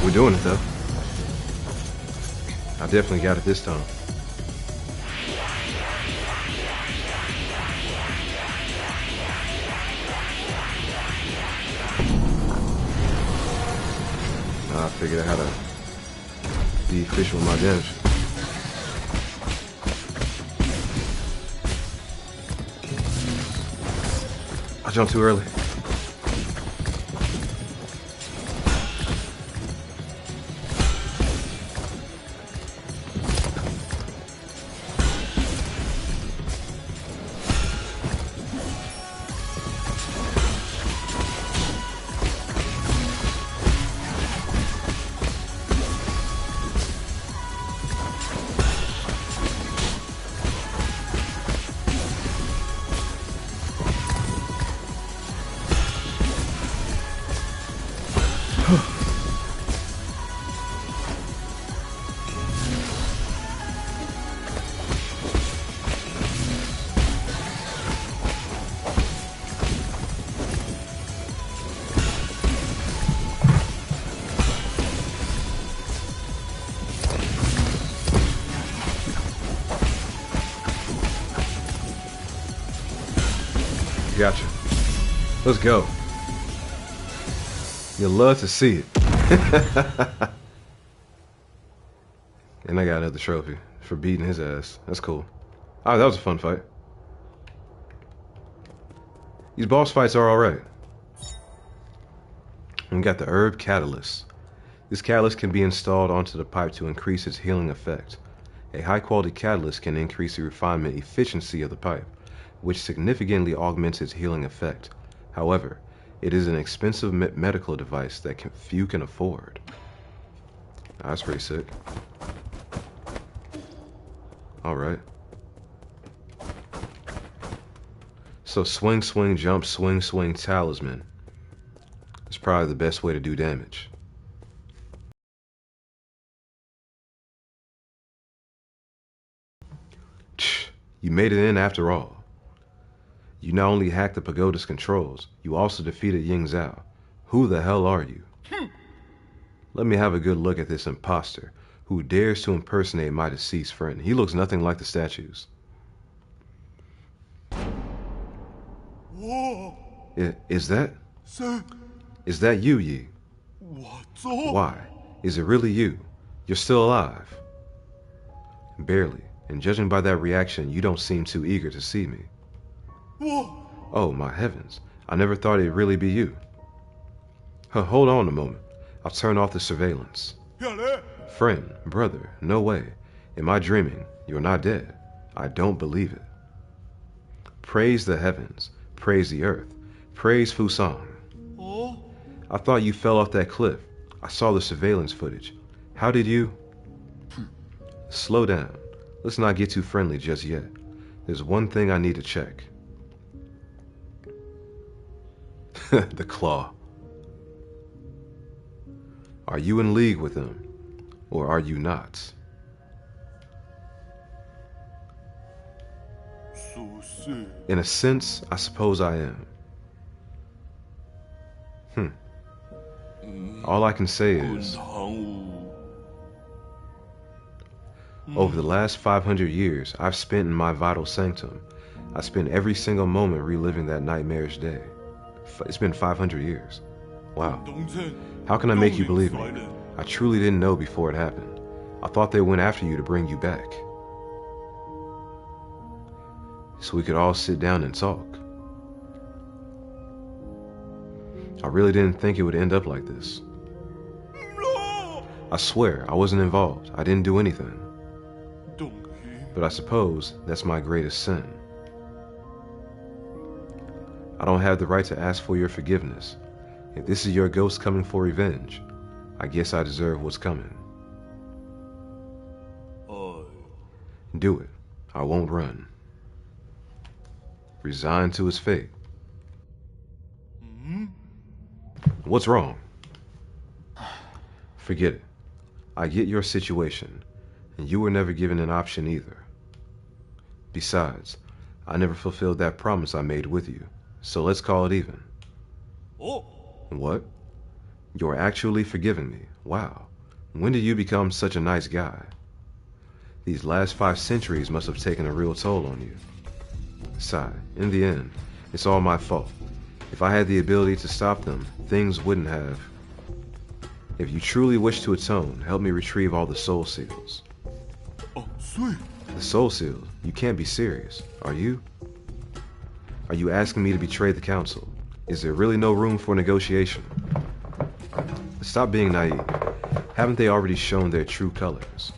Speaker 1: We're doing it though. I definitely got it this time. I figured out how to be efficient with my damage. I jumped too early. Gotcha. Let's go. You'll love to see it. And I got another trophy for beating his ass. That's cool. Alright, that was a fun fight. These boss fights are alright. And we got the herb catalyst. This catalyst can be installed onto the pipe to increase its healing effect. A high quality catalyst can increase the refinement efficiency of the pipe, which significantly augments its healing effect. However, it is an expensive medical device that few can afford. That's pretty sick. Alright. So swing, swing, jump, swing, swing, talisman. It's probably the best way to do damage. You made it in after all. You not only hacked the pagoda's controls, you also defeated Ying Zhao. Who the hell are you? Let me have a good look at this imposter who dares to impersonate my deceased friend. He looks nothing like the statues.
Speaker 4: Whoa.
Speaker 1: Is that you, Yi? Why? Is it really you? You're still alive. Barely. And judging by that reaction, you don't seem too eager to see me.
Speaker 4: Whoa.
Speaker 1: Oh, my heavens. I never thought it'd really be you. Hold on a moment. I'll turn off the surveillance. Friend, brother, no way. Am I dreaming? You're not dead. I don't believe it. Praise the heavens. Praise the earth. Praise Fusang.
Speaker 4: Oh?
Speaker 1: I thought you fell off that cliff. I saw the surveillance footage. How did you? Slow down. Let's not get too friendly just yet. There's one thing I need to check. The claw. Are you in league with them? Or are you not? In a sense, I suppose I am. All I can say is,
Speaker 4: 堂屋，
Speaker 1: over the last 500 years I've spent in my vital sanctum, I spent every single moment reliving that nightmarish day. It's been 500 years. Wow.
Speaker 4: 东镇
Speaker 1: How can I make you believe me?
Speaker 4: 幽靈衰人
Speaker 1: I truly didn't know before it happened. I thought they went after you to bring you back, so we could all sit down and talk. I really didn't think it would end up like this. I swear, I wasn't involved. I didn't do anything.
Speaker 4: 冻鱼
Speaker 1: But I suppose that's my greatest sin. I don't have the right to ask for your forgiveness. If this is your ghost coming for revenge, I guess I deserve what's coming.
Speaker 4: 哎，
Speaker 1: Do it. I won't run. Resigned to his fate.
Speaker 4: 嗯，
Speaker 1: What's wrong? Forget it. I get your situation, and you were never given an option either. Besides, I never fulfilled that promise I made with you, so let's call it even.
Speaker 4: 哦，
Speaker 1: What? You're actually forgiving me? Wow. When did you become such a nice guy? These last 5 centuries must have taken a real toll on you. Sigh, in the end, it's all my fault. If I had the ability to stop them, things wouldn't have. If you truly wish to atone, help me retrieve all the soul seals.
Speaker 4: 哦，碎，
Speaker 1: The soul seals? You can't be serious. Are you? Are you asking me to betray the council? Is there really no room for negotiation? Stop being naive. Haven't they already shown their true colors?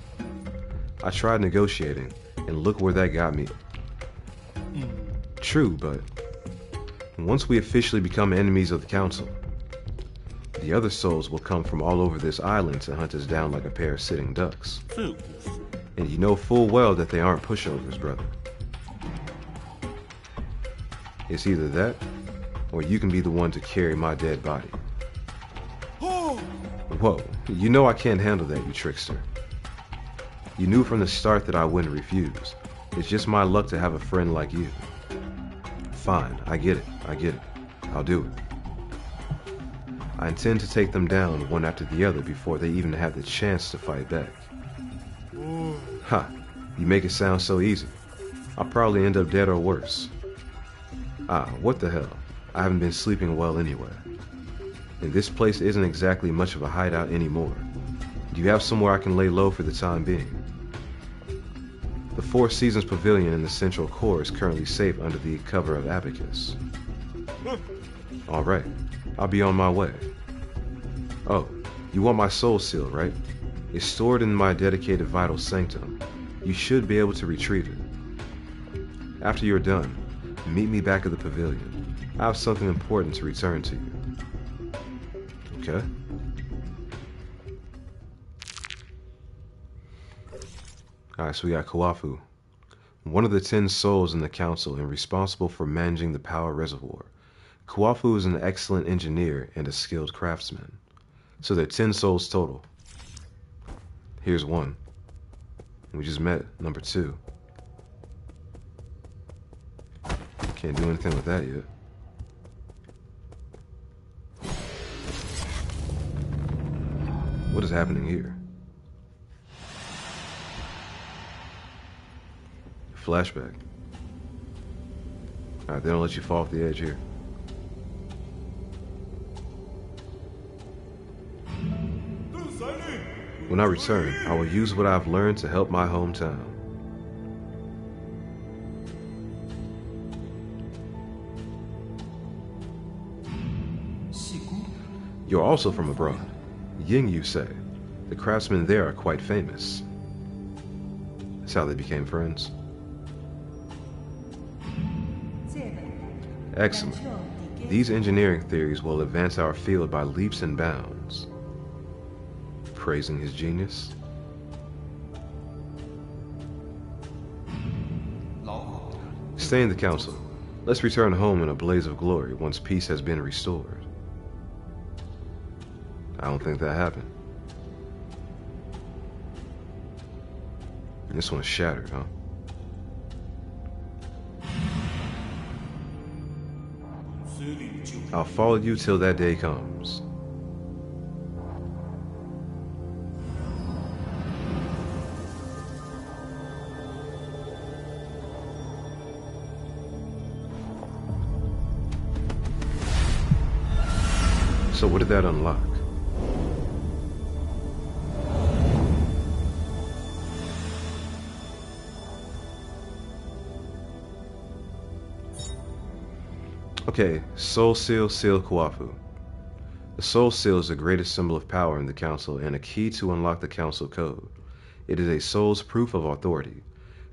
Speaker 1: I tried negotiating, and look where that got me. True, but once we officially become enemies of the council, the other souls will come from all over this island to hunt us down like a pair of sitting ducks.
Speaker 4: 这不是，
Speaker 1: And you know full well that they aren't pushovers, brother. It's either that, or you can be the one to carry my dead body.
Speaker 4: 哦，
Speaker 1: Whoa, you know I can't handle that, you trickster. You knew from the start that I wouldn't refuse. It's just my luck to have a friend like you. Fine, I get it. I'll do it. I intend to take them down one after the other before they even have the chance to fight back.
Speaker 4: 哦，
Speaker 1: Ha, you make it sound so easy. I'll probably end up dead or worse. Ah, what the hell? I haven't been sleeping well anyway. And this place isn't exactly much of a hideout anymore. Do you have somewhere I can lay low for the time being? The Four Seasons Pavilion in the central core is currently safe under the cover of Abacus. Alright, I'll be on my way. Oh, you want my soul seal, right? It's stored in my dedicated vital sanctum. You should be able to retrieve it. After you're done, meet me back at the pavilion. I have something important to return to you. Okay? Alright, so we got Kawafu, one of the 10 souls in the council and responsible for managing the power reservoir. Kawafu is an excellent engineer and a skilled craftsman. So there are 10 souls total. Here's one. We just met number 2. Can't do anything with that yet. What is happening here? Flashback. Alright, they don't let you fall off the edge here. When I return, I will use what I've learned to help my hometown. You're also from abroad. Ying, you say. The craftsmen there are quite famous. That's how they became friends. Excellent. These engineering theories will advance our field by leaps and bounds. Praising his genius.
Speaker 3: 老虎，
Speaker 1: Stay in the council. Let's return home in a blaze of glory once peace has been restored. I don't think that happened. This one's shattered, huh?
Speaker 4: 这里就
Speaker 1: I'll follow you till that day comes. So what did that unlock? Okay, Soul Seal Seal Kuafu. The Soul Seal is the greatest symbol of power in the Council and a key to unlock the Council Code. It is a soul's proof of authority.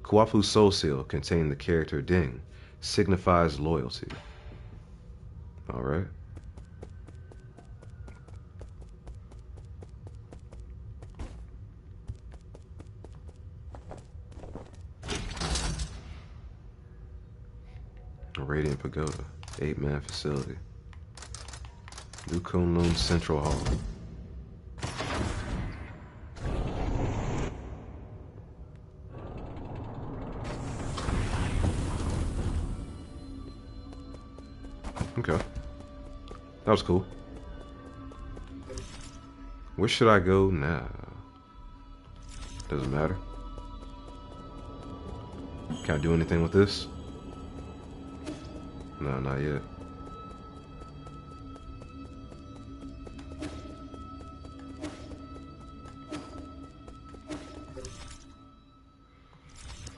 Speaker 1: Kuafu's Soul Seal, containing the character Ding, signifies loyalty. Alright. Radiant Pagoda, 8-man facility. New Kunlun Central Hall. Okay. That was cool. Where should I go now? Doesn't matter. Can I do anything with this? No, not yet.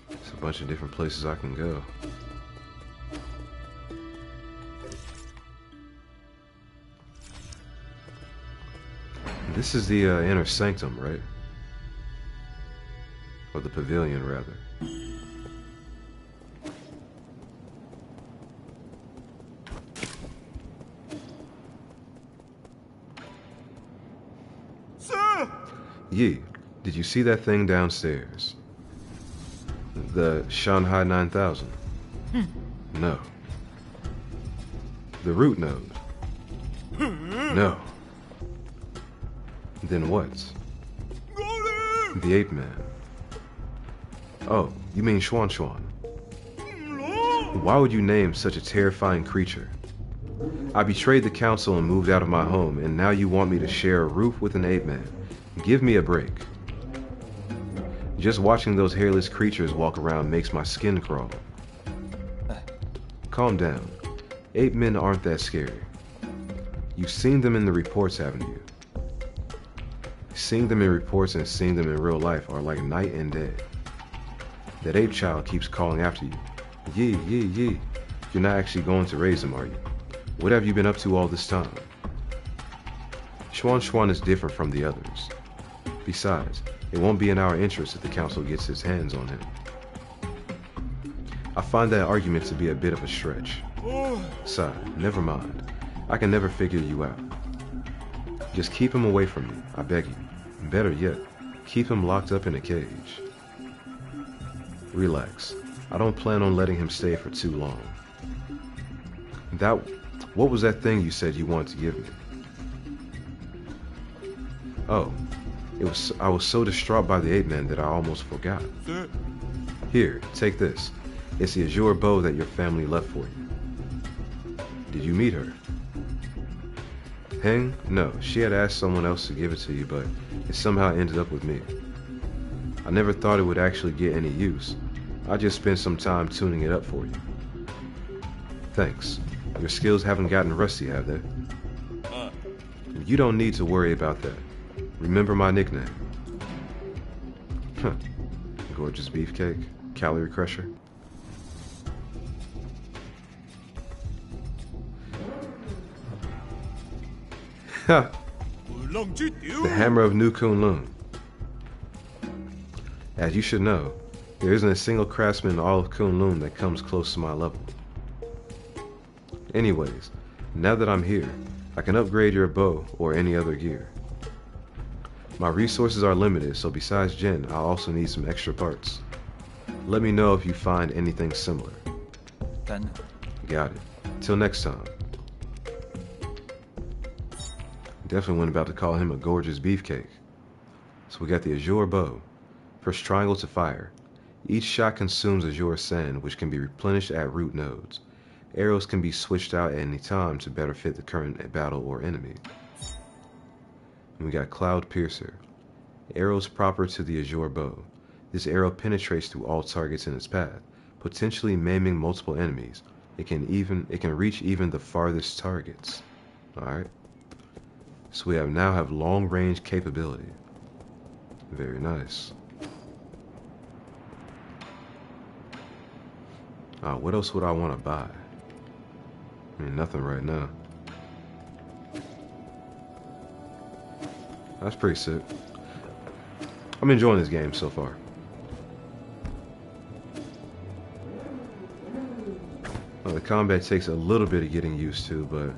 Speaker 1: There's a bunch of different places I can go. This is the inner sanctum, right? Or the pavilion, rather.
Speaker 4: Sir!
Speaker 1: Yi, did you see that thing downstairs? The Shanghai 9000? No. The root node? No. Then what?
Speaker 4: Got him!
Speaker 1: The ape man. Oh, you mean Xuan Xuan. Why would you name such a terrifying creature? I betrayed the council and moved out of my home, and now you want me to share a roof with an ape man. Give me a break. Just watching those hairless creatures walk around makes my skin crawl. Calm down. Ape men aren't that scary. You've seen them in the reports, haven't you? Seeing them in reports and seeing them in real life are like night and day. That ape child keeps calling after you. Yi, Yi, Yi. You're not actually going to raise him, are you? What have you been up to all this time? Xuan Xuan is different from the others. Besides, it won't be in our interest if the council gets its hands on him. I find that argument to be a bit of a stretch. Sigh, never mind. I can never figure you out. Just keep him away from me, I beg you. Better yet, keep him locked up in a cage. Relax. I don't plan on letting him stay for too long. What was that thing you said you wanted to give me? Oh, I was so distraught by the ape man that I almost forgot.
Speaker 4: Sir.
Speaker 1: Here, take this. It's the azure bow that your family left for you. Did you meet her? Heng? No, she had asked someone else to give it to you, but it somehow ended up with me. I never thought it would actually get any use. I just spent some time tuning it up for you. Thanks. Your skills haven't gotten rusty, have they? You don't need to worry about that. Remember my nickname. Huh. Gorgeous beefcake. Calorie crusher. Ha! The hammer of New Kunlun. As you should know, there isn't a single craftsman in all of Kunlun that comes close to my level. Anyways, now that I'm here, I can upgrade your bow or any other gear. My resources are limited, so besides Jin, I'll also need some extra parts. Let me know if you find anything similar.
Speaker 3: Done.
Speaker 1: Got it. Till next time. Definitely wasn't about to call him a gorgeous beefcake. So we got the azure bow. Press triangle to fire. Each shot consumes azure sand, which can be replenished at root nodes. Arrows can be switched out at any time to better fit the current battle or enemy. And we got Cloud Piercer. Arrows proper to the Azure Bow. This arrow penetrates through all targets in its path, potentially maiming multiple enemies. It can reach even the farthest targets. Alright. So we now have long range capability. Very nice. What else would I want to buy? I mean, nothing right now. That's pretty sick. I'm enjoying this game so far. Well, the combat takes a little bit of getting used to, but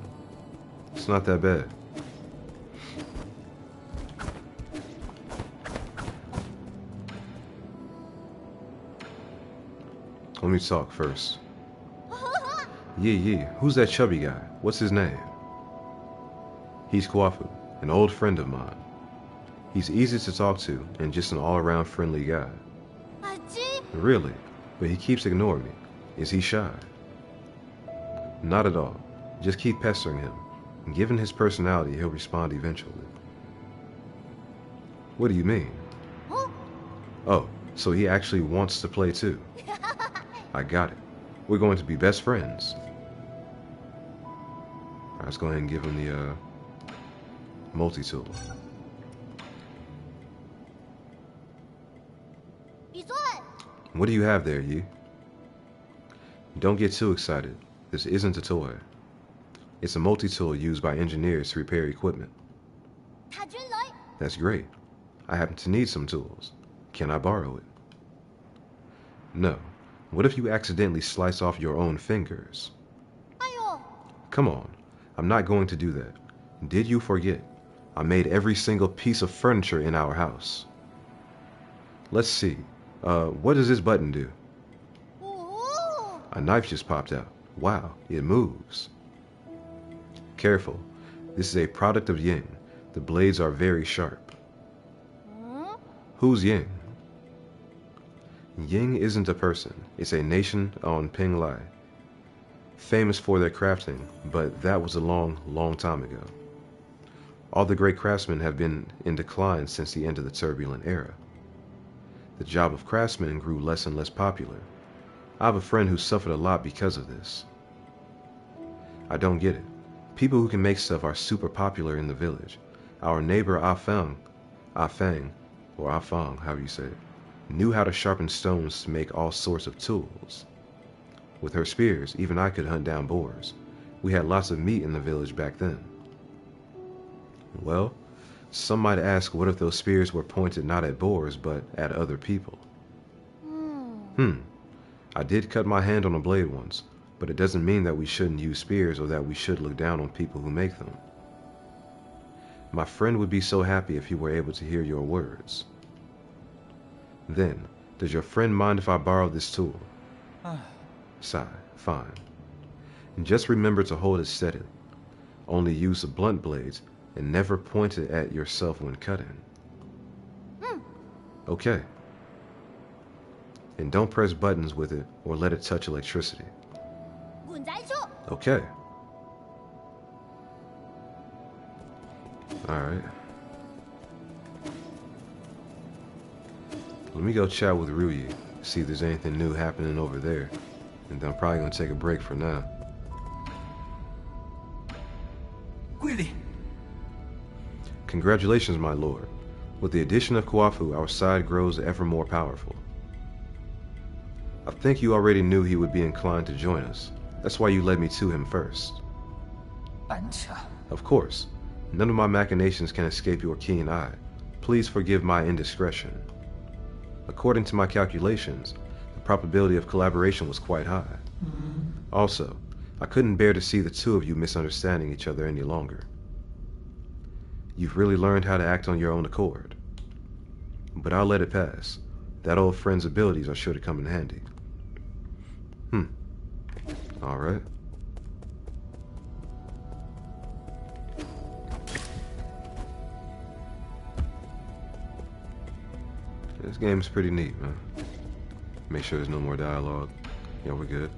Speaker 1: it's not that bad. Let me talk first. Yee, who's that chubby guy? What's his name? He's Kwafu, an old friend of mine. He's easy to talk to and just an all-around friendly guy. Really? But he keeps ignoring me. Is he shy? Not at all. Just keep pestering him. Given his personality, he'll respond eventually. What do you mean? Oh, so he actually wants to play too. I got it. We're going to be best friends. Alright, let's go ahead and give him the multi-tool. What do you have there, Yi? Don't get too excited. This isn't a toy. It's a multi-tool used by engineers to repair equipment. That's great. I happen to need some tools. Can I borrow it? No. What if you accidentally slice off your own fingers? Come on. I'm not going to do that. Did you forget? I made every single piece of furniture in our house. Let's see. What does this button do? A knife just popped out. Wow, it moves. Careful. This is a product of Ying. The blades are very sharp. Who's Ying? Ying isn't a person. It's a nation on Penglai. Famous for their crafting, but that was a long, long time ago. All the great craftsmen have been in decline since the end of the turbulent era. The job of craftsman grew less and less popular. I have a friend who suffered a lot because of this. I don't get it. People who can make stuff are super popular in the village. Our neighbor Afang, or Afang, however you say it, knew how to sharpen stones to make all sorts of tools. With her spears, even I could hunt down boars. We had lots of meat in the village back then. Well, some might ask, what if those spears were pointed not at boars, but at other people? I did cut my hand on a blade once, but it doesn't mean that we shouldn't use spears or that we should look down on people who make them. My friend would be so happy if he were able to hear your words. Then, does your friend mind if I borrow this tool? Sigh, fine. And just remember to hold it steady. Only use the blunt blades and never point it at yourself when cutting. Okay. And don't press buttons with it or let it touch electricity. Okay. Alright. Let me go chat with Ruyi, see if there's anything new happening over there. And then I'm probably going to take a break for now.
Speaker 3: Really?
Speaker 1: Congratulations, my lord. With the addition of Kwafu, our side grows ever more powerful. I think you already knew he would be inclined to join us. That's why you led me to him first. Of course. None of my machinations can escape your keen eye. Please forgive my indiscretion. According to my calculations, the probability of collaboration was quite high. Also, I couldn't bear to see the two of you misunderstanding each other any longer. You've really learned how to act on your own accord. But I'll let it pass. That old friend's abilities are sure to come in handy. Alright. This game's pretty neat, man. Make sure there's no more dialogue. Yeah, we're good.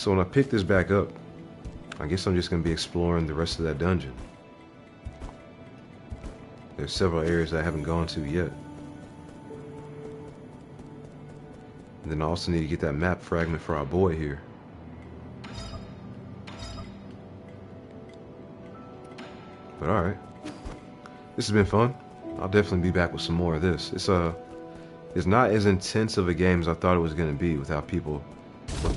Speaker 1: So when I pick this back up, I guess I'm just going to be exploring the rest of that dungeon. There's several areas I haven't gone to yet. And then I also need to get that map fragment for our boy here. But alright. This has been fun. I'll definitely be back with some more of this. It's not as intense of a game as I thought it was going to be without people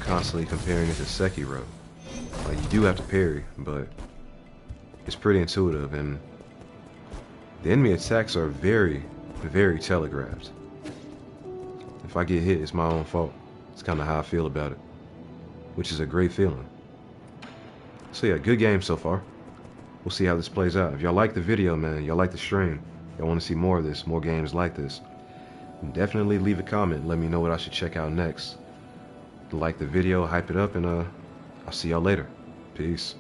Speaker 1: constantly comparing it to Sekiro. Like, you do have to parry, but it's pretty intuitive, and the enemy attacks are very, very telegraphed. If I get hit, it's my own fault. It's kind of how I feel about it, which is a great feeling. So yeah, good game so far. We'll see how this plays out. If y'all like the video, man, y'all like the stream, y'all want to see more of this, more games like this, definitely leave a comment and let me know what I should check out next. Like the video, hype it up, and I'll see y'all later. Peace.